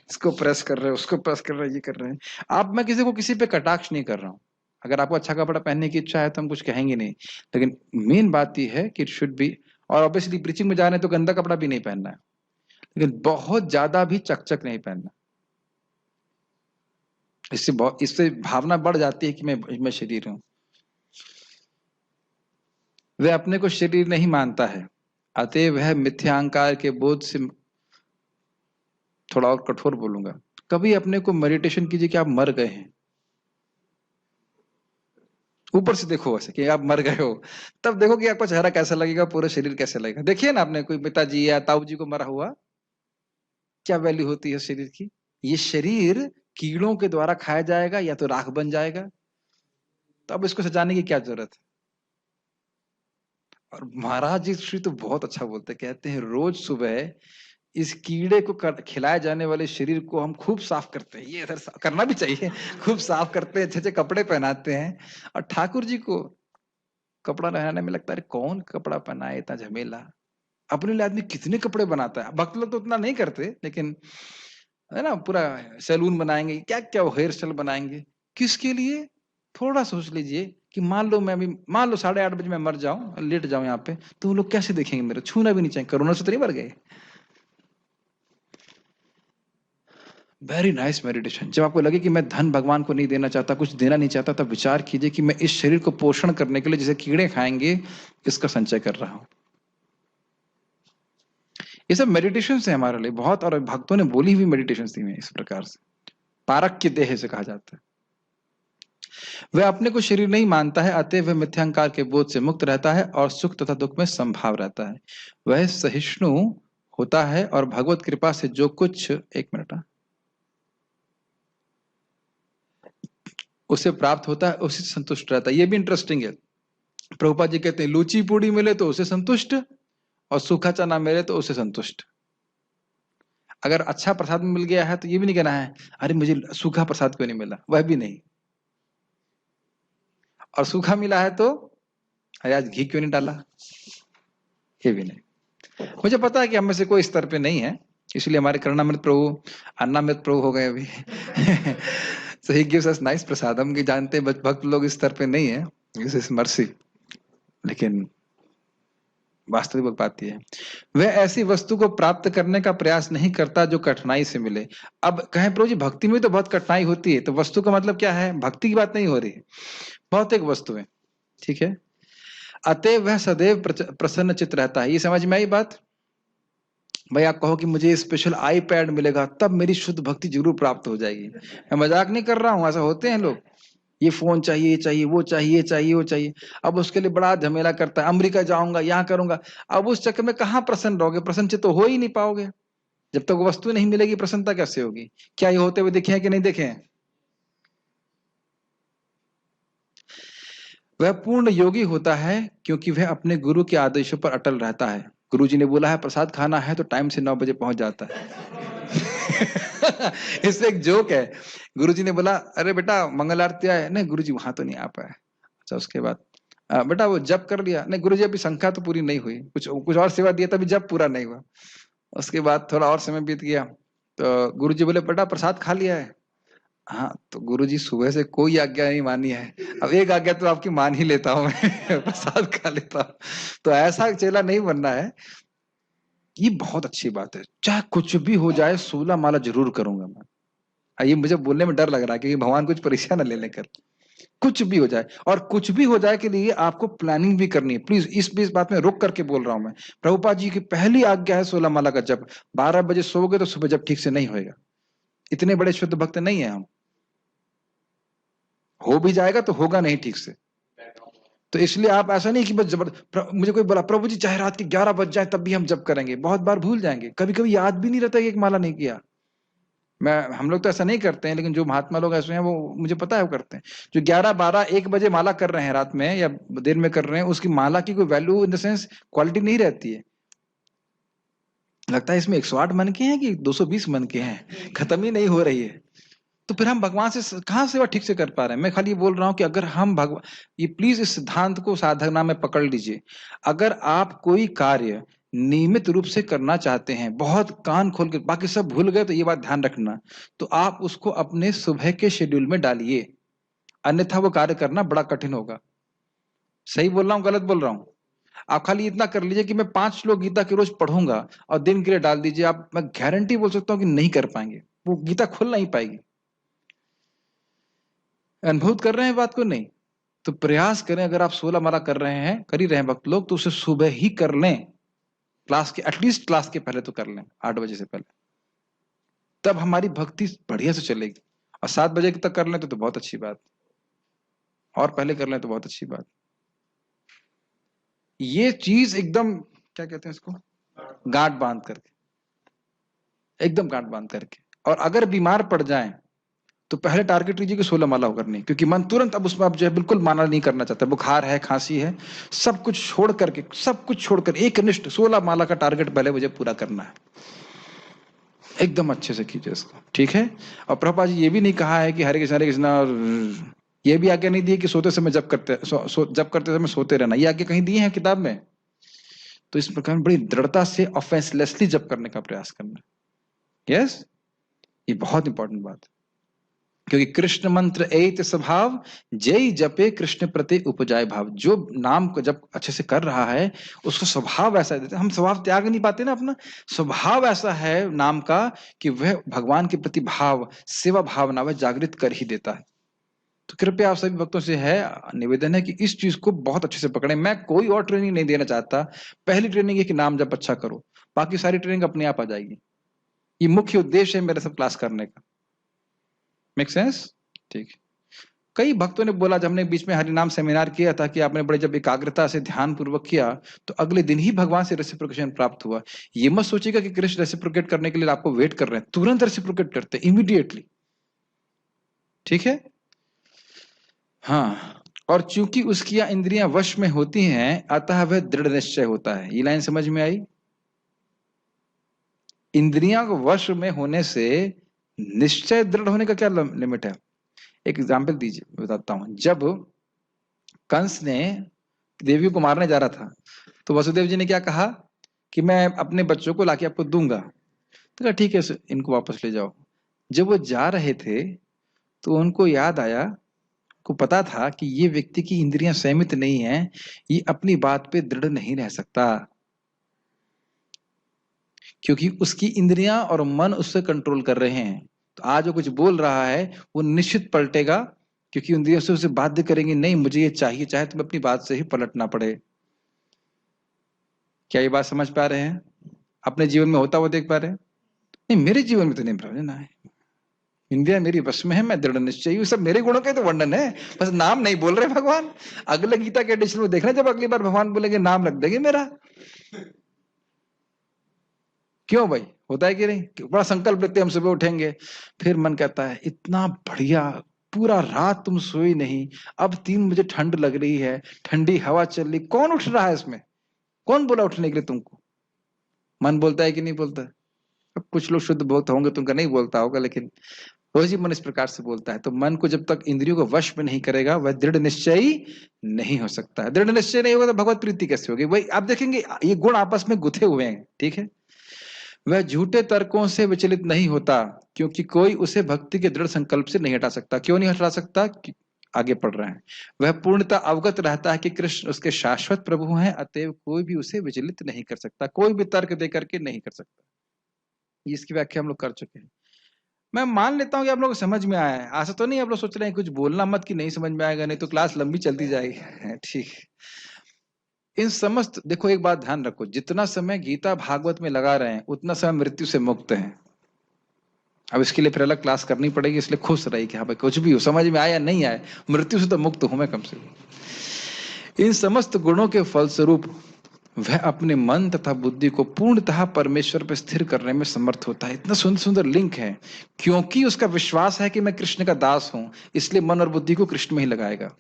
इसको प्रेस कर रहे हैं, उसको प्रेस कर रहे हैं, ये कर रहे हैं आप। मैं किसी को किसी पे कटाक्ष नहीं कर रहा हूँ। अगर आपको अच्छा कपड़ा पहनने की इच्छा है तो हम कुछ कहेंगे नहीं, लेकिन मेन बात यह है कि इट शुड बी। और ऑब्वियसली प्रीचिंग में जा रहे हैं तो गंदा कपड़ा भी नहीं पहनना है, लेकिन बहुत ज्यादा भी चकचक नहीं पहनना। इससे भावना बढ़ जाती है कि मैं शरीर हूं। वह अपने को शरीर नहीं मानता है, अतः वह मिथ्यांकार के बोध से, थोड़ा और कठोर बोलूंगा, कभी अपने को मेडिटेशन कीजिए कि आप मर गए हैं। ऊपर से देखो वैसे कि आप मर गए हो, तब देखो कि आपका चेहरा कैसा लगेगा, पूरा शरीर कैसे लगेगा। देखिए ना, आपने कोई पिताजी या ताऊ जी को मरा हुआ, क्या वैल्यू होती है शरीर की। ये शरीर कीड़ों के द्वारा खाया जाएगा या तो राख बन जाएगा, तो अब इसको सजाने की क्या जरूरत है। और महाराज जी श्री तो बहुत अच्छा बोलते, कहते हैं रोज सुबह इस कीड़े को खिलाए जाने वाले शरीर को हम खूब साफ करते हैं। ये इधर करना भी चाहिए, खूब साफ करते हैं, अच्छे अच्छे कपड़े पहनाते हैं। और ठाकुर जी को कपड़ा पहनाने में लगता है कौन कपड़ा पहनाए, इतना झमेला। अपने लिए आदमी कितने कपड़े बनाता है। भक्त लोग तो उतना नहीं करते, लेकिन है ना, पूरा सैलून बनाएंगे, क्या क्या वो हेयर स्टाइल बनाएंगे, किसके लिए। थोड़ा सोच लीजिए कि मान लो 8:30 बजे मैं मर जाऊं, लेट जाऊं यहाँ पे, तो वो लोग कैसे देखेंगे मेरे, छूना भी नहीं चाहिए। कोरोना से तो नहीं मर गए। Very nice meditation. जब आपको लगे कि मैं धन भगवान को नहीं देना चाहता, कुछ देना नहीं चाहता, तब विचार कीजिए कि मैं इस शरीर को पोषण करने के लिए जैसे कीड़े खाएंगे इसका संचय कर रहा हूं। ये सब मेडिटेशन है हमारे लिए बहुत, और भक्तों ने बोली हुई मेडिटेशन दी हैं इस प्रकार से। पारक के देह से कहा जाता है। वह अपने को शरीर नहीं मानता है, अतः वह मिथ्यांकार के बोध से मुक्त रहता है और सुख तथा दुख में संभाव रहता है। वह सहिष्णु होता है और भगवत कृपा से जो कुछ, एक मिनट, उसे प्राप्त होता है उसी से संतुष्ट रहता है। ये भी इंटरेस्टिंग है। प्रभुपाद जी कहते हैं लूची पूड़ी मिले तो उसे संतुष्ट, और सूखा चना मिले तो उसे संतुष्ट। अगर अच्छा प्रसाद मिल गया है तो ये भी नहीं कहना है अरे मुझे सूखा प्रसाद क्यों नहीं मिला, वह भी नहीं। और सूखा मिला है तो अरे आज घी क्यों नहीं डाला, ये भी नहीं। मुझे पता है कि हम में से कोई स्तर पे नहीं है, इसलिए हमारे करुणामृत प्रभु अन्नामृत प्रभु हो गए अभी। So he gives us nice प्रसाद। हम जानते हैं भक्त लोग इस स्तर पे नहीं है, दिस इज मर्सी। लेकिन वास्तविक बात यह है, वह ऐसी वस्तु को प्राप्त करने का प्रयास नहीं करता जो कठिनाई से मिले। अब कहें प्रभु जी भक्ति में तो बहुत कठिनाई होती है, तो वस्तु का मतलब क्या है? भक्ति की बात नहीं हो रही है, भौतिक वस्तुएं, ठीक है। अतः वह सदैव प्रसन्न चित्त रहता है। ये समझ में आई बात? भाई आप कहो कि मुझे स्पेशल आईपैड मिलेगा तब मेरी शुद्ध भक्ति जरूर प्राप्त हो जाएगी। मैं मजाक नहीं कर रहा हूं, ऐसा होते हैं लोग, ये फोन चाहिए, चाहिए वो चाहिए, चाहिए वो चाहिए। अब उसके लिए बड़ा झमेला करता है, अमेरिका जाऊंगा, यहाँ करूंगा। अब उस चक्कर में कहाँ प्रसन्न रहोगे? प्रसन्न चित्त तो हो ही नहीं पाओगे। जब तक वस्तु नहीं मिलेगी प्रसन्नता कैसे होगी? क्या ये होते हुए देखे हैं कि नहीं देखे हैं? वह पूर्ण योगी होता है क्योंकि वह अपने गुरु के आदेशों पर अटल रहता है। गुरु जी ने बोला है प्रसाद खाना है तो टाइम से 9 बजे पहुंच जाता है। इससे एक जोक है। गुरु जी ने बोला अरे बेटा मंगल आरती आए, नहीं गुरु जी वहां तो नहीं आ पाए। अच्छा उसके बाद बेटा वो जप कर लिया, नहीं गुरु जी अभी संख्या तो पूरी नहीं हुई, कुछ और सेवा दिया तभी जप पूरा नहीं हुआ। उसके बाद थोड़ा और समय बीत गया तो गुरु जी बोले बेटा प्रसाद खा लिया है? हाँ। तो गुरुजी सुबह से कोई आज्ञा नहीं मानी है, अब एक आज्ञा तो आपकी मान ही लेता हूं मैं। प्रसाद खा लेता हूं। तो ऐसा चेला नहीं बनना है। ये बहुत अच्छी बात है, चाहे कुछ भी हो जाए 16 माला जरूर करूंगा मैं। ये मुझे बोलने में डर लग रहा है क्योंकि भगवान कुछ परीक्षा न ले लेकर। कुछ भी हो जाए, और कुछ भी हो जाए के लिए आपको प्लानिंग भी करनी है। प्लीज इस बात में रुक करके बोल रहा हूं मैं। प्रभुपाद जी की पहली आज्ञा है 16 माला का जप। 12 बजे सोओगे तो सुबह जब ठीक से नहीं होएगा। इतने बड़े शुद्ध भक्त नहीं है हम। हो भी जाएगा तो होगा नहीं ठीक से। तो इसलिए आप ऐसा नहीं कि बस मुझे कोई बोला प्रभु जी चाहे रात के 11 बज जाए तब भी हम जप करेंगे, बहुत बार भूल जाएंगे, कभी कभी याद भी नहीं रहता कि एक माला नहीं किया। हम लोग तो ऐसा नहीं करते हैं, लेकिन जो महात्मा लोग ऐसे हैं वो मुझे पता है वो करते हैं। जो 11, 12, 1 बजे माला कर रहे हैं रात में या देर में कर रहे हैं, उसकी माला की कोई value in the sense quality नहीं रहती है। लगता है इसमें 108 मन के हैं कि 220 मन के हैं, खत्म ही नहीं हो रही है। तो फिर हम भगवान से कहाँ सेवा ठीक से कर पा रहे हैं? मैं खाली ये बोल रहा हूं कि अगर हम भगवान, ये प्लीज इस सिद्धांत को साधना में पकड़ लीजिए। अगर आप कोई कार्य नियमित रूप से करना चाहते हैं, बहुत कान खोल के, बाकी सब भूल गए तो ये बात ध्यान रखना, तो आप उसको अपने सुबह के शेड्यूल में डालिए, अन्यथा वो कार्य करना बड़ा कठिन होगा। सही बोल रहा हूँ गलत बोल रहा हूँ? आप खाली इतना कर लीजिए कि मैं 5 श्लोक गीता के रोज पढ़ूंगा और दिन के लिए डाल दीजिए। आप, मैं गारंटी बोल सकता हूँ कि नहीं कर पाएंगे, वो गीता खुल नहीं पाएगी। अनुभव कर रहे हैं बात को? नहीं तो प्रयास करें। अगर आप 16 माला कर रहे हैं, कर ही रहे हैं भक्त लोग, तो उसे सुबह ही कर लें। क्लास के एटलीस्ट क्लास के पहले तो कर लें, 8 बजे से पहले, तब हमारी भक्ति बढ़िया से चलेगी। और 7 बजे तक कर लें तो बहुत अच्छी बात, और पहले कर लें तो बहुत अच्छी बात। ये चीज एकदम क्या कहते हैं इसको, गांठ बांध करके, एकदम गांठ बांध करके। और अगर बीमार पड़ जाएं तो पहले टारगेट लीजिए कि 16 माला करनी, क्योंकि मन तुरंत अब उसमें अब जो है बिल्कुल माना नहीं करना चाहता। बुखार है, खांसी है, सब कुछ छोड़ करके, सब कुछ छोड़कर एक निष्ठ 16 माला का टारगेट पहले मुझे पूरा करना है। एकदम अच्छे से कीजिए इसको, ठीक है। और प्रभुपाद जी ये भी नहीं कहा है कि हरे कृष्ण, और ये भी आज्ञा नहीं दी है कि सोते समय जप करते जप करते समय सोते रहना। ये आज्ञा कहीं दी है किताब में? तो इस प्रकार बड़ी दृढ़ता से ऑफेंसलेसली जप करने का प्रयास करना। यस, ये बहुत इंपॉर्टेंट बात है। क्योंकि कृष्ण मंत्र एत स्वभाव, जय जपे कृष्ण प्रति उपजाय भाव। जो नाम को जब अच्छे से कर रहा है उसको स्वभाव ऐसा देते, हम स्वभाव त्याग नहीं पाते ना अपना, स्वभाव ऐसा है नाम का कि वह भगवान के प्रति भाव, सेवा भावना वह जागृत कर ही देता है। तो कृपया आप सभी भक्तों से है निवेदन है कि इस चीज को बहुत अच्छे से पकड़ें। मैं कोई और ट्रेनिंग नहीं देना चाहता, पहली ट्रेनिंग है कि नाम जब अच्छा करो, बाकी सारी ट्रेनिंग अपने आप आ जाएगी। ये मुख्य उद्देश्य है मेरे सब क्लास करने का। Make sense? ठीक। कई भक्तों ने बोला, जब हमने बीच में हरिनाम सेमिनार किया था, कि आपने बड़े जब एकाग्रता से ध्यान पूर्वक किया तो अगले दिन ही भगवान से रेसिप्रोकेशन प्राप्त हुआ। ये मत सोचिएगा कि कृष्ण रेसिप्रोकेट करने के लिए आपको वेट कर रहे हैं, तुरंत रेसिप्रोकेट करते हैं, इमीडिएटली। ठीक है? हाँ। और चूंकि उसकी इंद्रियां वश में होती हैं, अतः वह दृढ़ निश्चय होता है। ये लाइन समझ में आई? इंद्रियां को वश में होने से निश्चय दृढ़ होने का क्या लिमिट है? एक एग्जाम्पल दीजिए, बताता हूं। जब कंस ने देवी को मारने जा रहा था, तो वसुदेव जी ने क्या कहा कि मैं अपने बच्चों को लाके आपको दूंगा। तो कहा ठीक है, इनको वापस ले जाओ। जब वो जा रहे थे तो उनको याद आया, को पता था कि ये व्यक्ति की इंद्रियां संयमित नहीं है, ये अपनी बात पे दृढ़ नहीं रह सकता, क्योंकि उसकी इंद्रियां और मन उससे कंट्रोल कर रहे हैं। तो आज वो कुछ बोल रहा है वो निश्चित पलटेगा, क्योंकि इंद्रियों से उसे बाध्य करेंगे, नहीं मुझे ये चाहिए, चाहे तुम्हें अपनी बात से ही पलटना पड़े। क्या ये बात समझ पा रहे हैं? अपने जीवन में होता हुआ देख पा रहे हैं? नहीं, मेरे जीवन में तो नहीं प्रयोजन है। इंद्रिया मेरी वश में है, मैं दृढ़ निश्चयी, सब मेरे गुणों के तो वर्णन है, बस नाम नहीं बोल रहे भगवान। अगले गीता के एडिशन में देखना, जब अगली बार भगवान बोलेंगे नाम रख देंगे मेरा। क्यों भाई, होता है कि नहीं? बड़ा संकल्प लेते हम सुबह उठेंगे, फिर मन कहता है इतना बढ़िया, पूरा रात तुम सोई नहीं, अब 3 बजे ठंड लग रही है, ठंडी हवा चल रही, कौन उठ रहा है इसमें? कौन बोला उठने के लिए तुमको? मन बोलता है कि नहीं बोलता? अब कुछ लोग शुद्ध भक्त होंगे तो उनका नहीं बोलता होगा, लेकिन रोज ही मन इस प्रकार से बोलता है। तो मन को जब तक इंद्रियों को वश में नहीं करेगा, वह दृढ़ निश्चयी नहीं हो सकता है। दृढ़ निश्चय नहीं होगा तो भगवत प्रीति कैसे होगी? वही आप देखेंगे, ये गुण आपस में गुथे हुए हैं। ठीक है? वह झूठे तर्कों से विचलित नहीं होता, क्योंकि कोई उसे भक्ति के दृढ़ संकल्प से नहीं हटा सकता। क्यों नहीं हटा सकता? आगे पढ़ रहे हैं। वह पूर्णतः अवगत रहता है कि कृष्ण उसके शाश्वत प्रभु हैं, अतएव कोई भी उसे विचलित नहीं कर सकता, कोई भी तर्क दे करके नहीं कर सकता। इसकी व्याख्या हम लोग कर चुके हैं। मैं मान लेता हूँ कि आप लोग को समझ में आया है। ऐसा तो नहीं आप लोग सोच रहे हैं कुछ बोलना मत कि नहीं समझ में आएगा, नहीं तो क्लास लंबी चलती जाएगी। ठीक। इन समस्त, देखो एक बात ध्यान रखो, जितना समय गीता भागवत में लगा रहे हैं उतना समय मृत्यु से मुक्त है। अब इसके लिए फिर अलग क्लास करनी पड़ेगी, इसलिए खुश रही कि हाँ भाई कुछ भी हो, समझ में आया नहीं आया, मृत्यु से तो मुक्त हूं मैं कम से कम। इन समस्त गुणों के फलस्वरूप वह अपने मन तथा बुद्धि को पूर्णतः परमेश्वर पर स्थिर करने में समर्थ होता है। इतना सुंदर सुंदर लिंक है। क्योंकि उसका विश्वास है कि मैं कृष्ण का दास हूं, इसलिए मन और बुद्धि को कृष्ण में ही लगाएगा।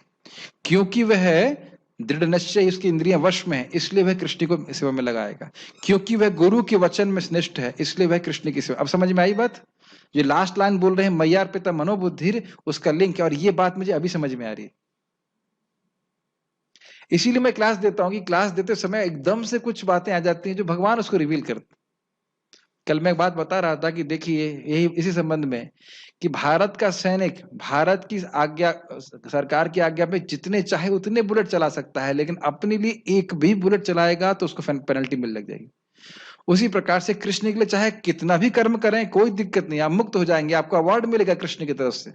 क्योंकि वह दृढ़ निश्चय, उसकी इंद्रियां वश में है, इसलिए वह कृष्ण को सेवा में लगाएगा। क्योंकि वह गुरु के वचन में निष्ठ है, इसलिए वह कृष्ण की सेवा। अब समझ में आई बात? जो लास्ट लाइन बोल रहे हैं मैया अर्पिता मनोबुद्धिर, उसका लिंक है, और ये बात मुझे अभी समझ में आ रही है। इसीलिए मैं क्लास देता हूं कि क्लास देते समय एकदम से कुछ बातें आ जाती हैं जो भगवान उसको रिवील करते। कल मैं एक बात बता रहा था कि देखिए यही इसी संबंध में कि भारत का सैनिक भारत की आज्ञा, सरकार की आज्ञा पे जितने चाहे उतने बुलेट चला सकता है, लेकिन अपने लिए एक भी बुलेट चलाएगा तो उसको पेनल्टी मिल लग जाएगी। उसी प्रकार से कृष्ण के लिए चाहे कितना भी कर्म करें कोई दिक्कत नहीं, आप मुक्त हो जाएंगे, आपको अवार्ड मिलेगा कृष्ण की तरफ से।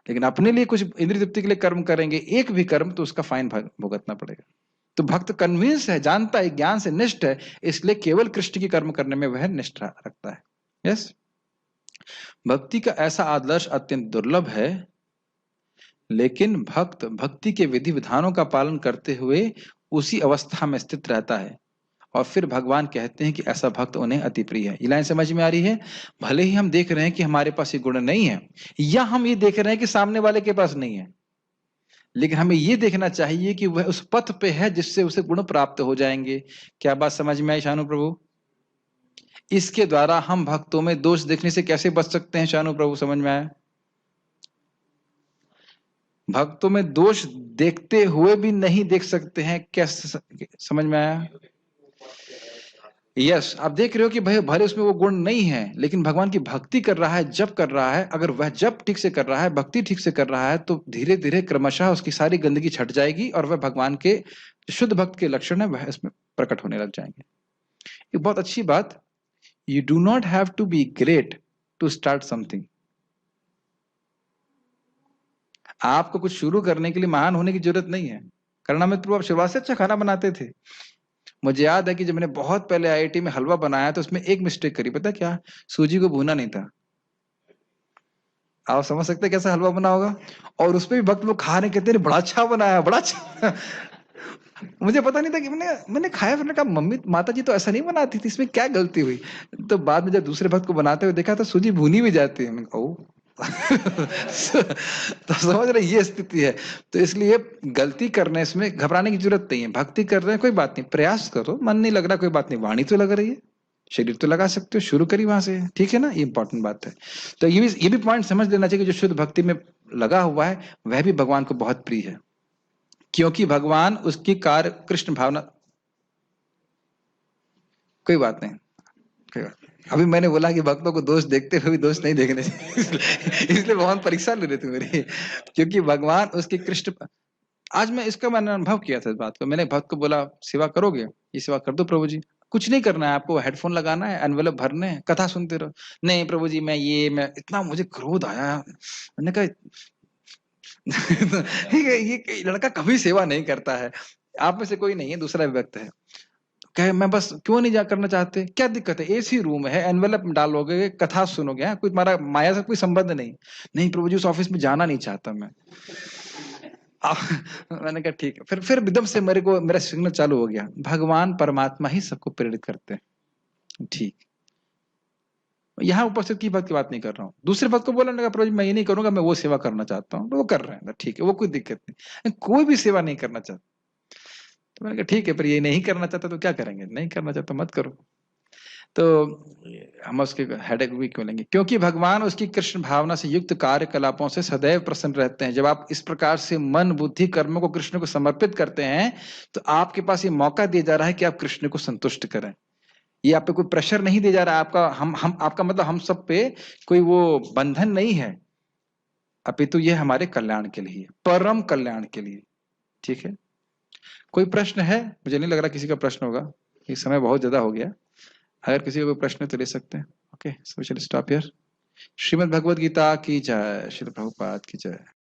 लेकिन अपने लिए कुछ इंद्रिय तृप्ति के लिए कर्म करेंगे एक भी कर्म, तो उसका फाइन भुगतना पड़ेगा। तो भक्त कन्विंस है, जानता है, ज्ञान से निष्ठ है, इसलिए केवल कृष्ण की कर्म करने में वह निष्ठा रखता है। यस, भक्ति का ऐसा आदर्श अत्यंत दुर्लभ है, लेकिन भक्त भक्ति के विधि विधानों का पालन करते हुए उसी अवस्था में स्थित रहता है, और फिर भगवान कहते हैं कि ऐसा भक्त उन्हें अति प्रिय है। ये लाइन समझ में आ रही है? भले ही हम देख रहे हैं कि हमारे पास ये गुण नहीं है, या हम ये देख रहे हैं कि सामने वाले के पास नहीं है, लेकिन हमें ये देखना चाहिए कि वह उस पथ पे है जिससे उसे गुण प्राप्त हो जाएंगे। क्या बात समझ में आई शानु प्रभु? इसके द्वारा हम भक्तों में दोष देखने से कैसे बच सकते हैं शानु प्रभु, समझ में आया? भक्तों में दोष देखते हुए भी नहीं देख सकते हैं, कैसे समझ में आया? यस, आप देख रहे हो कि भाई भले उसमें वो गुण नहीं है, लेकिन भगवान की भक्ति कर रहा है, जप कर रहा है। अगर वह जप ठीक से कर रहा है, भक्ति ठीक से कर रहा है, तो धीरे धीरे क्रमशः उसकी सारी गंदगी छट जाएगी और वह भगवान के शुद्ध भक्त के लक्षण है वह इसमें प्रकट होने लग जाएंगे। एक बहुत अच्छी बात, you do not have to be great to start something. आपको कुछ शुरू करने के लिए महान होने की जरूरत नहीं है। करणामृत प्रभु आप शुरुआत से अच्छा खाना बनाते थे। मुझे याद है कि जब मैंने बहुत पहले आईआईटी में हलवा बनाया तो उसमें एक मिस्टेक करी, पता क्या? सूजी को भूना नहीं था। आप समझ सकते हैं कैसा हलवा बना होगा? और उसमें भी भक्त लोग खा रहे, कहते हैं बड़ा अच्छा बनाया, बड़ा अच्छा। मुझे पता नहीं था कि मैंने खाया, फिर कहा मम्मी माता जी तो ऐसा नहीं बनाती थी, इसमें क्या गलती हुई? तो बाद में जब दूसरे भक्त को बनाते हुए देखा तो सूजी भूनी भी जाती है। मैंने कहा ओ। तो समझ रहे, ये स्थिति है। तो इसलिए गलती करने इसमें घबराने की जरूरत नहीं है। भक्ति कर रहे हैं, कोई बात नहीं, प्रयास करो। मन नहीं लग रहा, कोई बात नहीं, वाणी तो लग रही है, शरीर तो लगा सकते हो, शुरू करी वहां से, ठीक है ना? ये इंपॉर्टेंट बात है। तो ये भी पॉइंट समझ लेना चाहिए कि जो शुद्ध भक्ति में लगा हुआ है वह भी भगवान को बहुत प्रिय है, क्योंकि भगवान उसकी कार्य कृष्ण भावना। कोई बात नहीं, कोई बात नहीं। अभी मैंने बोला कि भक्तों को दोष देखते हुए भी दोष नहीं देखने चाहिए। इसलिए भगवान परीक्षा ले रहे थे मेरी, क्योंकि भगवान उसके कृष्ण। आज मैंने अनुभव किया था इस बात को। मैंने भक्त को बोला सेवा करोगे? ये सेवा कर दो प्रभु जी। कुछ नहीं करना है आपको, हेडफोन लगाना है, एनवेलप भरने हैं, कथा सुनते रहो। नहीं प्रभु जी मैं इतना मुझे क्रोध आया। मैंने कहा ठीक है, ये लड़का कभी सेवा नहीं करता है। आप में से कोई नहीं है, दूसरा व्यक्ति है। कहे मैं बस क्यों नहीं जा करना चाहते? क्या दिक्कत है? एसी रूम है, एनवेलप डालोगे, कथा सुनोगे, कोई तुम्हारा माया से कोई संबंध नहीं। नहीं प्रभु जी उस ऑफिस में जाना नहीं चाहता मैं। मैंने कहा ठीक है। फिर एकदम से मेरा सिग्नल चालू हो गया, भगवान परमात्मा ही सबको प्रेरित करते हैं। ठीक, यहाँ उपस्थित की बात नहीं कर रहा हूँ। दूसरे भक्त को बोला लगा प्रभु जी मैं ये नहीं करूंगा, मैं वो सेवा करना चाहता हूँ, तो वो कर रहे हैं, ठीक है, वो कोई दिक्कत नहीं। कोई भी सेवा नहीं करना चाहता, तो मैंने कहा ठीक है, पर ये नहीं करना चाहता तो क्या करेंगे? नहीं करना चाहता मत करो। तो हम उसके हेडेक भी क्यों लेंगे? क्योंकि भगवान उसकी कृष्ण भावना से युक्त कार्यकलापों से सदैव प्रसन्न रहते हैं। जब आप इस प्रकार से मन बुद्धि कर्मों को कृष्ण को समर्पित करते हैं, तो आपके पास ये मौका दिया जा रहा है कि आप कृष्ण को संतुष्ट करें। ये आप पे कोई प्रेशर नहीं दिया जा रहा है। आपका मतलब हम सब पे कोई वो बंधन नहीं है, अपितु ये हमारे कल्याण के लिए, परम कल्याण के लिए। ठीक है, कोई प्रश्न है? मुझे नहीं लग रहा किसी का प्रश्न होगा, ये समय बहुत ज्यादा हो गया। अगर किसी का कोई प्रश्न है तो ले सकते हैं। Okay, so we shall stop here. Srimad Bhagavad Gita की जय, श्रील प्रभुपाद की जय।